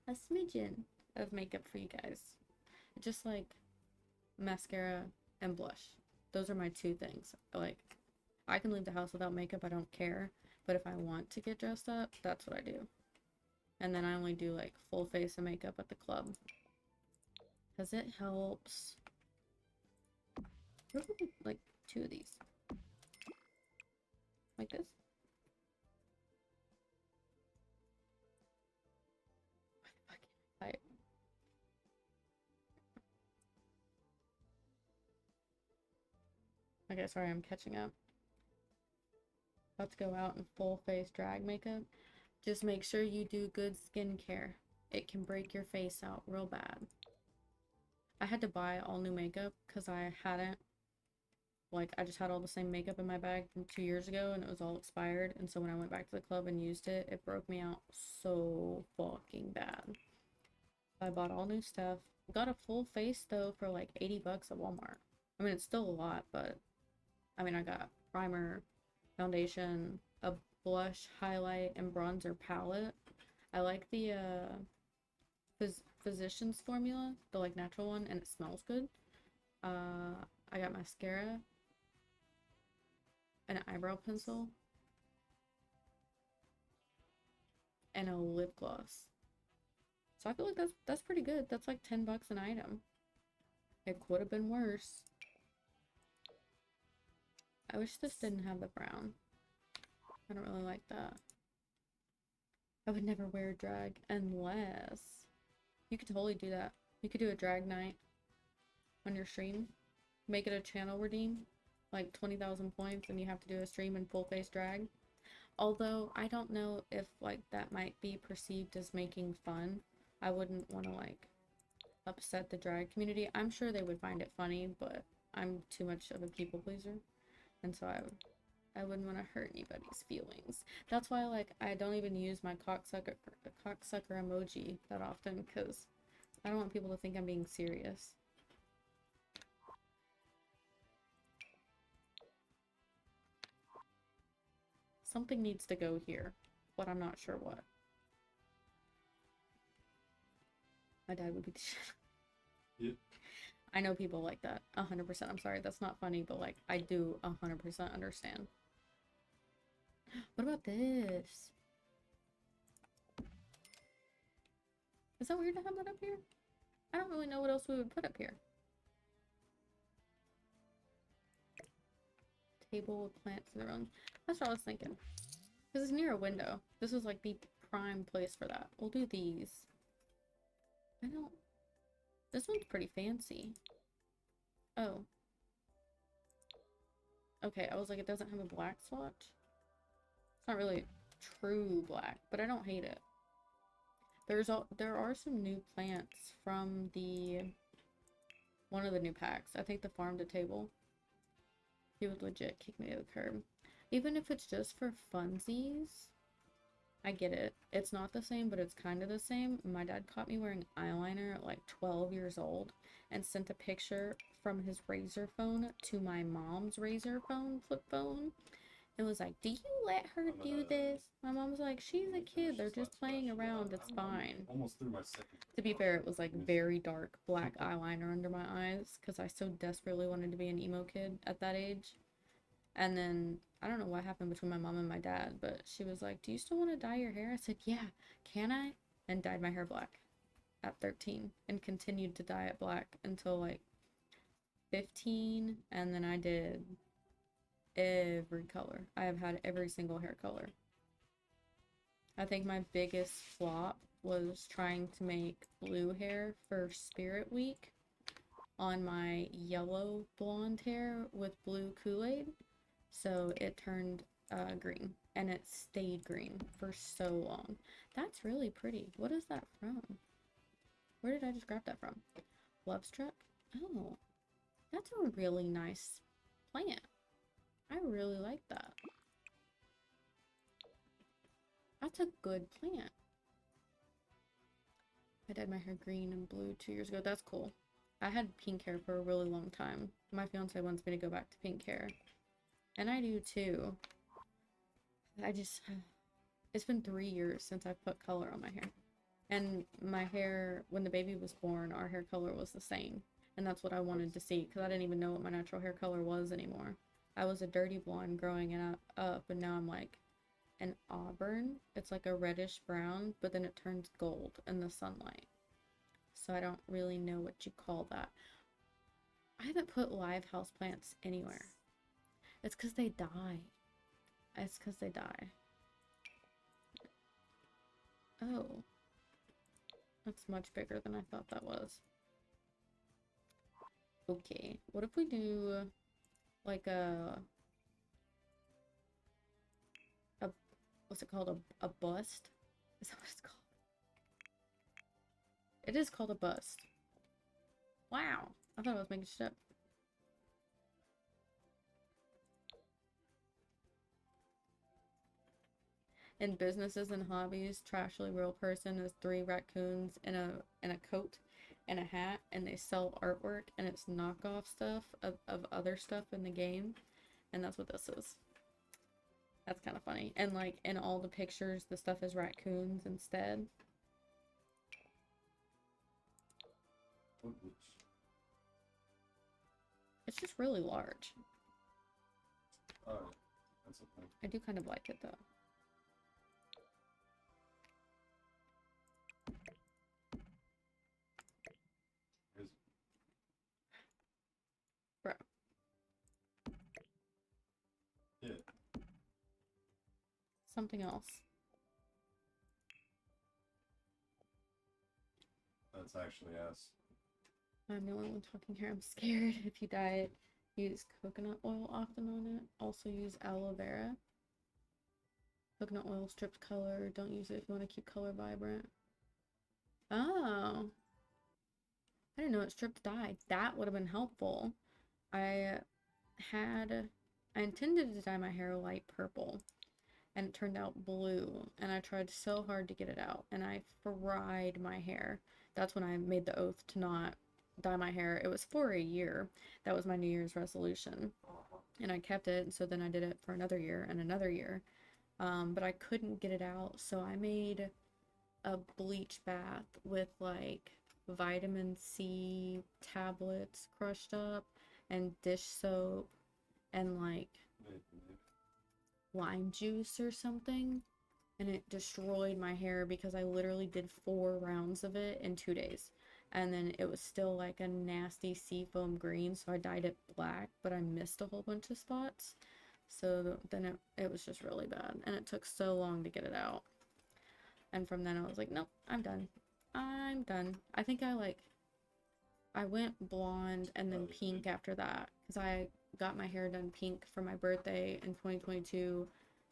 a smidgen of makeup for you guys. Just like mascara and blush. Those are my 2 things. Like, I can leave the house without makeup, I don't care. But if I want to get dressed up, that's what I do. And then I only do like full face of makeup at the club. Because it helps. Like 2 of these. Like this. Okay, sorry, I'm catching up. About to go out in full face drag makeup. Just make sure you do good skincare. It can break your face out real bad. I had to buy all new makeup because I hadn't, like, I just had all the same makeup in my bag from 2 years ago and it was all expired. And so when I went back to the club and used it, it broke me out so fucking bad. I bought all new stuff. Got a full face though for like 80 bucks at Walmart. I mean, it's still a lot, but I mean, I got primer, foundation, a blush, highlight, and bronzer palette. I like the Physicians Formula, the like natural one, and it smells good. I got mascara, an eyebrow pencil, and a lip gloss. So I feel like that's pretty good. That's like 10 bucks an item. It could have been worse. I wish this didn't have the brown. I don't really like that. I would never wear drag unless you could totally do that. You could do a drag night on your stream. Make it a channel redeem, like 20,000 points, and you have to do a stream in full face drag. Although I don't know if like that might be perceived as making fun. I wouldn't want to like upset the drag community. I'm sure they would find it funny, but I'm too much of a people pleaser, and so I wouldn't want to hurt anybody's feelings. That's why like I don't even use my cocksucker emoji that often, because I don't want people to think I'm being serious. Something needs to go here, but I'm not sure what. My dad would be the shit. Yeah. I know people like that. 100%. I'm sorry, that's not funny, but like I do 100% understand. What about this? Is that weird to have that up here? I don't really know what else we would put up here. Table with plants in the room. That's what I was thinking. Because it's near a window. This is like the prime place for that. We'll do these. I don't... This one's pretty fancy. Oh. Okay, I was like, it doesn't have a black swatch. It's not really true black, but I don't hate it. There are some new plants from one of the new packs. I think the farm to table. He would legit kick me to the curb. Even if it's just for funsies, I get it. It's not the same, but it's kind of the same. My dad caught me wearing eyeliner at like 12 years old and sent a picture from his Razr phone to my mom's Razr phone, flip phone. It was like, do you let her do this? My mom was like, she's a kid. They're just playing around. It's fine. Almost through my second. To be fair, it was like very dark black eyeliner under my eyes because I so desperately wanted to be an emo kid at that age. And then I don't know what happened between my mom and my dad, but she was like, do you still want to dye your hair? I said, yeah, can I? And dyed my hair black at 13 and continued to dye it black until like 15. And then I did every color. I have had every single hair color. I think my biggest flop was trying to make blue hair for Spirit Week on my yellow blonde hair with blue Kool-Aid. So it turned green, and it stayed green for so long. That's really pretty. What is that from? Where did I just grab that from? Love Struck? Oh, that's a really nice plant. I really like that. That's a good plant. I dyed my hair green and blue 2 years ago. That's cool. I had pink hair for a really long time. My fiance wants me to go back to pink hair. And I do too. It's been 3 years since I put color on my hair. And my hair, when the baby was born, our hair color was the same. And that's what I wanted to see, because I didn't even know what my natural hair color was anymore. I was a dirty blonde growing up, and now I'm like an auburn. It's like a reddish brown, but then it turns gold in the sunlight. So I don't really know what you call that. I haven't put live houseplants anywhere. It's because they die. It's because they die. Oh. That's much bigger than I thought that was. Okay. What if we do like a what's it called? A bust? Is that what it's called? It is called a bust. Wow. I thought I was making shit up. In businesses and hobbies, Trashly Real Person is 3 raccoons in a coat and a hat, and they sell artwork, and it's knockoff stuff of other stuff in the game, and that's what this is. That's kind of funny. And like in all the pictures, the stuff is raccoons instead. Oops. It's just really large. Alright, that's okay. I do kind of like it though. Here's... Bro. Yeah. Something else. That's actually us. I'm the only one talking here. I'm scared. If you diet, use coconut oil often on it. Also use aloe vera. Coconut oil strips color. Don't use it if you want to keep color vibrant. Oh. I didn't know it stripped dye. That would have been helpful. I intended to dye my hair light purple, and it turned out blue, and I tried so hard to get it out, and I fried my hair. That's when I made the oath to not dye my hair. It was for a year. That was my New Year's resolution, and I kept it, and so then I did it for another year and another year, but I couldn't get it out, so I made a bleach bath with like vitamin C tablets crushed up and dish soap and like lime juice or something, and it destroyed my hair because I literally did 4 rounds of it in 2 days, and then it was still like a nasty seafoam green, so I dyed it black, but I missed a whole bunch of spots, so then it was just really bad, and it took so long to get it out. And from then I was like, nope, I'm done. I'm done. I think I went blonde and then pink after that, because I got my hair done pink for my birthday in 2022,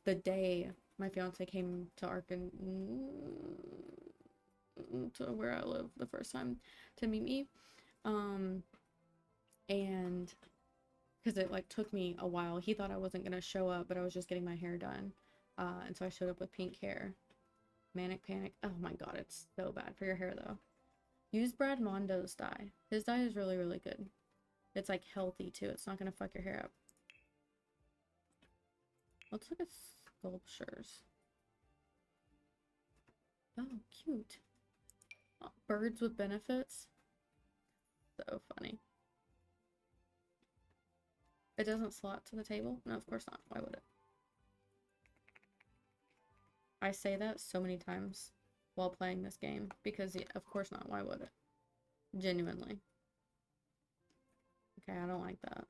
the day my fiance came to Arkansas, to where I live the first time, to meet me. And because it like took me a while. He thought I wasn't gonna show up, but I was just getting my hair done. And so I showed up with pink hair. Manic Panic. Oh my god, it's so bad for your hair though. Use Brad Mondo's dye. His dye is really, really good. It's like healthy too. It's not gonna fuck your hair up. Let's look at sculptures. Oh, cute. Oh, birds with benefits. So funny. It doesn't slot to the table? No, of course not. Why would it? I say that so many times while playing this game because, yeah, of course not. Why would it? Genuinely. Okay, I don't like that.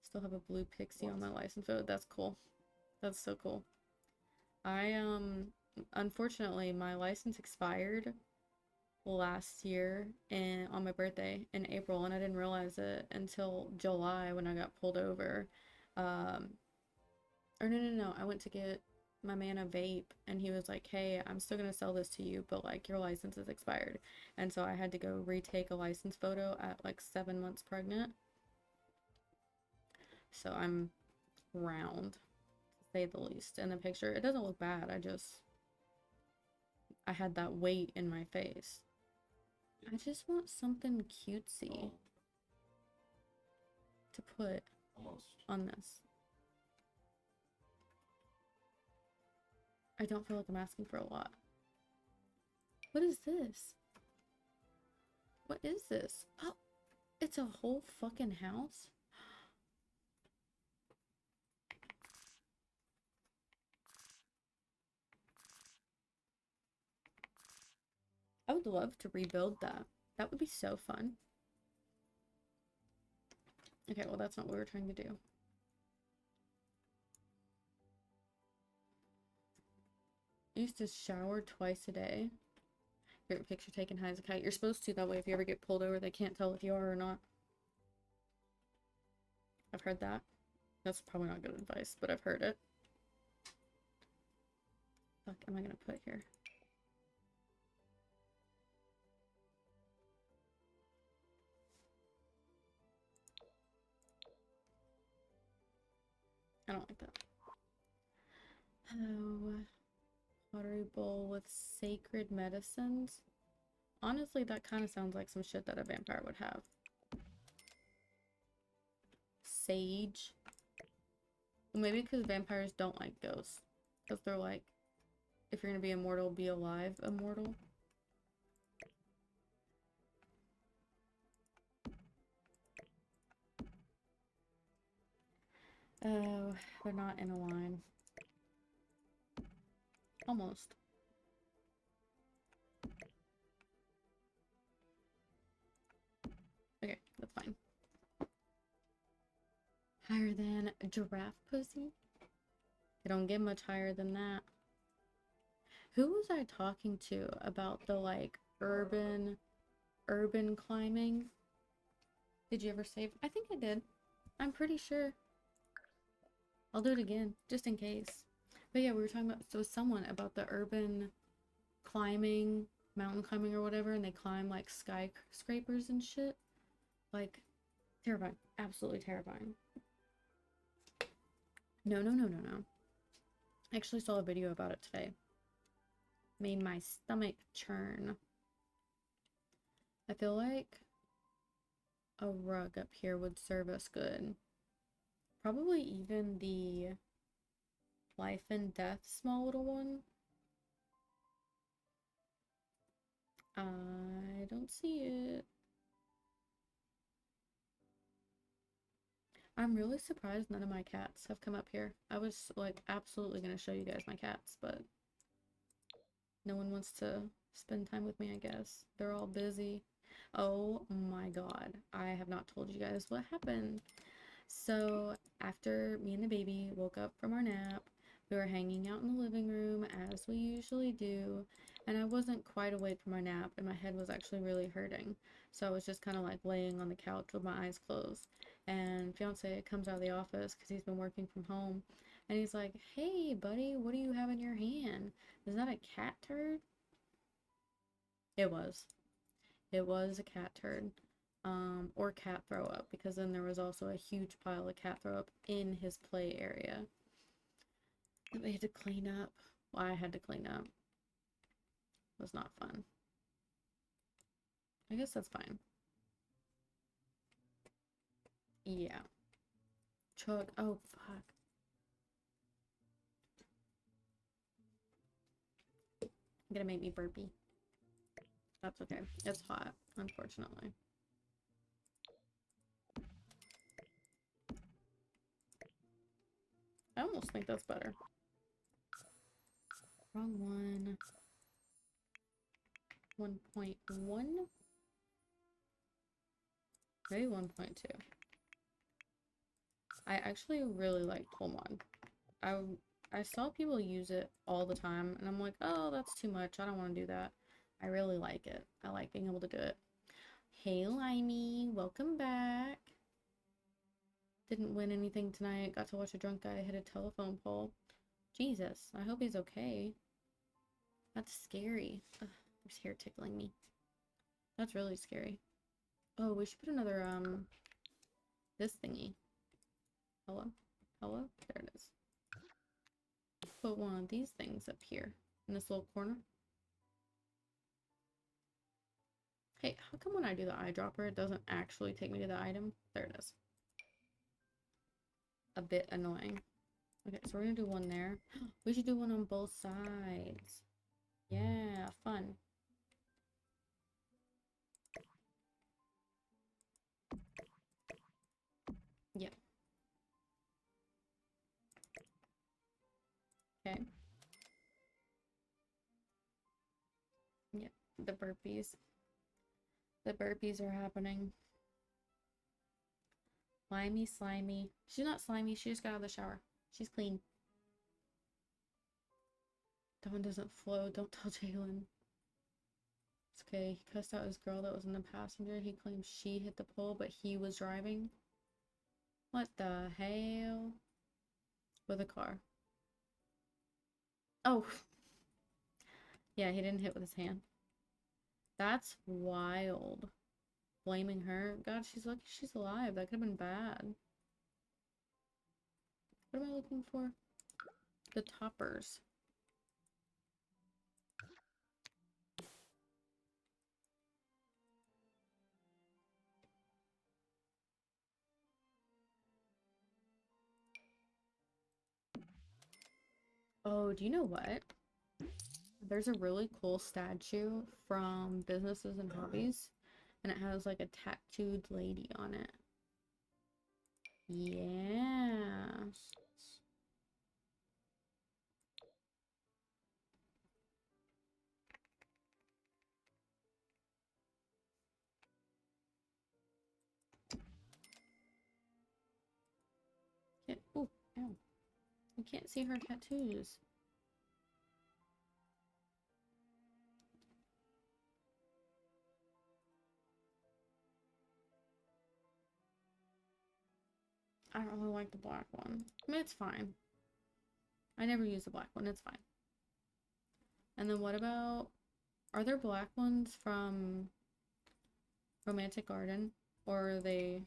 Still have a blue pixie on my license photo. That's cool. That's so cool. Unfortunately, my license expired last year and on my birthday in April, and I didn't realize it until July when I got pulled over. Or no, I went to get my man a vape, and he was like, hey, I'm still gonna sell this to you, but like your license is expired. And so I had to go retake a license photo at like 7 months pregnant. So I'm round, to say the least. In the picture it doesn't look bad. I had that weight in my face. I just want something cutesy to put on this. I don't feel like I'm asking for a lot. What is this? What is this? Oh, it's a whole fucking house? I would love to rebuild that. That would be so fun. Okay, well, that's not what we're trying to do. I used to shower twice a day. Get picture taken high as a kite. You're supposed to, that way if you ever get pulled over, they can't tell if you are or not. I've heard that. That's probably not good advice, but I've heard it. Fuck, am I gonna put here? I don't like that. Oh, pottery bowl with sacred medicines. Honestly, that kind of sounds like some shit that a vampire would have. Sage. Well, maybe because vampires don't like ghosts. Because they're like, if you're gonna be immortal, be alive immortal. Oh, they're not in a line. Almost. Okay, that's fine. Higher than a giraffe pussy? They don't get much higher than that. Who was I talking to about the like urban climbing? Did you ever save? I think I did. I'm pretty sure. I'll do it again, just in case. But yeah, we were talking about, so someone about the urban climbing, mountain climbing or whatever, and they climb like skyscrapers and shit. Like, terrifying. Absolutely terrifying. No, no, no, no, no. I actually saw a video about it today. Made my stomach churn. I feel like a rug up here would serve us good. Probably even the life and death small little one. I don't see it. I'm really surprised none of my cats have come up here. I was like absolutely gonna show you guys my cats, but no one wants to spend time with me, I guess. They're all busy. Oh my god, I have not told you guys what happened. So after me and the baby woke up from our nap, we were hanging out in the living room as we usually do, and I wasn't quite awake from my nap and my head was actually really hurting. So I was just kind of like laying on the couch with my eyes closed, and fiance comes out of the office because he's been working from home, and he's like, "Hey buddy, what do you have in your hand? Is that a cat turd?" It was. It was a cat turd. Or cat throw up, because then there was also a huge pile of cat throw up in his play area that we had to clean up. Well, I had to clean up. It was not fun. I guess that's fine. Yeah. Chug. Oh, fuck. Gonna make me burpee. That's okay. It's hot, unfortunately. I almost think that's better. Wrong one. 1.1? Maybe 1.2. I actually really like Pulmon. I saw people use it all the time, and I'm like, oh, that's too much. I don't want to do that. I really like it. I like being able to do it. Hey, Limey. Welcome back. Didn't win anything tonight. Got to watch a drunk guy hit a telephone pole. Jesus, I hope he's okay. That's scary. Ugh, there's hair tickling me. That's really scary. Oh, we should put another, this thingy. Hello? Hello? There it is. Put one of these things up here in this little corner. Hey, how come when I do the eyedropper, it doesn't actually take me to the item? There it is. A bit annoying. Okay, so we're gonna do one there. We should do one on both sides. Yeah, fun. Yeah. Okay. Yeah, the burpees. The burpees are happening. Slimy, slimy. She's not slimy, she just got out of the shower. She's clean. That one doesn't flow, don't tell Jalen. It's okay, he cussed out his girl that was in the passenger. He claims she hit the pole, but he was driving. What the hell? With a car. Oh. Yeah, he didn't hit with his hand. That's wild. Blaming her. God, she's lucky she's alive. That could have been bad. What am I looking for? The toppers. Oh, do you know what? There's a really cool statue from Businesses and Hobbies, and it has like a tattooed lady on it. Yeah. Oh, ow. You can't see her tattoos. I don't really like the black one. I mean, it's fine. I never use the black one. It's fine. And then what about... Are there black ones from Romantic Garden? Or are they...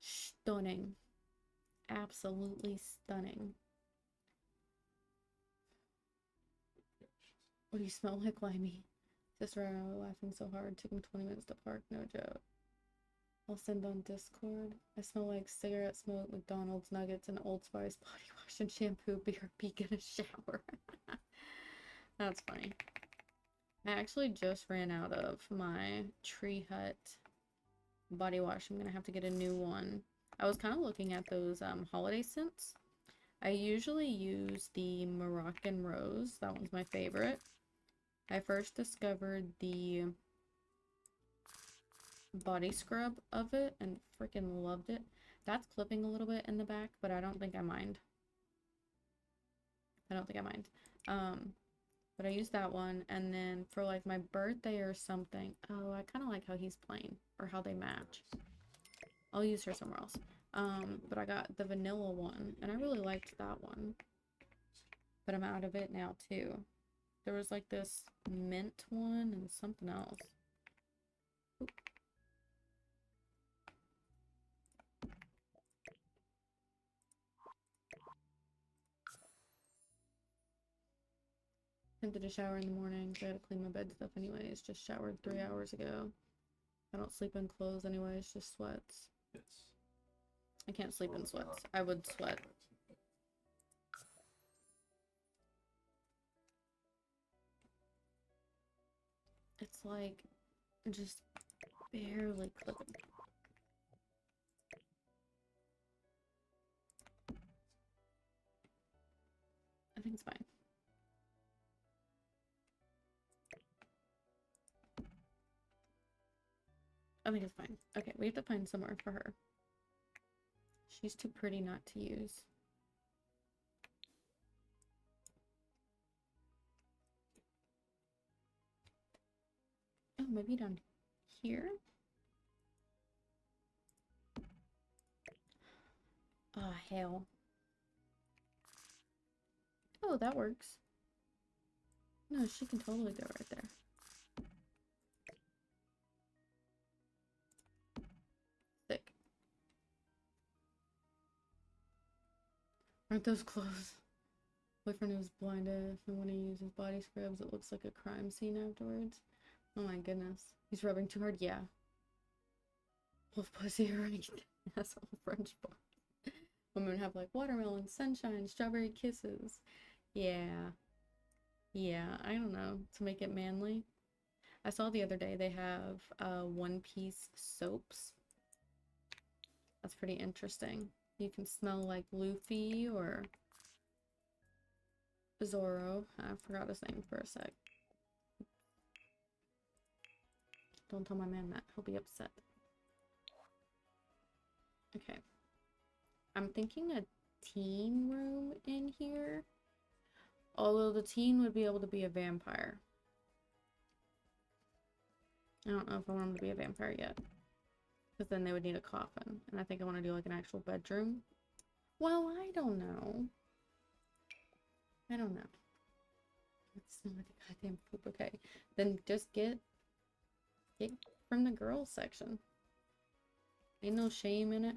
Stunning. Absolutely stunning. What do you smell like, Limey? Sister and I were laughing so hard. Took him 20 minutes to park. No joke. I'll send on Discord. I smell like cigarette smoke, McDonald's nuggets, and Old Spice body wash and shampoo. BRB, get a shower. That's funny. I actually just ran out of my Tree Hut body wash. I'm gonna have to get a new one. I was kind of looking at those holiday scents. I usually use the Moroccan Rose. That one's my favorite. I first discovered the body scrub of it and freaking loved it. That's clipping a little bit in the back, but I don't think I mind. I don't think I mind. But I used that one, and then for like my birthday or something. Oh, I kind of like how he's plain or how they match. I'll use her somewhere else. But I got the vanilla one, and I really liked that one. But I'm out of it now too. There was like this mint one and something else. Oop. Tempted to shower in the morning. I gotta clean my bed stuff anyways. Just showered 3 hours ago. I don't sleep in clothes anyways, just sweats. Yes. I can't sleep in sweats. I would sweat. It's like just barely clipping. I think it's fine. I think it's fine. Okay, we have to find somewhere for her. She's too pretty not to use. Oh, maybe down here? Oh, hell. Oh, that works. No, she can totally go right there. Sick. Aren't those clothes? Boyfriend was blinded, and when he uses body scrubs, it looks like a crime scene afterwards. Oh my goodness. He's rubbing too hard? Yeah. Wolf pussy right? Asshole French bar. Women have like watermelon, sunshine, strawberry kisses. Yeah. Yeah, I don't know. To make it manly. I saw the other day they have one-piece soaps. That's pretty interesting. You can smell like Luffy or Zorro. I forgot his name for a sec. Don't tell my man that. He'll be upset. Okay. I'm thinking a teen room in here. Although the teen would be able to be a vampire. I don't know if I want him to be a vampire yet. Because then they would need a coffin. And I think I want to do like an actual bedroom. Well, I don't know. I don't know. It's not like a goddamn poop. Okay. Then just get from the girls section. Ain't no shame in it.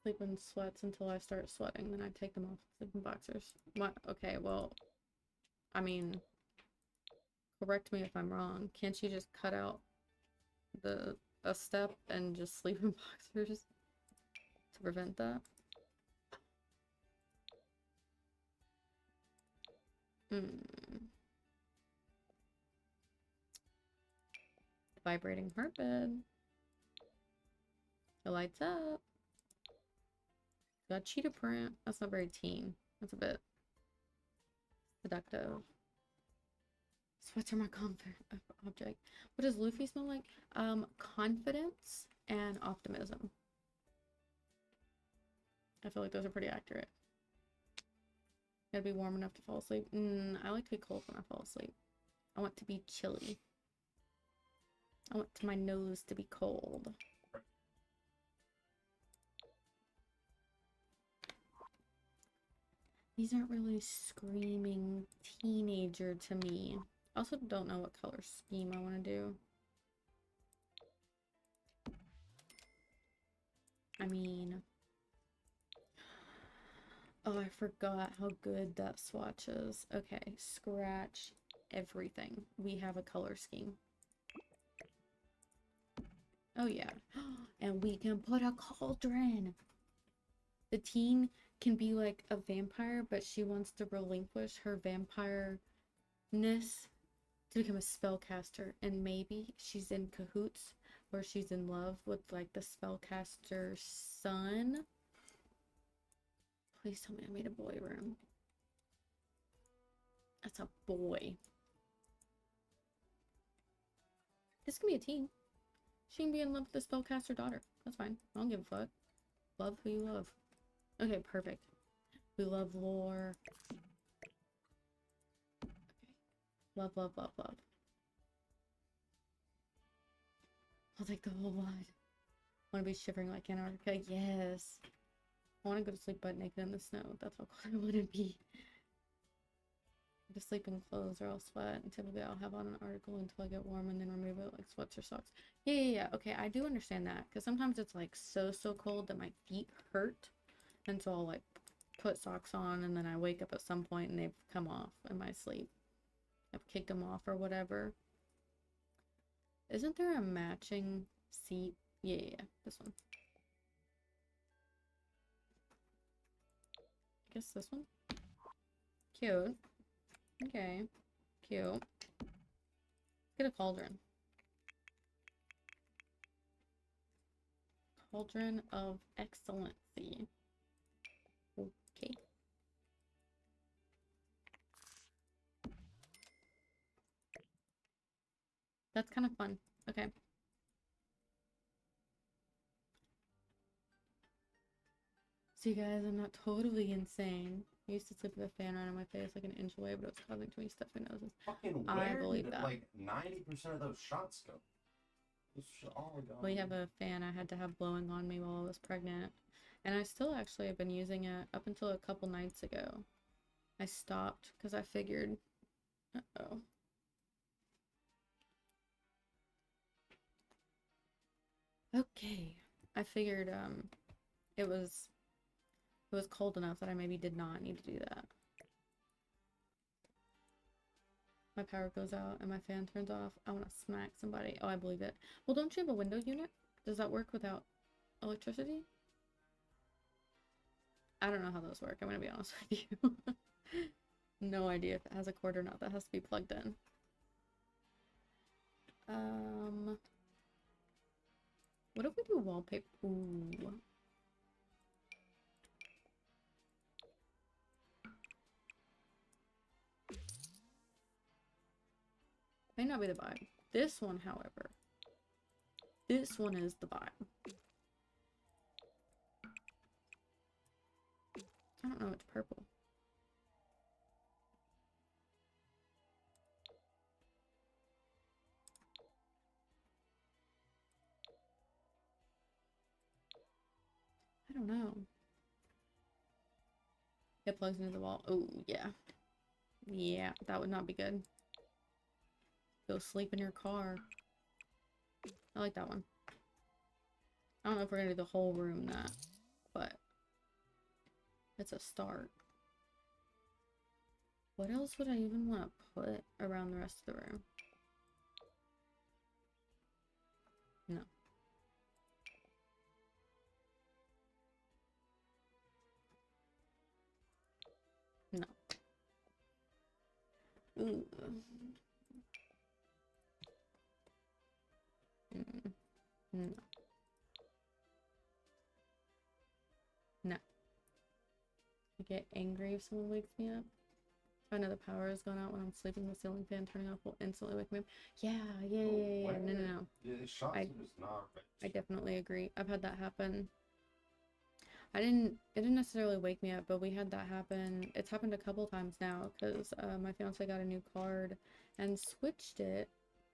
Sleep in sweats until I start sweating, then I take them off. Sleep in boxers. What? Okay, well, I mean, correct me if I'm wrong. Can't you just cut out a step and just sleep in boxers to prevent that? Vibrating heart bed. It lights up. Got cheetah print. That's not very teen. That's a bit seductive. Sweats are my comfort object. What does Luffy smell like? Confidence and optimism. I feel like those are pretty accurate. Gotta be warm enough to fall asleep. I like to be cold when I fall asleep. I want to be chilly. I want my nose to be cold. These aren't really screaming teenager to me. I also don't know what color scheme I want to do. I mean... Oh, I forgot how good that swatch is. Okay, scratch everything. We have a color scheme. Oh yeah. And we can put a cauldron! The teen can be like a vampire, but she wants to relinquish her vampire-ness to become a spellcaster, and maybe she's in cahoots or she's in love with like the spellcaster's son. Please tell me I made a boy room. That's a boy. This can be a teen. She can be in love with the spellcaster daughter. That's fine. I don't give a fuck. Love who you love. Okay, perfect. We love lore. Okay. Love, love, love, love. I'll take the whole lot. Want to be shivering like Antarctica? Yes. I want to go to sleep butt naked in the snow. That's how cold I want to be. To sleep in clothes or I'll sweat, and typically I'll have on an article until I get warm and then remove it like sweats or socks. Yeah. Okay, I do understand that, because sometimes it's like so cold that my feet hurt, and so I'll like put socks on and then I wake up at some point and they've come off in my sleep. I've kicked them off or whatever. Isn't there a matching seat? Yeah, this one. I guess this one. Cute. Okay, cute. Get a cauldron. Cauldron of excellency. Okay. That's kind of fun. Okay. So you guys, I'm not totally insane. I used to sleep with a fan right on my face like an inch away, but it was causing too many stuffy noses. Fucking I where believe did that. like 90% of those shots go? Oh, We have a fan I had to have blowing on me while I was pregnant. And I still actually have been using it up until a couple nights ago. I stopped because I figured, uh-oh. Okay. I figured it was cold enough that I maybe did not need to do that. My power goes out and my fan turns off. I want to smack somebody. Oh, I believe it. Well, don't you have a window unit? Does that work without electricity? I don't know how those work. I'm gonna be honest with you. No idea if it has a cord or not. That has to be plugged in. What if we do wallpaper? Ooh. May not be the vibe. This one, however. This one is the vibe. I don't know, it's purple. I don't know. It plugs into the wall. Oh, yeah. Yeah, that would not be good. Go sleep in your car. I like that one. I don't know if we're gonna do the whole room that, but it's a start. What else would I even want to put around the rest of the room? No. No. Ooh. No. No. I get angry if someone wakes me up. I know the power has gone out when I'm sleeping. The ceiling fan turning off will instantly wake me up. Yeah. No. I definitely agree. I've had that happen. It didn't necessarily wake me up, but we had that happen. It's happened a couple times now because my fiance got a new card and switched it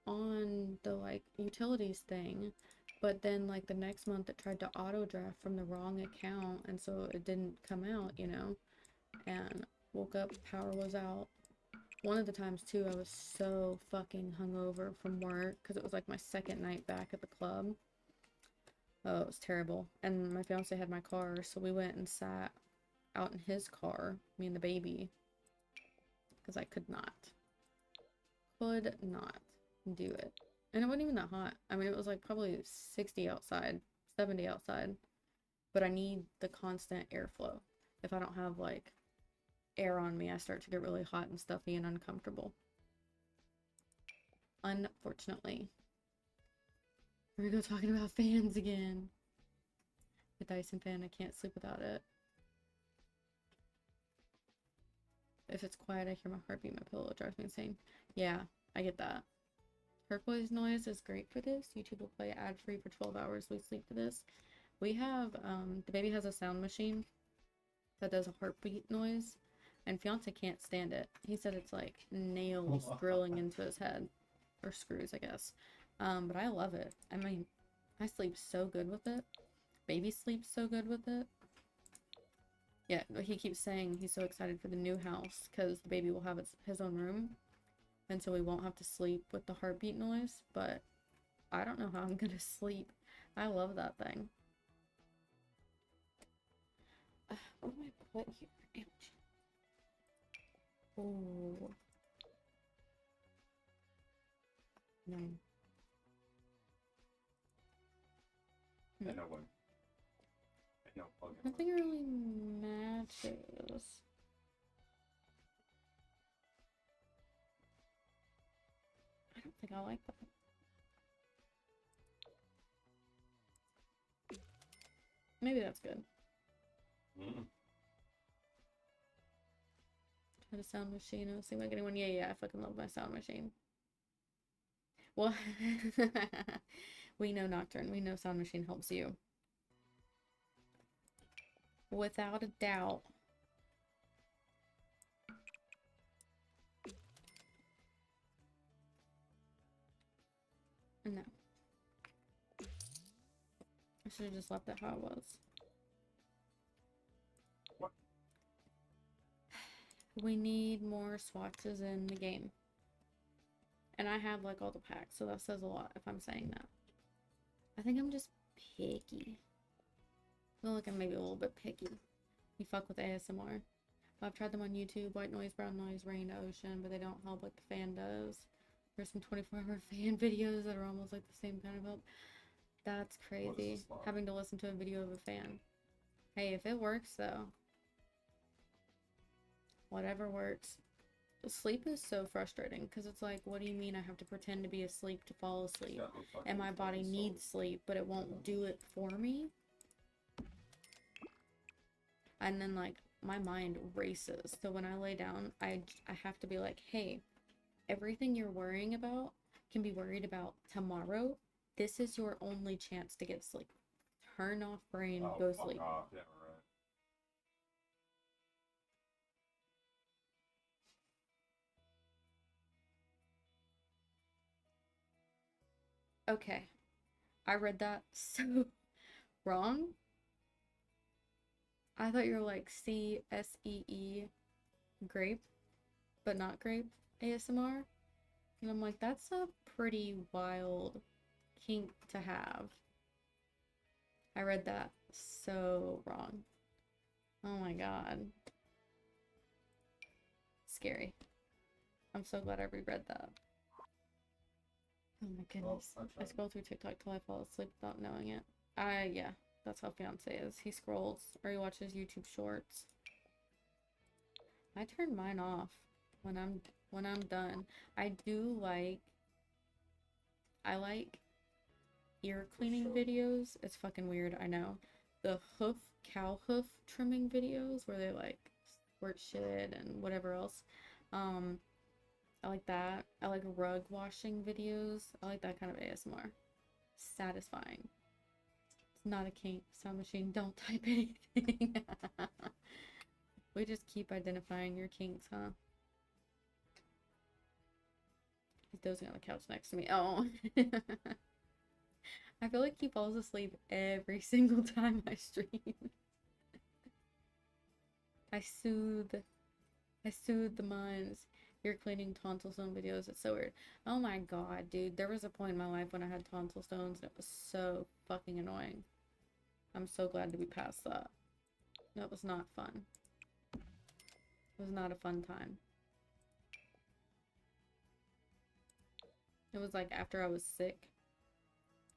on the like utilities thing, but then like the next month it tried to auto draft from the wrong account, and so it didn't come out, you know, and woke up, power was out. One of the times too, I was so fucking hungover from work because it was like my second night back at the club. Oh, it was terrible. And my fiance had my car, so we went and sat out in his car, me and the baby, because I could not do it. And it wasn't even that hot. I mean, it was like probably 60 outside, 70 outside, but I need the constant airflow. If I don't have like air on me, I start to get really hot and stuffy and uncomfortable. Unfortunately. Here we go talking about fans again. The Dyson fan, I can't sleep without it. If it's quiet, I hear my heartbeat, my pillow, it drives me insane. Yeah, I get that. Turquoise noise is great for this. YouTube will play ad-free for 12 hours. We sleep to this. We have, the baby has a sound machine that does a heartbeat noise, and fiance can't stand it. He said it's like nails drilling into his head. Or screws, I guess. But I love it. I mean, I sleep so good with it. Baby sleeps so good with it. Yeah, he keeps saying he's so excited for the new house because the baby will have his own room. And so we won't have to sleep with the heartbeat noise. But I don't know how I'm gonna sleep. I love that thing. What do I put here? Ouch. Oh. No. No one. No plug-in. Nothing really matches. I don't think I like that. Maybe that's good. Had a sound machine. I was thinking like anyone. Yeah, I fucking love my sound machine. Well, we know Nocturne. We know sound machine helps you. Without a doubt. No. I should have just left it how it was. What? We need more swatches in the game. And I have like all the packs, so that says a lot if I'm saying that. I think I'm just picky. I feel like I'm maybe a little bit picky. You fuck with ASMR. I've tried them on YouTube, white noise, brown noise, rain, ocean, but they don't help like the fan does. There's some 24-hour fan videos that are almost like the same kind of help. That's crazy. Having to listen to a video of a fan. Hey, if it works though. Whatever works. Sleep is so frustrating because it's like, what do you mean I have to pretend to be asleep to fall asleep? And my body needs sleep, but it won't do it for me. And then like my mind races. So when I lay down, I have to be like, hey, everything you're worrying about can be worried about tomorrow. This is your only chance to get sleep. Turn off brain, go sleep. Off. Yeah, Okay. I read that so wrong. I thought you were like CSEE grape, but not grape ASMR. And I'm like, that's a pretty wild kink to have. I read that so wrong. Oh my god. Scary. I'm so glad I reread that. Oh my goodness. I scroll through TikTok till I fall asleep without knowing it. Yeah, that's how fiance is. He scrolls or he watches YouTube shorts. I turn mine off when I'm done. I like ear cleaning videos. It's fucking weird, I know. The cow hoof trimming videos where they like squirt shit and whatever else. I like that. I like rug washing videos. I like that kind of ASMR. Satisfying. It's not a kink. Sound machine, don't type anything. We just keep identifying your kinks, huh? He's dozing on the couch next to me. Oh. I feel like he falls asleep every single time I stream. I soothe the minds. You're cleaning tonsil stone videos. It's so weird. Oh my god, dude. There was a point in my life when I had tonsil stones and it was so fucking annoying. I'm so glad to be past that. That was not fun. It was not a fun time. It was like after I was sick.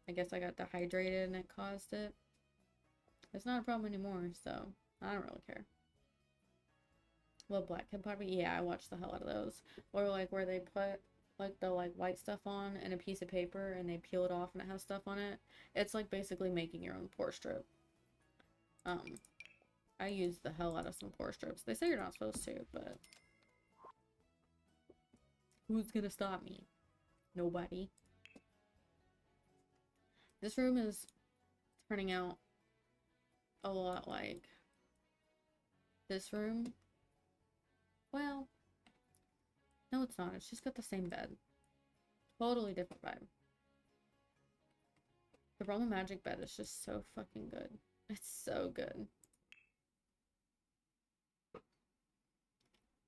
I guess I got dehydrated and it caused it. It's not a problem anymore, so I don't really care. Well, Black Kid Poppy, yeah, I watched the hell out of those. Or like where they put like the like white stuff on and a piece of paper and they peel it off and it has stuff on it. It's like basically making your own pore strip. I used the hell out of some pore strips. They say you're not supposed to, but who's gonna stop me? Nobody. This room is turning out a lot like this room. Well, no, it's not. It's just got the same bed. Totally different vibe. The Realm of Magic bed is just so fucking good. It's so good.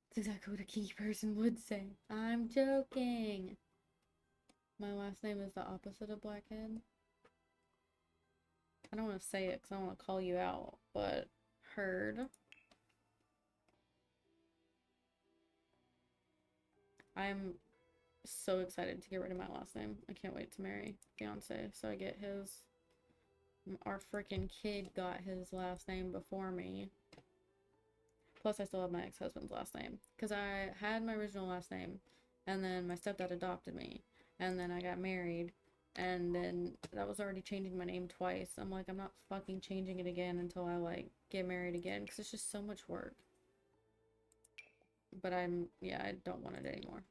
It's exactly what a kinky person would say. I'm joking. My last name is the opposite of Blackhead. I don't want to say it because I don't want to call you out, but heard. I'm so excited to get rid of my last name. I can't wait to marry fiance so I get his. Our freaking kid got his last name before me. Plus I still have my ex-husband's last name because I had my original last name and then my stepdad adopted me and then I got married and then that was already changing my name twice. I'm like, I'm not fucking changing it again until I like get married again because it's just so much work. But yeah, I don't want it anymore.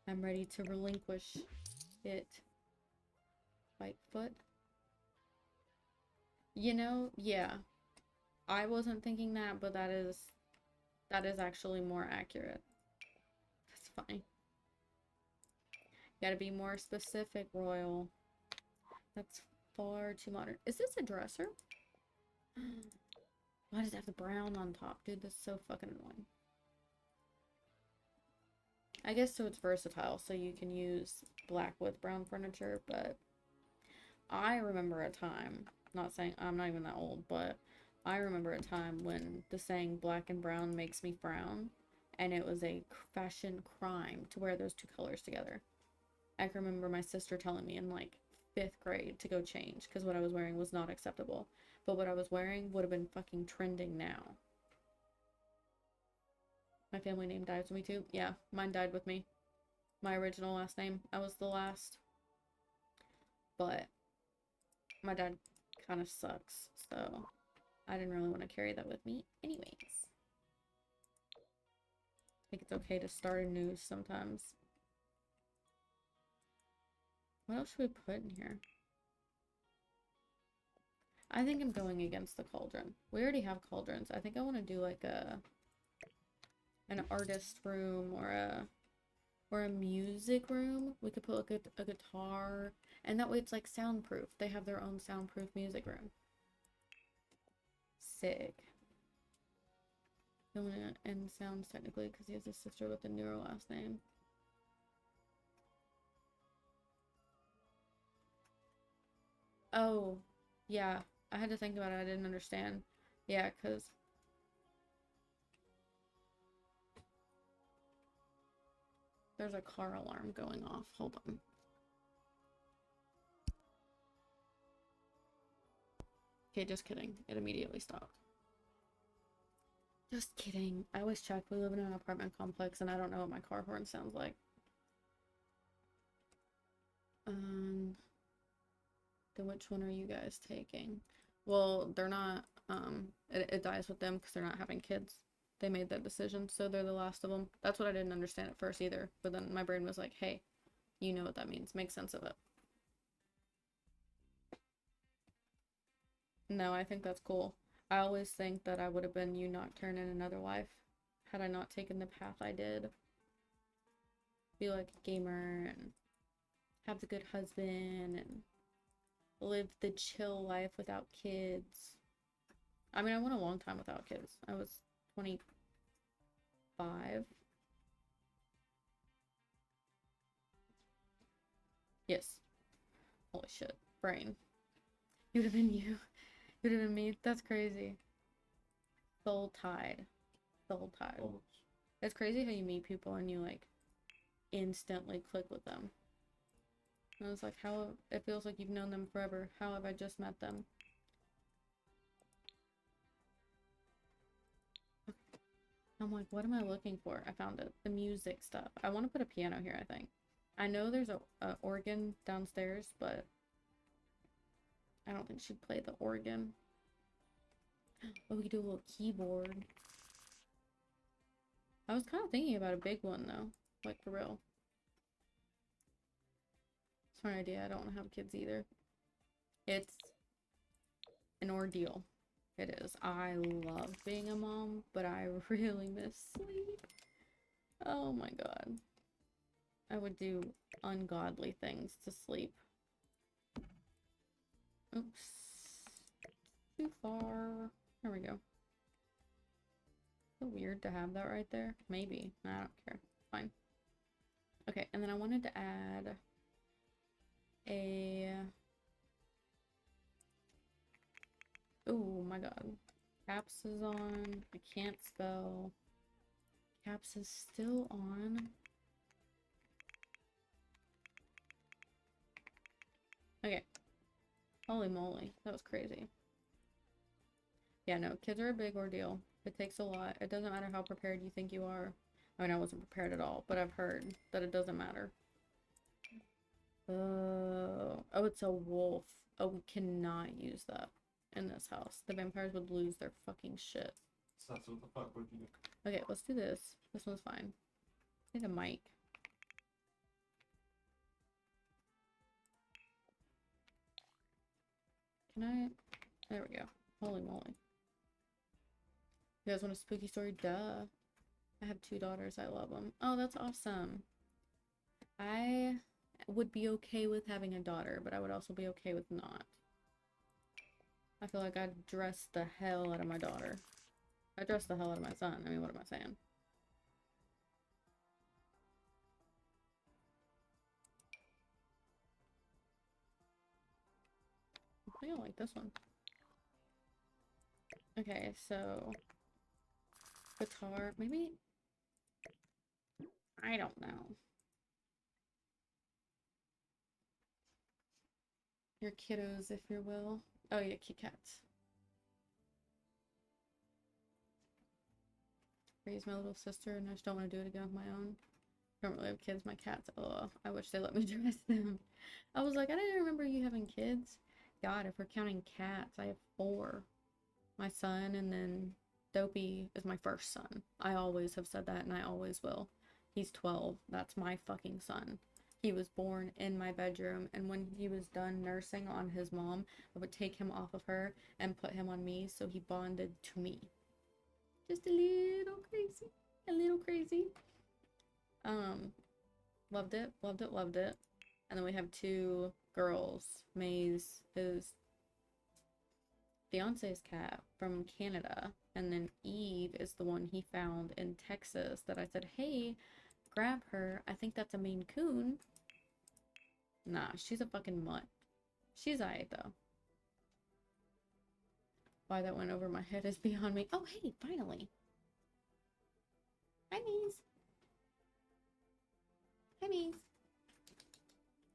I'm ready to relinquish it. Whitefoot. You know, yeah. I wasn't thinking that, but that is actually more accurate. That's fine. Gotta be more specific, Royal. That's far too modern. Is this a dresser? Why does it have the brown on top? Dude, this is so fucking annoying. I guess so it's versatile, so you can use black with brown furniture, but I remember a time, not saying I'm not even that old, but I remember a time when the saying black and brown makes me frown, and it was a fashion crime to wear those two colors together. I can remember my sister telling me in like 5th grade to go change because what I was wearing was not acceptable. But what I was wearing would have been fucking trending now. My family name dies with me too. Yeah, mine died with me. My original last name. I was the last. But my dad kind of sucks, so I didn't really want to carry that with me anyways. I think it's okay to start anew sometimes. What else should we put in here? I think I'm going against the cauldron. We already have cauldrons. I think I want to do like an artist room or or a music room. We could put like a guitar, and that way it's like soundproof. They have their own soundproof music room. Sick. Don't want to end sounds technically because he has a sister with a newer last name. Oh, yeah. I had to think about it. I didn't understand. Yeah, because there's a car alarm going off. Hold on. Okay, just kidding. It immediately stopped. Just kidding. I always check. We live in an apartment complex and I don't know what my car horn sounds like. Then which one are you guys taking? Well, they're not, it dies with them because they're not having kids. They made that decision, so they're the last of them. That's what I didn't understand at first either, but then my brain was like, hey, you know what that means. Make sense of it. No, I think that's cool. I always think that I would have been you Nocturne in another life had I not taken the path I did. Be like a gamer and have the good husband and live the chill life without kids. I mean, I went a long time without kids. I was 25. Yes. Holy shit. Brain. You would have been you. You would have been me. That's crazy. Soul tied. Soul tied. Oh, It's crazy how you meet people and you like instantly click with them. And it's like how it feels like you've known them forever. How have I just met them? I'm like, what am I looking for? I found it. The music stuff. I want to put a piano here, I think. I know there's a organ downstairs, but I don't think she'd play the organ. Oh, we could do a little keyboard. I was kind of thinking about a big one, though. Like, for real. Smart idea. I don't want to have kids either. It's an ordeal. It is. I love being a mom, but I really miss sleep. Oh my god. I would do ungodly things to sleep. Oops. Too far. There we go. So weird to have that right there. Maybe. I don't care. Fine. Okay, and then I wanted to add a... Oh my god. Caps is on. I can't spell. Caps is still on. Okay. Holy moly. That was crazy. Yeah, no. Kids are a big ordeal. It takes a lot. It doesn't matter how prepared you think you are. I mean, I wasn't prepared at all, but I've heard that it doesn't matter. Oh, it's a wolf. Oh, we cannot use that in this house. The vampires would lose their fucking shit. so what the fuck would you do? Okay, let's do this. This one's fine. I need a mic. Can I? There we go. Holy moly. You guys want a spooky story? Duh. I have 2 daughters. I love them. Oh, that's awesome. I would be okay with having a daughter, but I would also be okay with not. I feel like I'd dress the hell out of my daughter. I dress the hell out of my son. I mean, what am I saying? I don't like this one. Okay, so guitar, maybe? I don't know. Your kiddos, if you will. Oh yeah, Kit Kats. Raise my little sister and I just don't want to do it again with my own. I don't really have kids. My cats, oh, I wish they let me dress them. I was like, I didn't remember you having kids. God, if we're counting cats, I have 4. My son, and then Dopey is my first son. I always have said that and I always will. He's 12. That's my fucking son. He was born in my bedroom, and when he was done nursing on his mom, I would take him off of her and put him on me, so he bonded to me. Just a little crazy. A little crazy. Loved it, loved it, loved it. And then we have two girls. Maze is fiance's cat from Canada, and then Eve is the one he found in Texas that I said, hey, grab her. I think that's a Maine Coon. Nah, she's a fucking mutt. She's alright though. Why that went over my head is beyond me. Oh, hey, finally. Hi, Maze. Hi, Maze.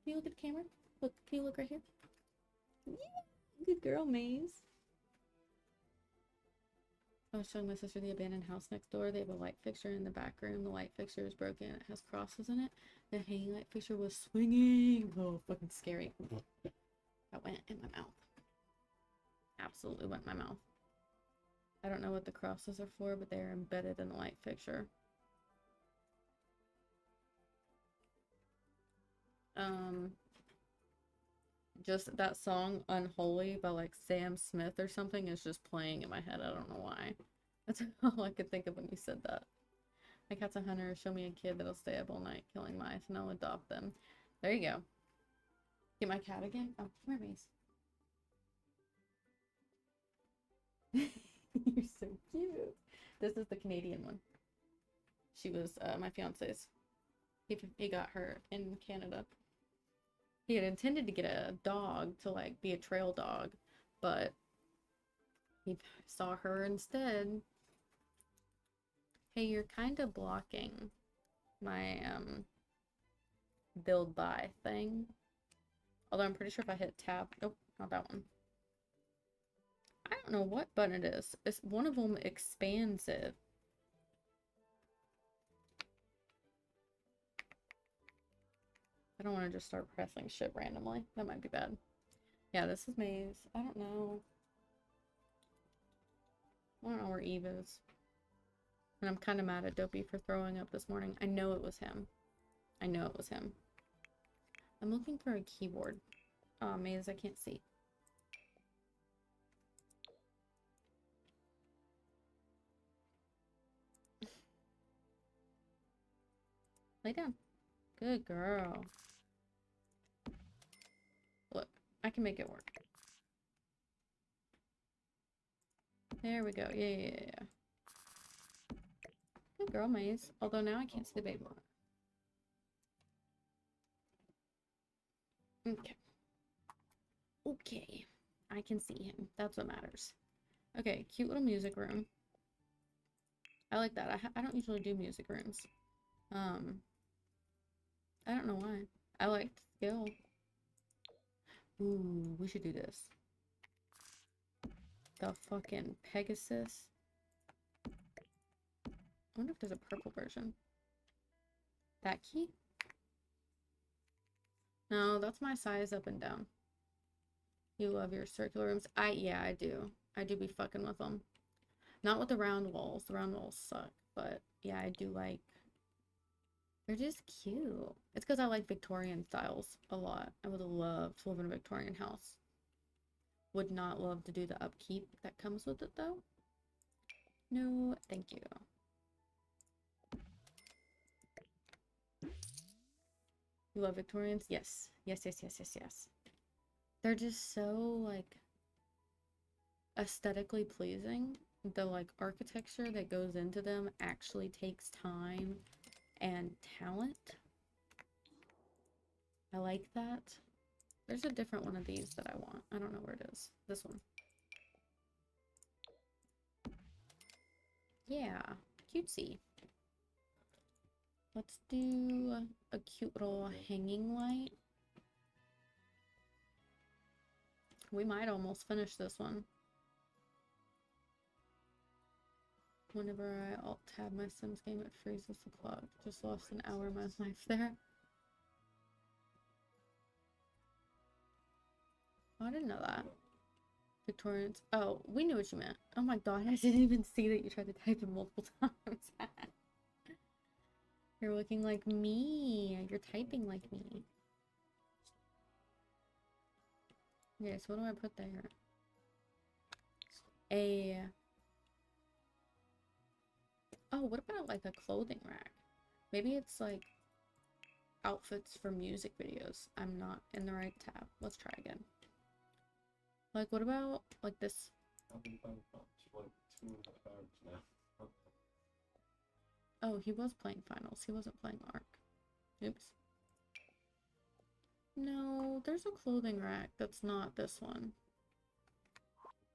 Can you look at the camera? Look, can you look right here? Yeah, good girl, Maze. I was showing my sister the abandoned house next door. They have a light fixture in the back room. The light fixture is broken. It has crosses in it. The hanging light fixture was swinging. Oh, fucking scary. That went in my mouth. Absolutely went in my mouth. I don't know what the crosses are for, but they are embedded in the light fixture. Just that song Unholy by like Sam Smith or something is just playing in my head. I don't know why. That's all I could think of when you said that. My cat's a hunter. Show me a kid that'll stay up all night killing mice and I'll adopt them. There you go. Get my cat again? Oh, come here, Mace. You're so cute. This is the Canadian one. She was my fiance's. He got her in Canada. He had intended to get a dog to like be a trail dog, but he saw her instead. Hey, you're kind of blocking my build by thing. Although I'm pretty sure if I hit tab, nope, not that one. I don't know what button it is. It's one of them expands it. I don't want to just start pressing shit randomly. That might be bad. Yeah, this is Maze. I don't know. I don't know where Eve is. And I'm kind of mad at Dopey for throwing up this morning. I know it was him. I know it was him. I'm looking for a keyboard. Oh, Maze, I can't see. Lay down. Good girl. Look, I can make it work. There we go. Yeah. Good girl, Maze. Although now I can't see the baby one. Okay. Okay. I can see him. That's what matters. Okay, cute little music room. I like that. I don't usually do music rooms. I don't know why. I liked skill. Ooh, we should do this. The fucking Pegasus. I wonder if there's a purple version. That key? No, that's my size up and down. You love your circular rooms. Yeah, I do. I do be fucking with them. Not with the round walls. The round walls suck. But yeah, I do like. They're just cute. It's because I like Victorian styles a lot. I would love to live in a Victorian house. Would not love to do the upkeep that comes with it though. No, thank you. You love Victorians? Yes. Yes. They're just so like aesthetically pleasing. The like architecture that goes into them actually takes time and talent. I like that. There's a different one of these that I want. I don't know where it is. This one. Yeah, cutesy. Let's do a cute little hanging light. We might almost finish this one. Whenever I alt-tab my Sims game, it freezes the clock. Just lost an hour of my life there. Oh, I didn't know that. Victorians. Oh, we knew what you meant. Oh my god, I didn't even see that you tried to type it multiple times. You're looking like me. You're typing like me. Okay, so what do I put there? Oh, what about like a clothing rack? Maybe it's like outfits for music videos. I'm not in the right tab. Let's try again. Like, what about, like, this? I've been playing for like 2.5 hours now. Oh, he was playing finals. He wasn't playing Ark. Oops. No, there's a clothing rack that's not this one.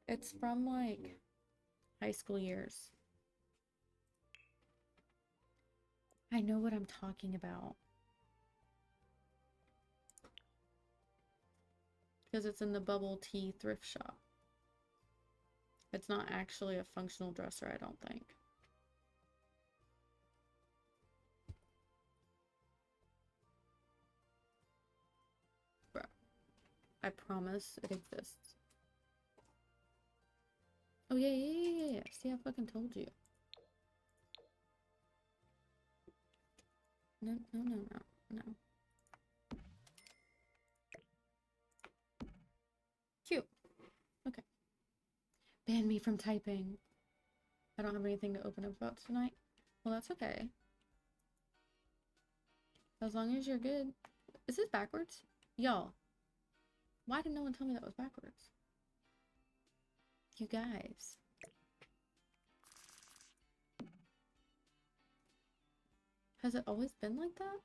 It's from, like, high school years. I know what I'm talking about. Because it's in the Bubble Tea thrift shop. It's not actually a functional dresser, I don't think. Bro, I promise it exists. Oh yeah. See, I fucking told you. No. Cute. Okay. Ban me from typing. I don't have anything to open up about tonight. Well, that's okay. As long as you're good. Is this backwards? Y'all. Why did no one tell me that was backwards? You guys. Has it always been like that?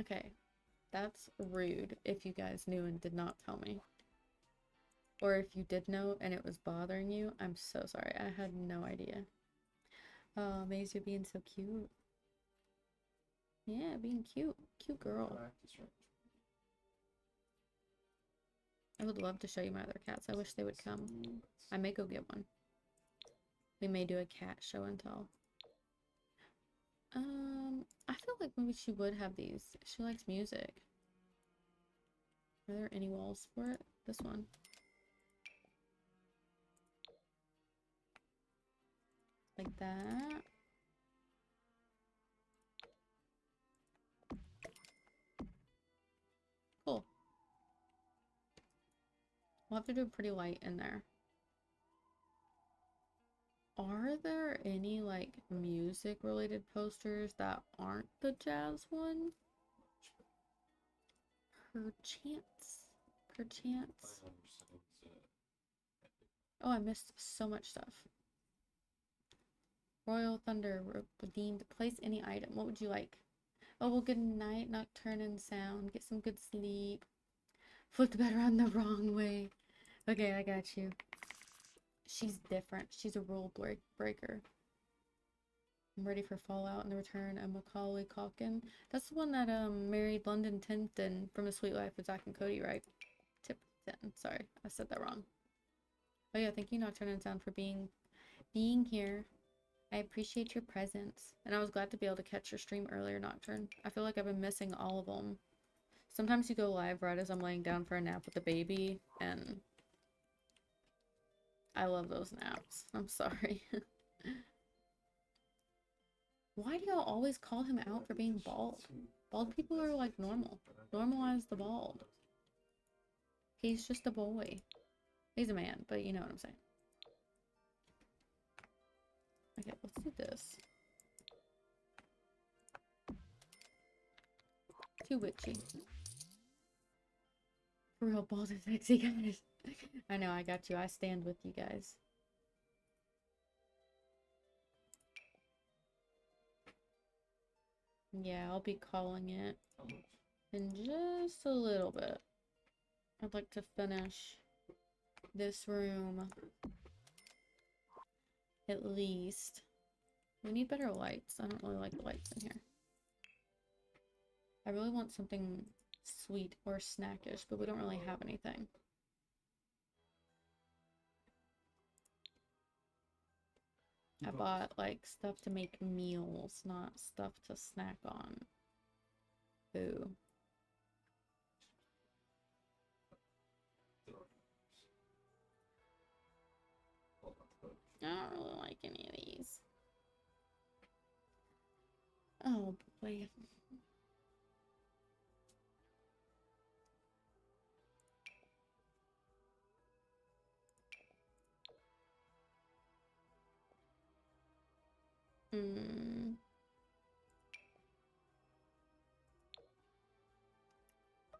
Okay. That's rude if you guys knew and did not tell me. Or if you did know and it was bothering you, I'm so sorry. I had no idea. Oh, Maze, you're being so cute. Yeah, being cute. Cute girl. I would love to show you my other cats. I wish they would come. I may go get one. We may do a cat show and tell. I feel like maybe she would have these. She likes music. Are there any walls for it? This one. Like that. Cool. We'll have to do a pretty light in there. Are there any, like, music-related posters that aren't the jazz one? Perchance. Oh, I missed so much stuff. Royal Thunder redeemed. Place any item. What would you like? Oh, well, good night, Nocturne and Sound. Get some good sleep. Flip the bed around the wrong way. Okay, I got you. She's different. She's a rule breaker. I'm ready for Fallout and the return of Macaulay Culkin. That's the one that married London Tipton from A Sweet Life with Zach and Cody, right? Tipton. Sorry, I said that wrong. Oh yeah, thank you, Nocturne and Sound, for being here. I appreciate your presence. And I was glad to be able to catch your stream earlier, Nocturne. I feel like I've been missing all of them. Sometimes you go live right as I'm laying down for a nap with the baby, and I love those naps. I'm sorry. Why do y'all always call him out for being bald? Bald people are like normal. Normalize the bald. He's just a boy. He's a man, but you know what I'm saying. Okay, let's do this. Too witchy. For real, bald and sexy, guys. I know, I got you. I stand with you guys. Yeah, I'll be calling it in just a little bit. I'd like to finish this room. At least. We need better lights. I don't really like the lights in here. I really want something sweet or snackish, but we don't really have anything. I bought like stuff to make meals, not stuff to snack on. Boo. I don't really like any of these. Oh boy. Mm.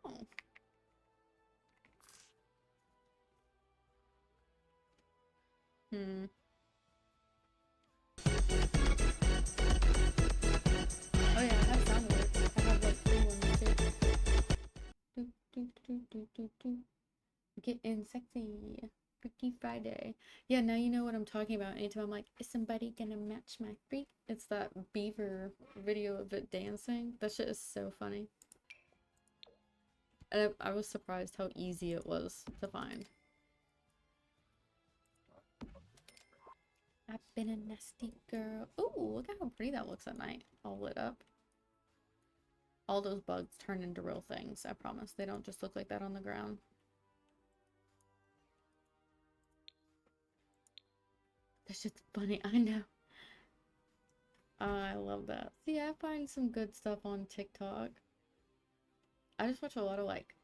Oh. Hmm. Oh yeah, I have sound alerts. I have like free ones too. Do, do, do, do, do, do. Getting sexy. Freaky Friday. Yeah, now you know what I'm talking about. Anytime I'm like, is somebody gonna match my freak? It's that beaver video of it dancing. That shit is so funny. And I was surprised how easy it was to find. I've been a nasty girl. Ooh, look at how pretty that looks at night. All lit up. All those bugs turn into real things, I promise. They don't just look like that on the ground. That's just funny, I know. I love that. See, I find some good stuff on TikTok. I just watch a lot of like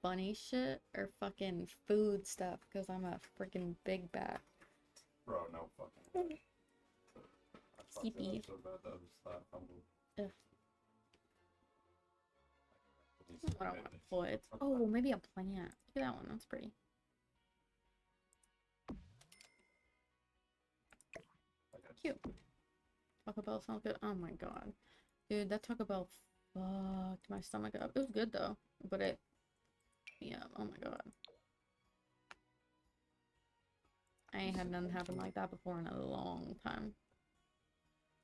funny shit or fucking food stuff because I'm a freaking big bat. Bro, no fucking way. I fucked it Sleepy. up so bad that was that humble. Ugh. Needs I to don't be want to made. pull it. Oh, maybe a plant. Look at that one. That's pretty. Okay. Cute. Taco Bell sounds good. Oh my god. Dude, that Taco Bell fucked my stomach up. It was good though. But it, yeah, oh my god. I ain't had nothing happen like that before in a long time.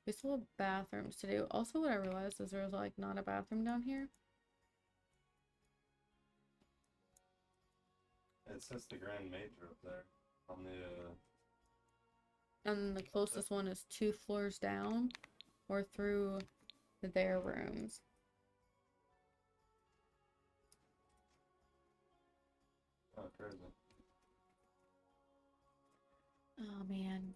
We still have bathrooms to do. Also, what I realized is there's like not a bathroom down here. It says the Grand Major up there on the And the closest one is 2 floors down or through their rooms. oh, crazy. Oh man.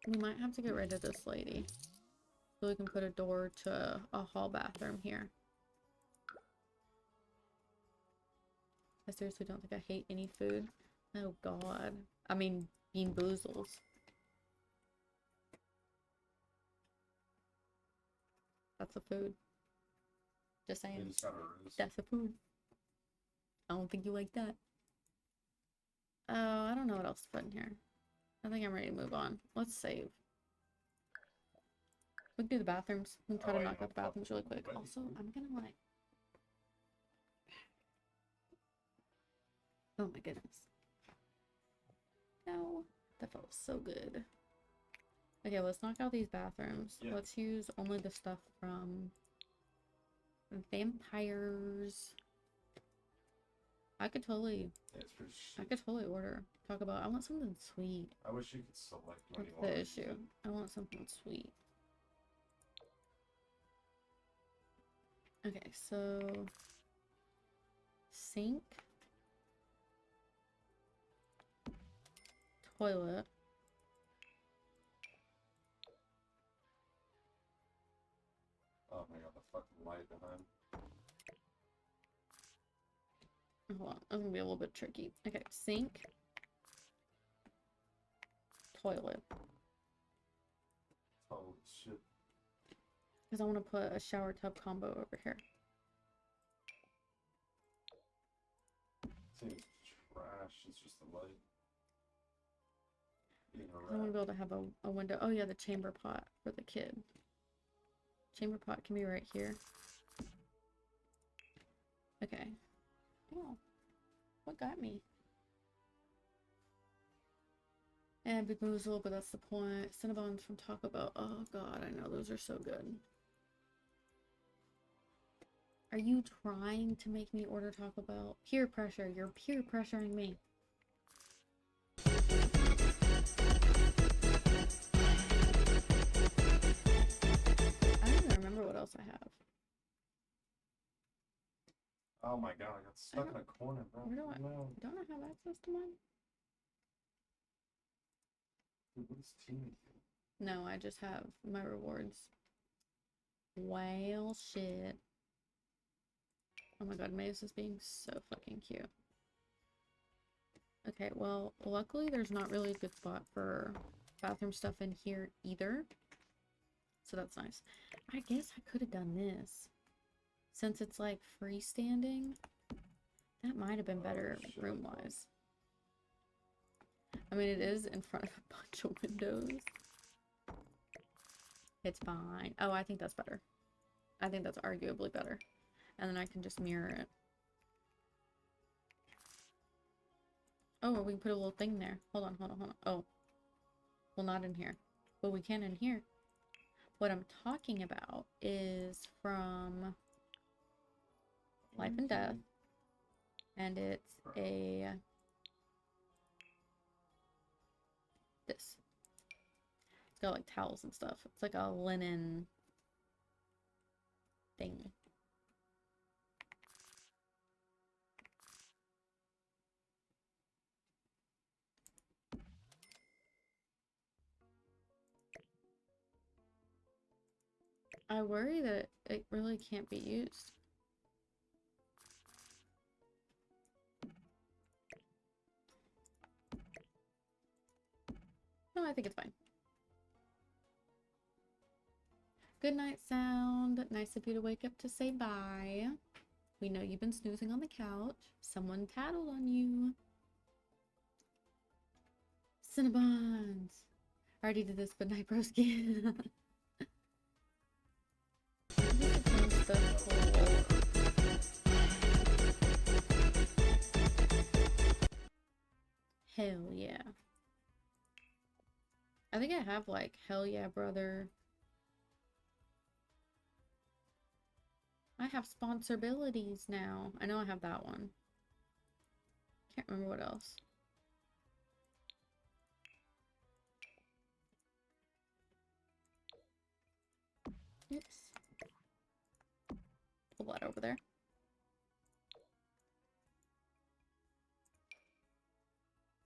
We might have to get rid of this lady. So we can put a door to a hall bathroom here. I seriously don't think I hate any food. Oh god. I mean, Bean Boozles. That's a food. Just You saying. just got a ruse. That's a food. I don't think you like that. Oh, I don't know what else to put in here. I think I'm ready to move on. Let's save. We can do the bathrooms. We can try to knock out the bathrooms really quick. Also, I'm gonna like... Oh my goodness. No. That felt so good. Okay, let's knock out these bathrooms. Yeah. Let's use only the stuff from vampires. I could totally order. Talk about, I want something sweet. I wish you could select when That's you want the to use issue. it. I want something sweet. Okay, so sink, toilet, Oh my god, the fucking light behind. hold on, that's gonna be a little bit tricky. Okay, sink, toilet, Oh shit. because I want to put a shower tub combo over here. Seems trash, it's just the light. Being a I want to rat. be able to have a window. Oh yeah, the chamber pot for the kid. Chamber pot can be right here. Okay. Oh, what got me? And Baboozle, but that's the point. Cinnabons from Taco Bell. Oh god, I know those are so good. Are you trying to make me order Taco Bell? Peer pressure. You're peer pressuring me. I don't even remember what else I have. Oh my god, I got stuck in a corner, bro. Where do I- No. Don't I have access to mine? Dude, what is team? No, I just have my rewards. Well, shit. Oh my god, Maze is being so fucking cute. Okay, well, luckily there's not really a good spot for bathroom stuff in here either. So that's nice. I guess I could have done this. Since it's like freestanding, that might have been better room-wise. I mean, it is in front of a bunch of windows. It's fine. Oh, I think that's better. I think that's arguably better. And then I can just mirror it. Oh, we can put a little thing there. Hold on, hold on, hold on. Oh. Well, not in here. But we can in here. What I'm talking about is from Life and Death. And it's a... this. It's got like towels and stuff. It's like a linen thing. I worry that it really can't be used. No, I think it's fine. Good night, Sound. Nice of you to wake up to say bye. We know you've been snoozing on the couch. Someone tattled on you. Cinnabons. I already did this, but night broski. Hell yeah. I think I have like hell yeah brother. I have sponsorabilities now. I know I have that one. Can't remember what else. Oops. Pull that over there.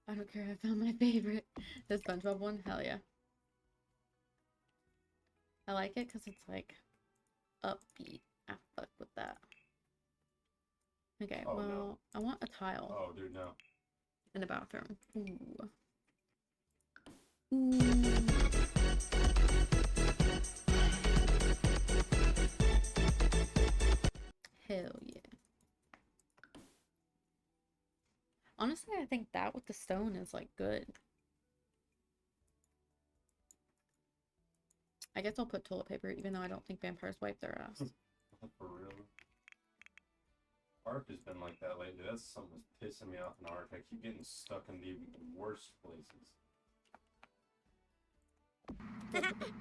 I don't care, I found my favorite. The SpongeBob one? Hell yeah. I like it because it's like upbeat. Ah, fuck with that. Okay, Oh, well, no. I want a tile Oh, dude, no. in the bathroom. Ooh. Ooh. Hell yeah. Honestly, I think that with the stone is like good. I guess I'll put toilet paper, even though I don't think vampires wipe their ass. For real. Ark has been like that lately. That's something that's pissing me off in Ark. I keep getting stuck in the worst places.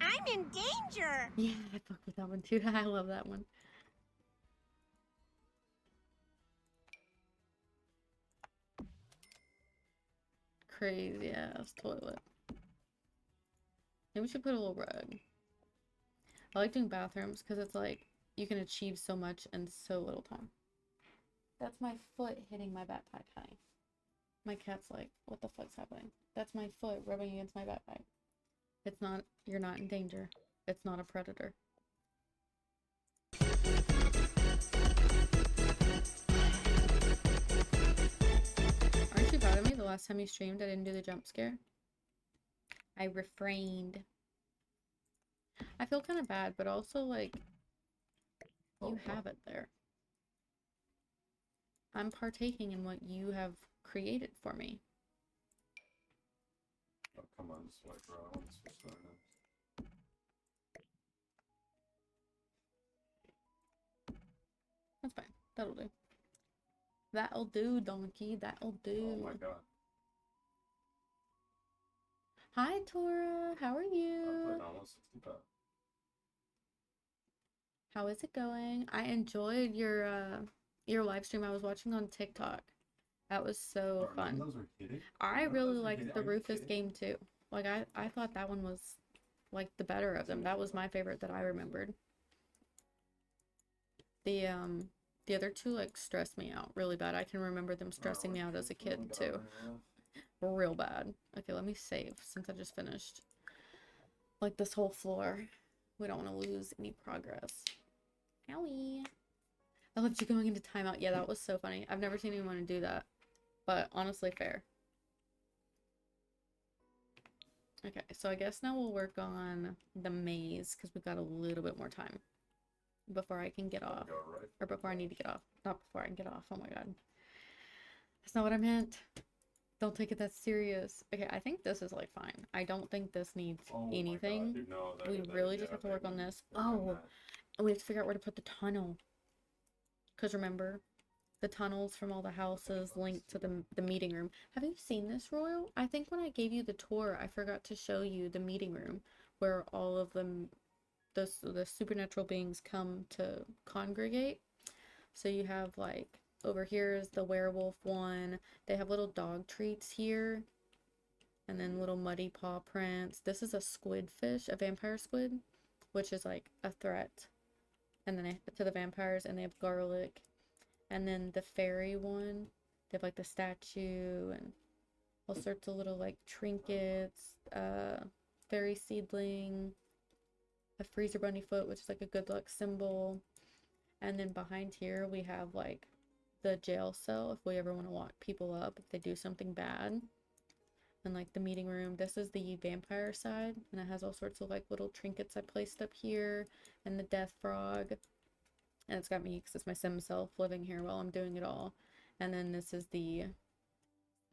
I'm in danger! Yeah, I fuck with that one too. I love that one. Crazy ass toilet. Maybe we should put a little rug. I like doing bathrooms because it's like you can achieve so much in so little time. That's my foot hitting my backpack, honey. My cat's like, what the fuck's happening? That's my foot rubbing against my backpack. It's not, you're not in danger. It's not a predator. Aren't you proud of me? The last time you streamed, I didn't do the jump scare. I refrained. I feel kind of bad, but also like, you have it there. I'm partaking in what you have created for me. Oh, come on, swipe, bro. I want to switch to our next. That's fine. That'll do. That'll do, donkey. That'll do. Oh my god. Hi, Tora. How are I'm you? putting almost 65. How is it going? I enjoyed your live stream I was watching on TikTok. That was so Oh, fun. those were hitting? I None of really those were liked hitting? the Are you Rufus kidding? game too. Like I thought that one was like the better of them. That was my favorite that I remembered. The other two like stressed me out really bad. I can remember them stressing me out as a kid too. Real bad. Okay, let me save since I just finished like this whole floor. We don't want to lose any progress. Owie. I left you going into timeout. Yeah, that was so funny. I've never seen anyone do that. But honestly, fair. Okay, so I guess now we'll work on the maze because we've got a little bit more time before I can get off. Go right. Or before I need to get off. Not before I can get off. Oh my god. That's not what I meant. Don't take it that serious. Okay, I think this is like fine. I don't think this needs Oh my anything. God, dude, no, We really just have to work on this. Oh, and we have to figure out where to put the tunnel. Because remember, the tunnels from all the houses linked to the meeting room. Have you seen this, Royal? I think when I gave you the tour, I forgot to show you the meeting room where all of them, the supernatural beings come to congregate. So you have like over here is the werewolf one. They have little dog treats here. And then little muddy paw prints. This is a squid fish, a vampire squid, which is like a threat. And then to the vampires, and they have garlic. And then the fairy one, they have like the statue and all sorts of little like trinkets, fairy seedling, a freezer bunny foot, which is like a good luck symbol. And then behind here we have like the jail cell if we ever want to lock people up if they do something bad. And like the meeting room, this is the vampire side, and it has all sorts of like little trinkets I placed up here, and the death frog. And it's got me because it's my sim self living here while I'm doing it all. And then this is the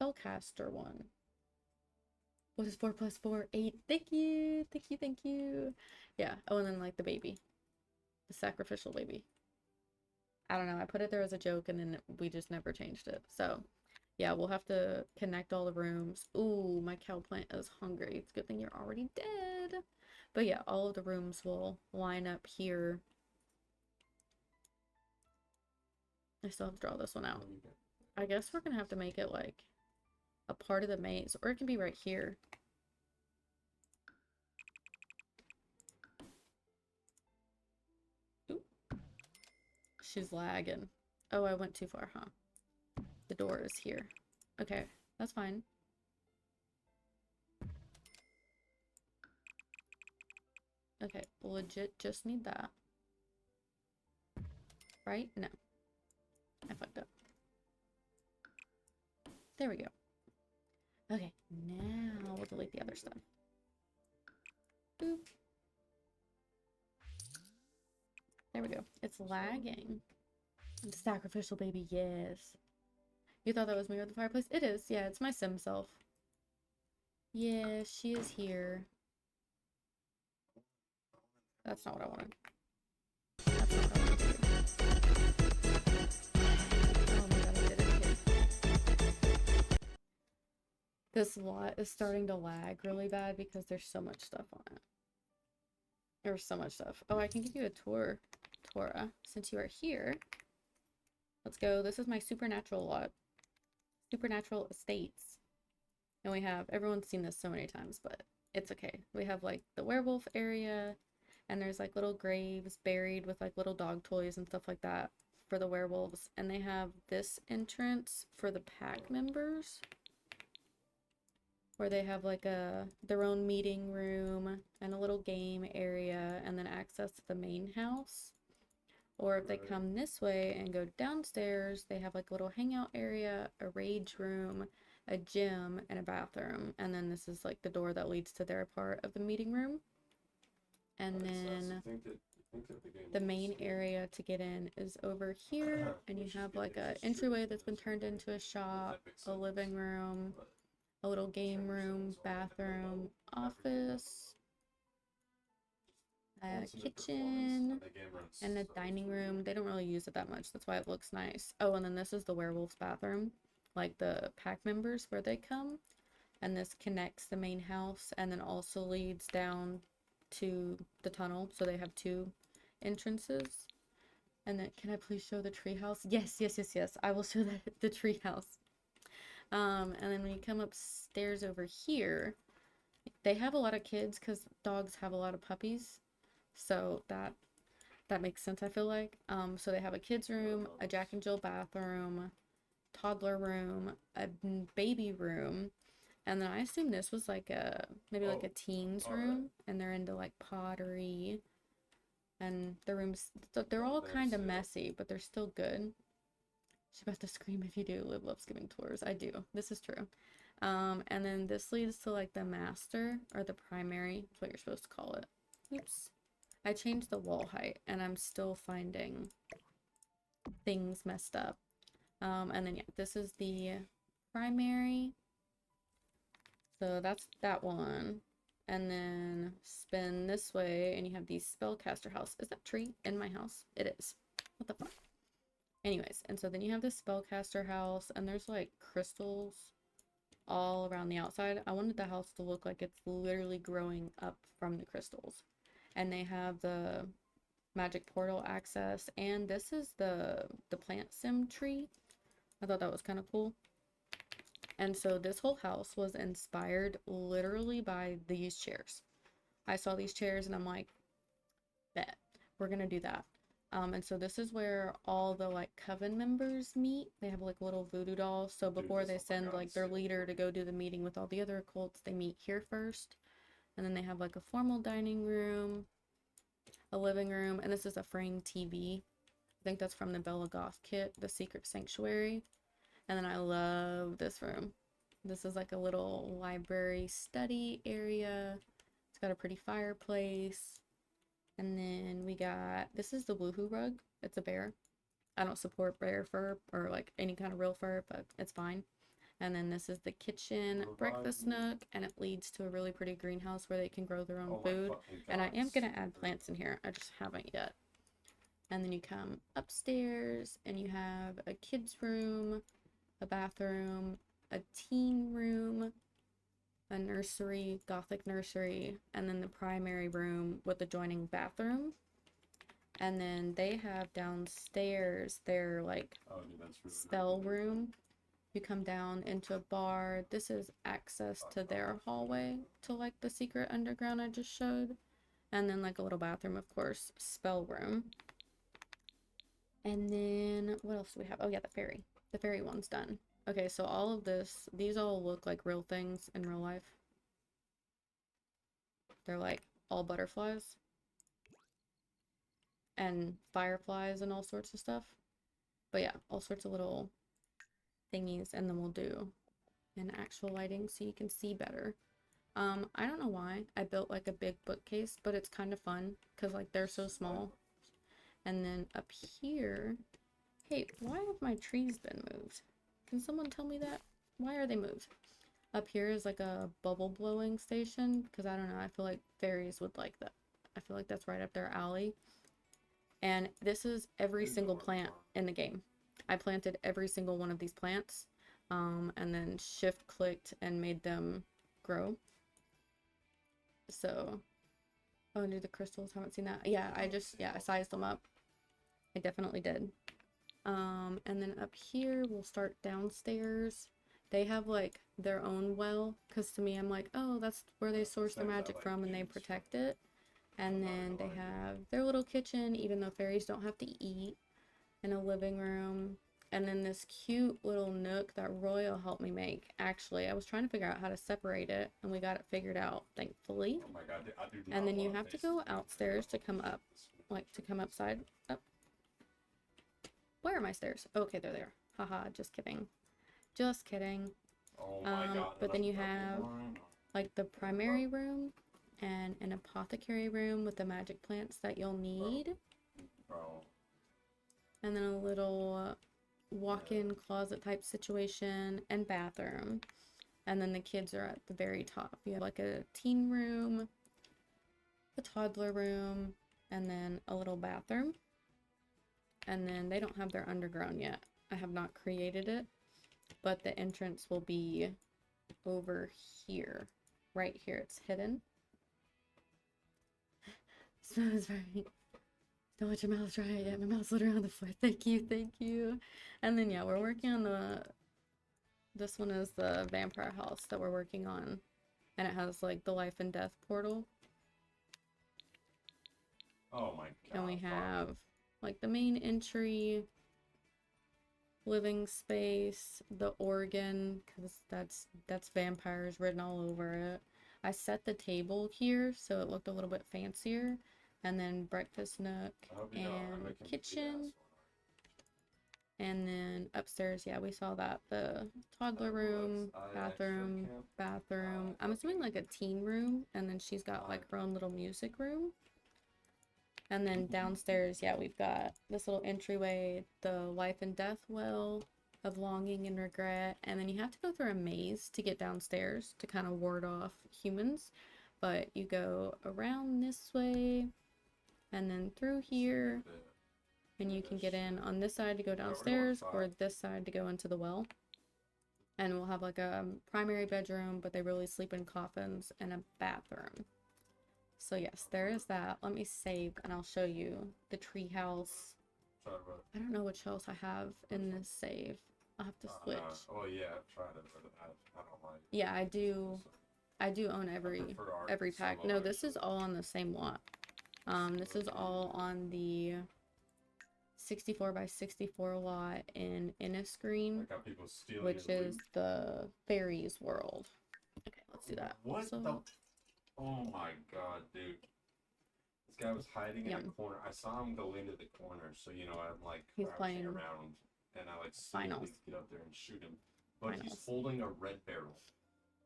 spellcaster one. What is 4 + 4? 8. Thank you. Thank you. Thank you. Yeah. Oh, and then like the baby. The sacrificial baby. I don't know. I put it there as a joke and then we just never changed it. So yeah, we'll have to connect all the rooms. Ooh, my cow plant is hungry. It's a good thing you're already dead. But yeah, all of the rooms will line up here. I still have to draw this one out. I guess we're gonna have to make it like a part of the maze, or it can be right here. Ooh. She's lagging. Oh, I went too far, huh? The door is here. Okay, that's fine. Okay, legit just need that. Right? No. I fucked up. There we go. Okay, now we'll delete the other stuff. Boop. There we go. It's lagging. The sacrificial baby, yes. You thought that was me with the fireplace? It is, yeah, it's my sim self. Yeah, she is here. That's not what I wanted. That's not what I wanted to do. Oh my god, I did it again. This lot is starting to lag really bad because there's so much stuff on it. There's so much stuff. Oh, I can give you a tour, Tora, since you are here. Let's go. This is my supernatural lot. Supernatural estates. And we have, everyone's seen this so many times, but it's okay. We have like the werewolf area, and there's like little graves buried with like little dog toys and stuff like that for the werewolves. And they have this entrance for the pack members, where they have like their own meeting room and a little game area, and then access to the main house. Or if they come this way and go downstairs, they have like a little hangout area, a rage room, a gym, and a bathroom. And then this is like the door that leads to their part of the meeting room. And then the main area to get in is over here, and you have like a entryway that's been turned into a shop, a living room, a little game room, bathroom, office, a kitchen, and a dining room. They don't really use it that much, that's why it looks nice. Oh, and then this is the werewolf's bathroom, like the pack members where they come, and this connects the main house and then also leads down to the tunnel, so they have 2 entrances. And then, can I please show the treehouse? Yes, yes, yes, yes, I will show the treehouse. And then when you come upstairs over here, they have a lot of kids because dogs have a lot of puppies. So that makes sense, I feel like. So they have a kids room, a Jack and Jill bathroom, toddler room, a baby room, and then I assume this was like maybe like a teens room, and they're into like pottery, and the rooms, they're all kind of messy, but they're still good. She's about to scream if you do. Liv loves giving tours. I do. This is true. And then this leads to like the master or the primary. That's what you're supposed to call it. Oops. I changed the wall height and I'm still finding things messed up. And then yeah, this is the primary. So that's that one. And then spin this way and you have the spellcaster house. Is that tree in my house? It is. What the fuck? Anyways, and so then you have this spellcaster house and there's like crystals all around the outside. I wanted the house to look like it's literally growing up from the crystals. And they have the magic portal access, and this is the plant sim tree. I thought that was kind of cool. And so this whole house was inspired literally by these chairs. I saw these chairs and I'm like, bet, we're gonna do that. And so this is where all the like coven members meet. They have like little voodoo dolls. So before they send like their leader to go do the meeting with all the other cults, they meet here first. And then they have like a formal dining room, a living room, and this is a framed TV. I think that's from the Bella Goth kit, the Secret Sanctuary. And then I love this room. This is like a little library study area. It's got a pretty fireplace. And then we got, this is the Woohoo rug. It's a bear. I don't support bear fur or like any kind of real fur, but it's fine. And then this is the kitchen breakfast nook, and it leads to a really pretty greenhouse where they can grow their own food. And I am gonna add plants in here. I just haven't yet. And then you come upstairs and you have a kid's room, a bathroom, a teen room, a nursery, gothic nursery, and then the primary room with adjoining bathroom. And then they have downstairs their like spell room. You come down into a bar. This is access to their hallway to like the secret underground I just showed. And then like a little bathroom, of course, spell room. And then what else do we have? Oh yeah, the fairy. The fairy one's done. Okay, so all of this, these all look like real things in real life. They're like all butterflies and fireflies and all sorts of stuff. But yeah, all sorts of little thingies, and then we'll do an actual lighting so you can see better. I don't know why I built like a big bookcase, but it's kind of fun because like they're so small. And then up here, hey, why have my trees been moved? Can someone tell me that? Why are they moved? Up here is like a bubble blowing station because I don't know, I feel like fairies would like that. I feel like that's right up their alley. And this is every single plant in the game. I planted every single one of these plants, and then shift clicked and made them grow. So, oh, and do the crystals, haven't seen that. Yeah, I sized them up. I definitely did. And then up here, we'll start downstairs. They have like their own well, because to me, I'm like, oh, that's where they source their magic from and they protect it. And then they have their little kitchen, even though fairies don't have to eat, and a living room. And then this cute little nook that Royal helped me make. Actually, I was trying to figure out how to separate it, and we got it figured out, thankfully. Oh my God, I do And not then you want have to face go to outstairs to come up, like to come up. Where are my stairs? Okay, they're there. Haha, just kidding. Just kidding. Oh my God, But then you that's have one. like the primary room and an apothecary room with the magic plants that you'll need. Bro. And then a little walk-in closet type situation and bathroom. And then the kids are at the very top. You have like a teen room, a toddler room, and then a little bathroom. And then they don't have their underground yet. I have not created it, but the entrance will be over here. Right here, it's hidden. Smells right. Don't let your mouth dry yet. My mouth's literally on the floor. Thank you, thank you. And then yeah, we're working on this one is the vampire house that we're working on. And it has like the life and death portal. Oh my God. And we fuck. have like the main entry, living space, the organ, because that's vampires written all over it. I set the table here so it looked a little bit fancier. And then breakfast nook I hope you know I'm and a complete kitchen. asshole. And then upstairs, yeah, we saw that the toddler That room, was I bathroom, actually can't- bathroom. I'm assuming like a teen room, and then she's got like her own little music room. And then downstairs, yeah, we've got this little entryway, the life and death well of longing and regret. And then you have to go through a maze to get downstairs to kind of ward off humans. But you go around this way and then through here, and you can get in on this side to go downstairs or this side to go into the well. And we'll have like a primary bedroom, but they really sleep in coffins, and a bathroom. So yes, there is that. Let me save and I'll show you the tree house. Sorry, bro. I don't know which house I have in this save. I'll have to switch. Oh yeah, I've tried it, but I don't like it. Yeah, I do own every pack. No, this is all on the same lot. This is all on the 64 by 64 lot in Innisgreen, Like how people steal which your is loot. the fairies world. Okay, let's do that. What So, the? Oh my god, dude. This guy was hiding in a Yum. corner. I saw him go into the corner, so you know I'm like He's crouching playing around, and I like finals. sneakily get up there and shoot him. But he's Finals. holding a red barrel,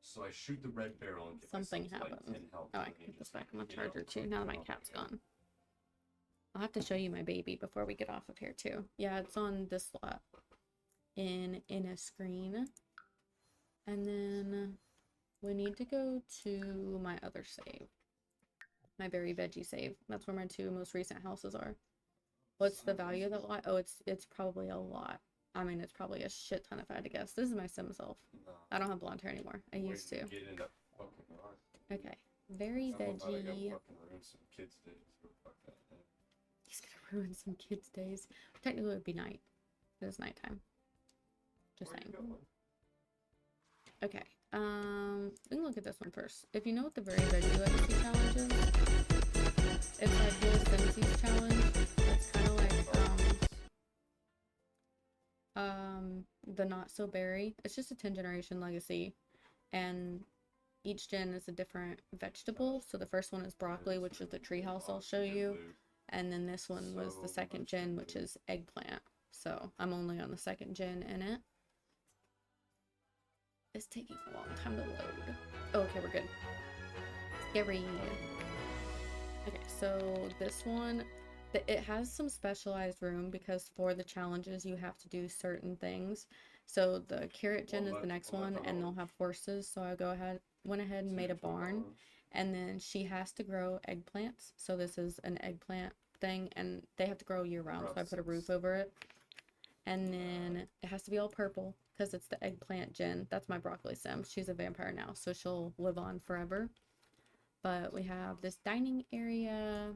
so I shoot the red barrel and get Something myself to, like, happened. 10 health. Oh, I and can he put this just, back on my you know, charger too, fucking now that my up cat's again. gone. I'll have to show you my baby before we get off of here too. Yeah, it's on this lot in a screen. And then we need to go to my other save. My berry veggie save. That's where my two most recent houses are. What's the value of that lot? Oh, it's probably a lot. I mean, it's probably a shit ton if I had to guess. This is my sim self. No, I don't have blonde hair anymore. I used to. Get into fucking rock. Okay. Very I'm about to go veggie. fucking ruin some kids' days. So fuck that. He's gonna ruin some kids' days. Technically, it would be night. It is nighttime. Just Where you saying. going? Okay. We can look at this one first. If you know what the Very Veggie Legacy challenge is, it's like Little Simsies challenge. It's kind of like the Not So Berry. It's just a 10 generation legacy, and each gen is a different vegetable. So the first one is broccoli, which is the treehouse I'll show you, and then this one was the second gen, which is eggplant. So I'm only on the second gen in it. It's taking a long time to load. Oh, okay, we're good. Scary. Okay, so this one, it has some specialized room because for the challenges you have to do certain things. So the carrot gen is the next one, and they'll have horses. So I went ahead and made a barn, and then she has to grow eggplants. So this is an eggplant thing, and they have to grow year round. So I put a roof over it. And then it has to be all purple because it's the eggplant gen. That's my broccoli sim. She's a vampire now, so she'll live on forever. But we have this dining area,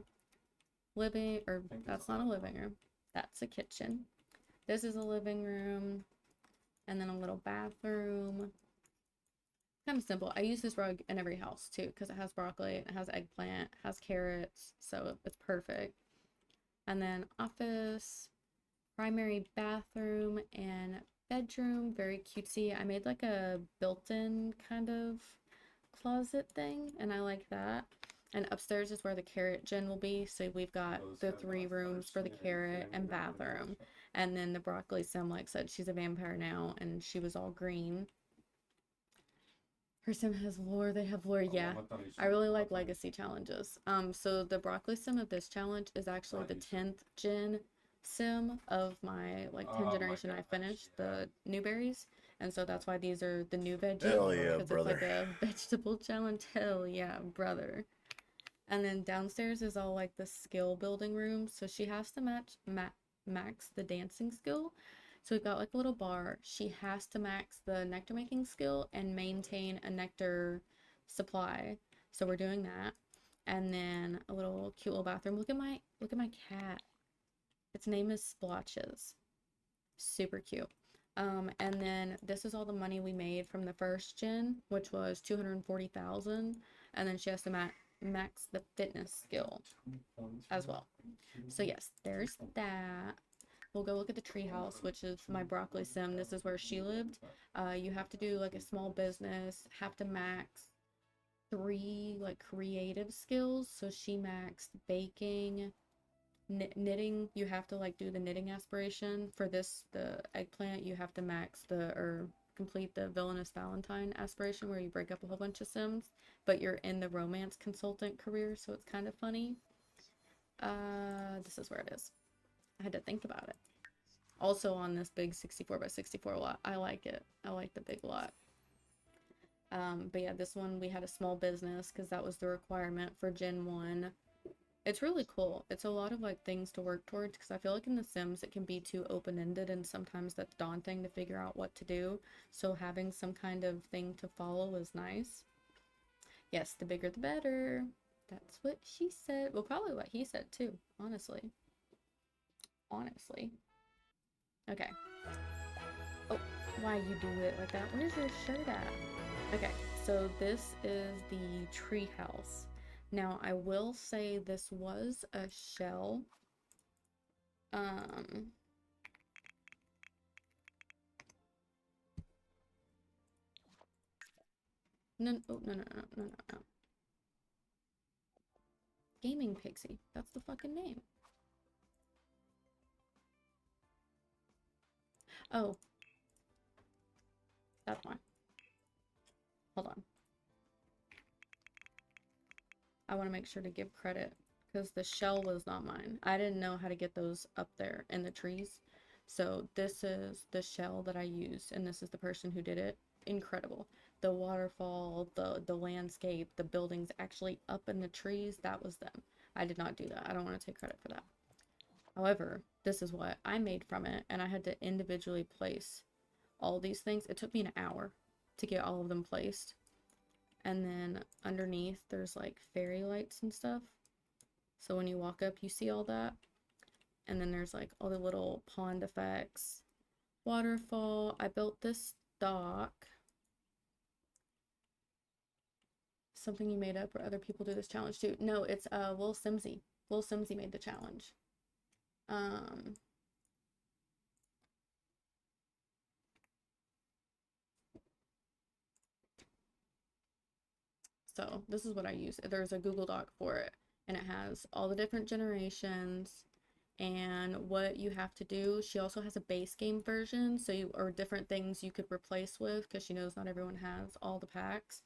that's not a living room. That's a kitchen. This is a living room, and then a little bathroom. Kind of simple. I use this rug in every house too because it has broccoli, it has eggplant, it has carrots, so it's perfect. And then office, primary bathroom, and bedroom. Very cutesy. I made like a built-in kind of closet thing, and I like that. And upstairs is where the carrot gen will be. So we've got the 3 rooms for the carrot and bathroom. And then the broccoli sim, like I said, she's a vampire now, and she was all green. Her sim has lore. They have lore. Yeah, I really like legacy challenges. So the broccoli sim of this challenge is actually the 10th gen sim of my like 10 generation I finished, the Newberries. And so that's why these are the new veggie. Hell yeah, because brother. it's like a vegetable challenge. Hell yeah, brother. And then downstairs is all like the skill building room. So she has to max the dancing skill. So we've got like a little bar. She has to max the nectar making skill and maintain a nectar supply. So we're doing that. And then a little cute little bathroom. Look at my cat. Its name is Splotches. Super cute. And then this is all the money we made from the first gen, which was 240,000. And then she has to max the fitness skill as well. So yes, there's that. We'll go look at the treehouse, which is my broccoli sim. This is where she lived. You have to do like a small business, have to max 3 like creative skills. So she maxed baking, knitting, you have to like do the knitting aspiration. For this, the eggplant, you have to complete the villainous Valentine aspiration where you break up a whole bunch of Sims, but you're in the romance consultant career, so it's kind of funny. This is where it is. I had to think about it. Also on this big 64 by 64 lot. I like it. I like the big lot. But yeah, this one we had a small business because that was the requirement for Gen 1. It's really cool. It's a lot of like things to work towards because I feel like in The Sims it can be too open-ended and sometimes that's daunting to figure out what to do. So having some kind of thing to follow is nice. Yes, the bigger the better. That's what she said. Well, probably what he said too, honestly. Honestly. Okay. Oh, why you do it like that? Where's your shirt at? Okay, so this is the tree house. Now, I will say this was a shell. No, oh, no. Gaming Pixie. That's the fucking name. Oh. That's one. Hold on. I want to make sure to give credit because the shell was not mine. I didn't know how to get those up there in the trees. So this is the shell that I used and this is the person who did it. Incredible. The waterfall, the landscape, the buildings actually up in the trees, that was them. I did not do that. I don't want to take credit for that. However, this is what I made from it and I had to individually place all these things. It took me an hour to get all of them placed. And then underneath there's like fairy lights and stuff. So when you walk up, you see all that. And then there's like all the little pond effects, waterfall. I built this dock. Something you made up or other people do this challenge too? No, it's Will Simsy. Will Simsy made the challenge. So this is what I use. There's a Google Doc for it and it has all the different generations and what you have to do. She also has a base game version, so or different things you could replace with because she knows not everyone has all the packs.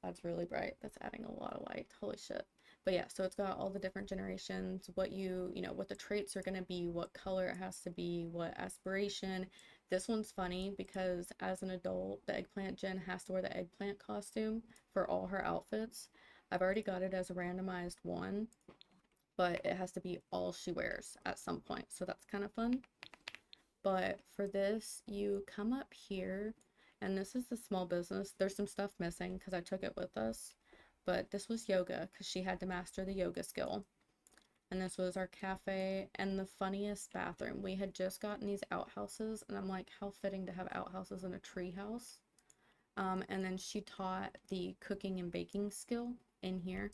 That's really bright. That's adding a lot of light. Holy shit. But yeah, so it's got all the different generations, what what the traits are going to be, what color it has to be, what aspiration. This one's funny because as an adult, the eggplant gen has to wear the eggplant costume for all her outfits. I've already got it as a randomized one, but it has to be all she wears at some point. So that's kind of fun. But for this, you come up here and this is the small business. There's some stuff missing because I took it with us. But this was yoga because she had to master the yoga skill. And this was our cafe and the funniest bathroom. We had just gotten these outhouses and I'm like, how fitting to have outhouses in a tree house. And then she taught the cooking and baking skill in here.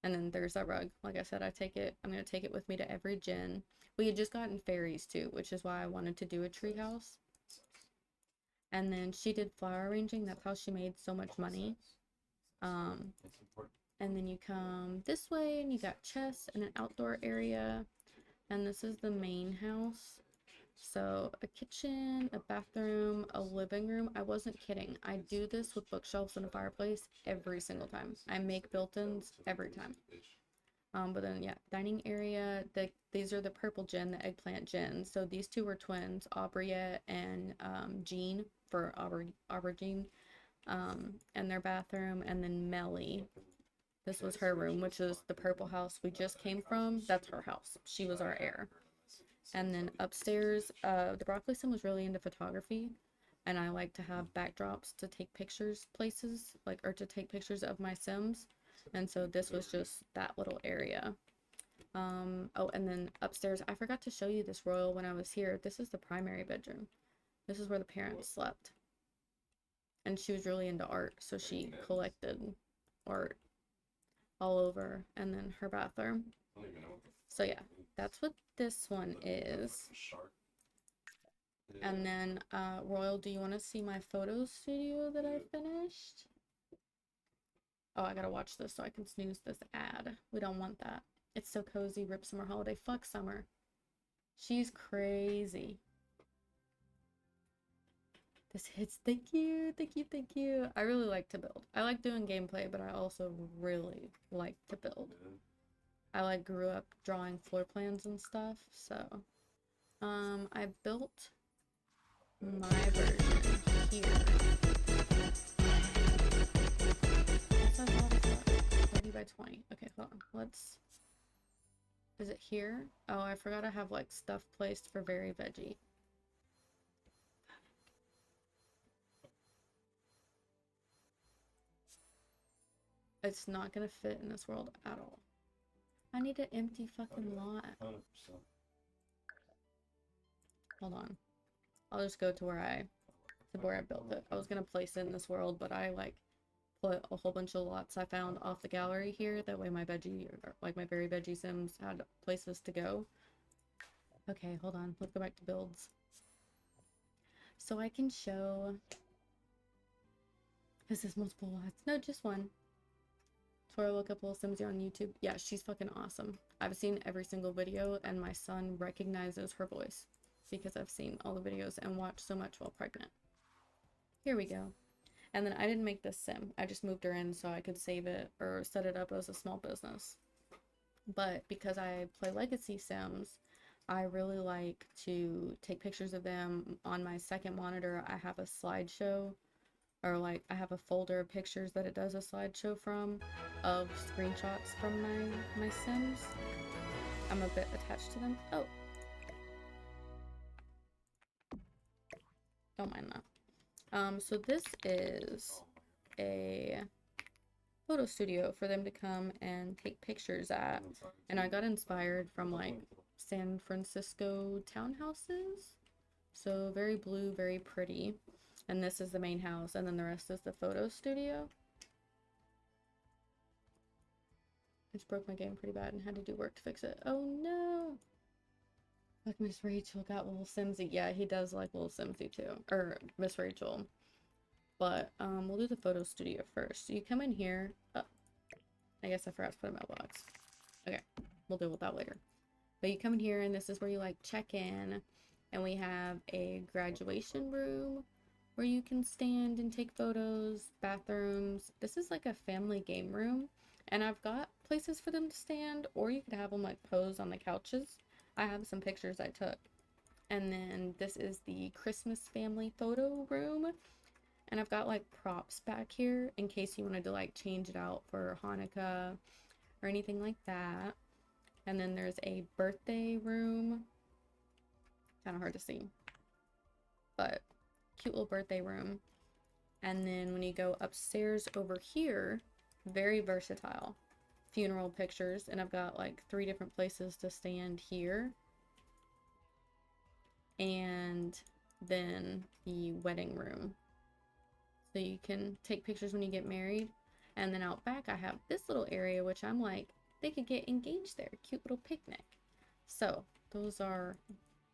And then there's that rug. Like I said, I'm going to take it with me to every gen. We had just gotten fairies too, which is why I wanted to do a tree house. And then she did flower arranging. That's how she made so much money. And then you come this way and you got chess and an outdoor area. And this is the main house. So a kitchen, a bathroom, a living room. I wasn't kidding. I do this with bookshelves and a fireplace every single time. I make built-ins every time. But then yeah, dining area. These are the purple gen, the eggplant gen. So these two were twins, Aubriette and Jean for Aubergine. And their bathroom, and then Melly. This was her room, which is the purple house we just came from. That's her house. She was our heir. And then upstairs, the Broccoli Sim was really into photography, and I like to have backdrops to take pictures places, or to take pictures of my Sims. And so this was just that little area. Oh, and then upstairs, I forgot to show you this royal when I was here. This is the primary bedroom. This is where the parents slept. And she was really into art, so she collected art all over. And then her bathroom. So yeah, that's what this one is. And then, Royal, do you want to see my photo studio that I finished? Oh, I gotta watch this so I can snooze this ad. We don't want that. It's so cozy. Rip Summer Holiday. Fuck Summer. She's crazy. This hits. Thank you. Thank you. Thank you. I really like to build. I like doing gameplay, but I also really like to build. Yeah. I like grew up drawing floor plans and stuff, so I built my version here. What's that all about? 20 by 20. Okay, hold on. Let's. Is it here? Oh, I forgot I have like stuff placed for Very Veggie. It's not gonna fit in this world at all. I need an empty fucking lot. 100%. Hold on. I'll just go to where I built it. I was gonna place it in this world, but I like put a whole bunch of lots I found off the gallery here. That way my veggie, or like my Very Veggie Sims had places to go. Okay, hold on. Let's go back to builds. So I can show. Is this multiple lots? No, just one. So I look up Little Simsy on YouTube. Yeah, she's fucking awesome. I've seen every single video, and my son recognizes her voice because I've seen all the videos and watched so much while pregnant. Here we go. And then I didn't make this sim. I just moved her in so I could save it or set it up as a small business. But because I play Legacy Sims, I really like to take pictures of them. On my second monitor, I have a slideshow, or like I have a folder of pictures that it does a slideshow from, of screenshots from my Sims. I'm a bit attached to them. Oh. Don't mind that. So this is a photo studio for them to come and take pictures at. And I got inspired from like San Francisco townhouses. So very blue, very pretty. And this is the main house, and then the rest is the photo studio. I just broke my game pretty bad and had to do work to fix it. Oh no! Like Miss Rachel got Little Simsy. Yeah, he does like Little Simsy too. Or Miss Rachel. But we'll do the photo studio first. So you come in here. Oh, I guess I forgot to put a mailbox. Okay, we'll deal with that later. But you come in here, and this is where you like check in. And we have a graduation room where you can stand and take photos, bathrooms. This is like a family game room. And I've got places for them to stand, or you could have them like pose on the couches. I have some pictures I took. And then this is the Christmas family photo room. And I've got like props back here in case you wanted to like change it out for Hanukkah or anything like that. And then there's a birthday room. Kind of hard to see, but cute little birthday room. And then when you go upstairs over here, very versatile. Funeral pictures, and I've got like 3 different places to stand here. And then the wedding room. So you can take pictures when you get married. And then out back I have this little area, which I'm like, they could get engaged there. Cute little picnic. So those are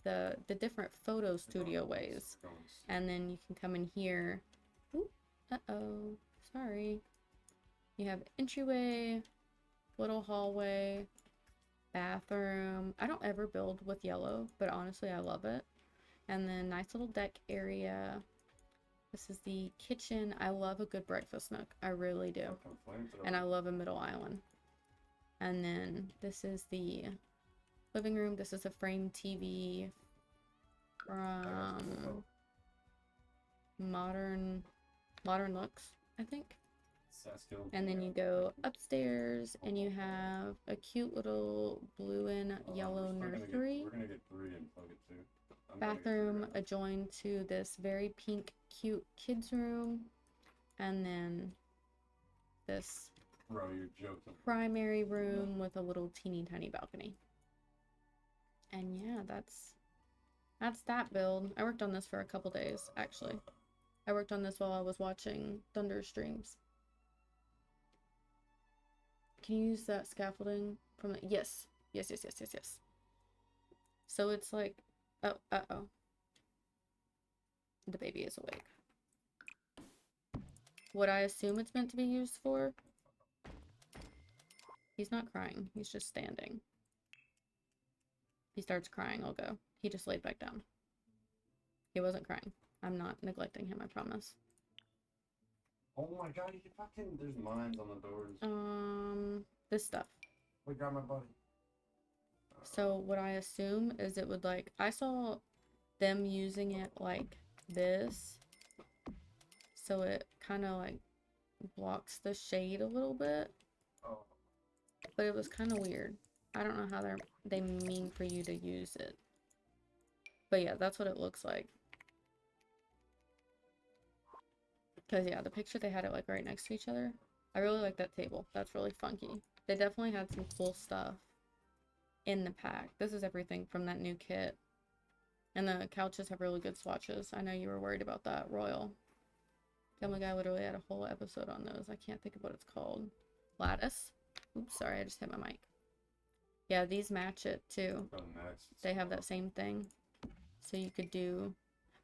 the different photo studio ways. And then you can come in here. Ooh, uh-oh. Sorry. You have entryway, little hallway, bathroom. I don't ever build with yellow, but honestly I love it. And then nice little deck area. This is the kitchen. I love a good breakfast nook. I really do. And I love a middle island. And then this is the living room. This is a framed TV from Modern Looks, I think. And then you go upstairs and you have a cute little blue and yellow nursery. We're gonna get 3 and plug it too. Bathroom adjoined to this very pink, cute kids room. And then this Bro, you're joking. primary room with a little teeny tiny balcony. And yeah, that's that build. I worked on this for a couple days, actually. I worked on this while I was watching Thunder streams. Can you use that scaffolding from the... Yes. Yes. So it's like... Oh, uh-oh. The baby is awake. What I assume it's meant to be used for He's not crying. He's just standing. He starts crying, I'll go. He just laid back down. He wasn't crying. I'm not neglecting him, I promise. Oh my god, you fucking. There's mines on the doors. This stuff. Wait, grab my buddy. So what I assume is it would like, I saw them using it like this. So it kind of like blocks the shade a little bit. Oh. But it was kind of weird. I don't know how they mean for you to use it. But yeah, that's what it looks like. Because yeah, the picture they had it like right next to each other. I really like that table. That's really funky. They definitely had some cool stuff in the pack. This is everything from that new kit. And the couches have really good swatches. I know you were worried about that, Royal. Family Guy literally had a whole episode on those. I can't think of what it's called. Lattice? Oops, sorry, I just hit my mic. Yeah, these match it too. Go next. They have that same thing. So you could do...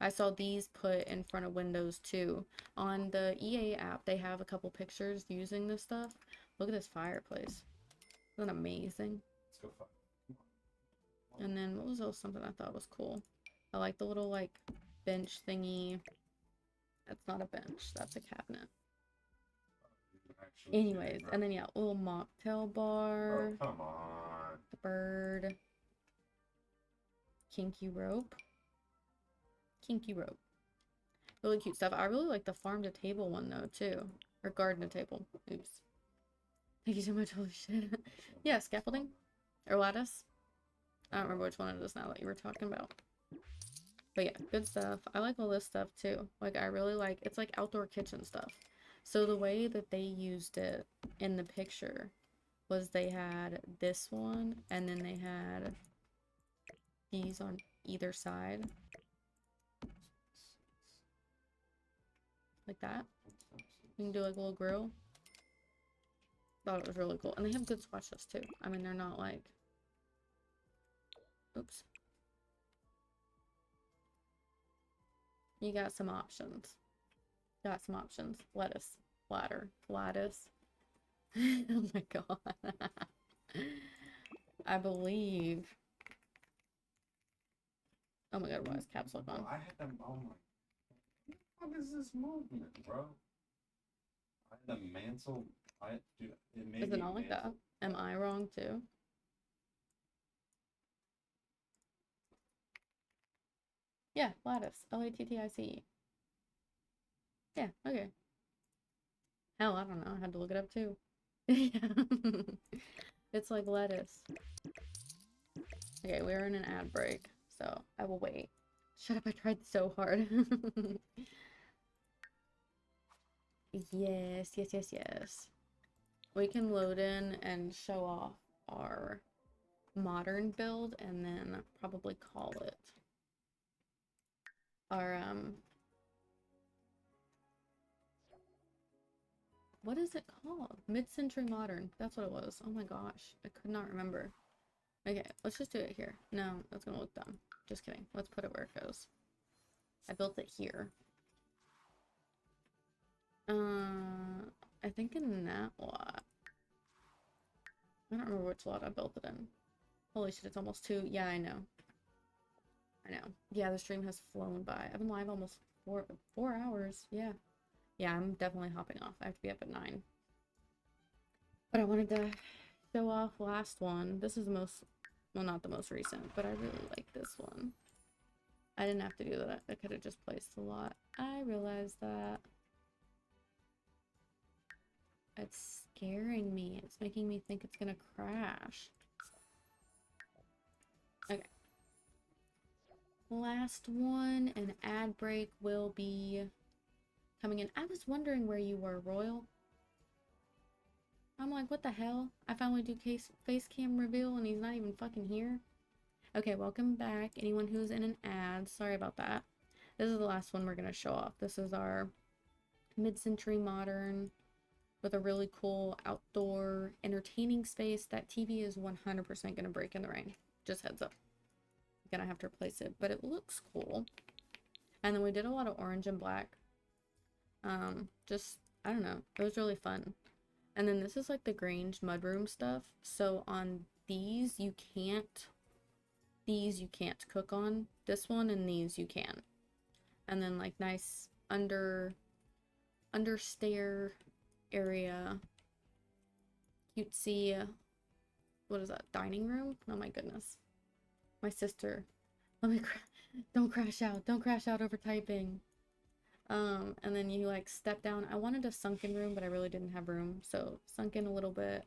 I saw these put in front of windows too. On the EA app, they have a couple pictures using this stuff. Look at this fireplace. Isn't that amazing? Let's go fight. And then what was else something I thought was cool? I like the little like bench thingy. That's not a bench, that's a cabinet. Actually, Anyways, and then yeah, little mocktail bar, oh, come on. the bird, kinky rope. Kinky rope. Really cute stuff. I really like the farm to table one though too. Or garden to table. Oops. Thank you so much, holy shit. Yeah, scaffolding. Or lattice. I don't remember which one it is now that you were talking about. But yeah, good stuff. I like all this stuff too. Like I really like, it's like outdoor kitchen stuff. So the way that they used it in the picture was they had this one and then they had these on either side. Like that. You can do like a little grill. Thought it was really cool. And they have good swatches too. I mean, they're not like... Oops. You got some options. Got some options. Lettuce. Ladder. Lattice. Oh my god. I believe... Oh my god, why is caps lock on? I had them. Oh my. What is this movement, bro? I had the mantle. Dude, it made Is me it not like that? mantle. Am I wrong too? Yeah, lattice. Lattice. Yeah, okay. Hell, I don't know. I had to look it up too. It's like lettuce. Okay, we're in an ad break, so I will wait. Shut up, I tried so hard. Yes, yes, yes, yes. We can load in and show off our modern build and then probably call it our, what is it called? Mid-century modern. That's what it was. Oh my gosh. I could not remember. Okay, let's just do it here. No, that's gonna look dumb. Just kidding. Let's put it where it goes. I built it here. I think in that lot. I don't remember which lot I built it in. Holy shit, it's almost 2. Yeah, I know. I know. Yeah, the stream has flown by. I've been live almost 4 hours. Yeah. Yeah, I'm definitely hopping off. I have to be up at 9. But I wanted to show off last one. This is the most, well, not the most recent, but I really like this one. I didn't have to do that. I could have just placed a lot. I realized that. It's scaring me. It's making me think it's gonna crash. Okay. Last one, an ad break will be coming in. I was wondering where you were, Royal. I'm like, what the hell? I finally do face cam reveal and he's not even fucking here. Okay, welcome back. Anyone who's in an ad, sorry about that. This is the last one we're gonna show off. This is our mid-century modern with a really cool outdoor entertaining space. That TV is 100% gonna break in the rain. Just heads up. Gonna have to replace it, but it looks cool. And then we did a lot of orange and black. Just, I don't know, it was really fun. And then this is like the Grange mudroom stuff. So on these you can't cook on. This one and these you can. And then like nice under stair area. Cutesy, what is that, dining room? Oh my goodness. My sister, don't crash out over typing. And then you like step down. I wanted a sunken room, but I really didn't have room, so sunken a little bit.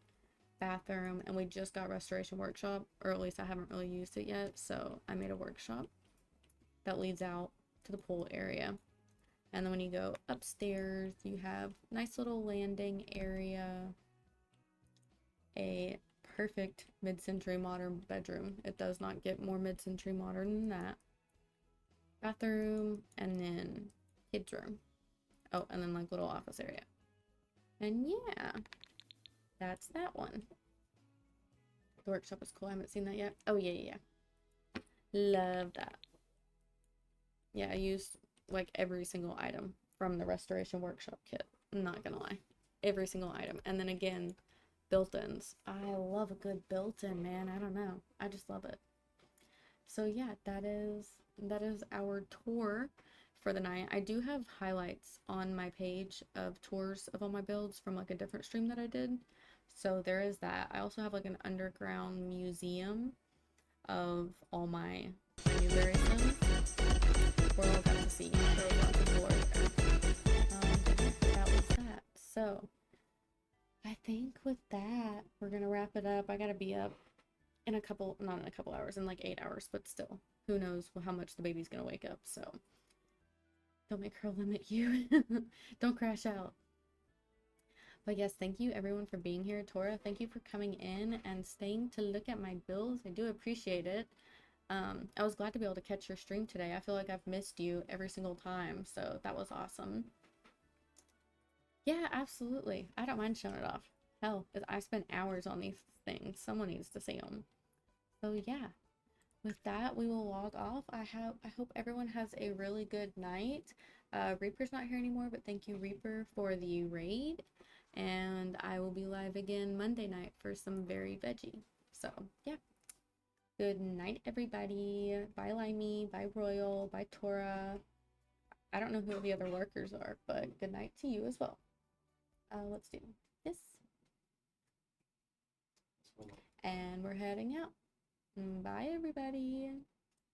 Bathroom, and we just got Restoration Workshop, or at least I haven't really used it yet, so I made a workshop that leads out to the pool area. And then when you go upstairs, you have nice little landing area, a perfect mid-century modern bedroom. It does not get more mid-century modern than that. Bathroom, and then kids room. Oh, and then like little office area. And yeah, that's that one. The workshop is cool. I haven't seen that yet. Oh yeah. Love that. Yeah, I used like every single item from the Restoration Workshop kit. I'm not gonna lie. Every single item. And then again, built-ins. I love a good built-in, man. I don't know. I just love it. So yeah, that is our tour for the night. I do have highlights on my page of tours of all my builds from like a different stream that I did. So there is that. I also have like an underground museum of all my Newberry Sims. We're all got to see. There was lots of lore there. That was that. So I think with that, we're gonna wrap it up. I gotta be up in a couple, not in a couple hours, in like 8 hours, but still, who knows how much the baby's gonna wake up. So don't make her limit you. Don't crash out. But yes, thank you everyone for being here. Tora, thank you for coming in and staying to look at my builds. I do appreciate it. I was glad to be able to catch your stream today. I feel like I've missed you every single time, so that was awesome. Yeah, absolutely. I don't mind showing it off. Hell, I spent hours on these things. Someone needs to see them. So yeah, with that, we will log off. I hope everyone has a really good night. Reaper's not here anymore, but thank you, Reaper, for the raid. And I will be live again Monday night for some very veggie. So, yeah. Good night, everybody. Bye, Limey. Bye, Royal. Bye, Tora. I don't know who the other lurkers are, but good night to you as well. Let's do this. And we're heading out. Bye, everybody.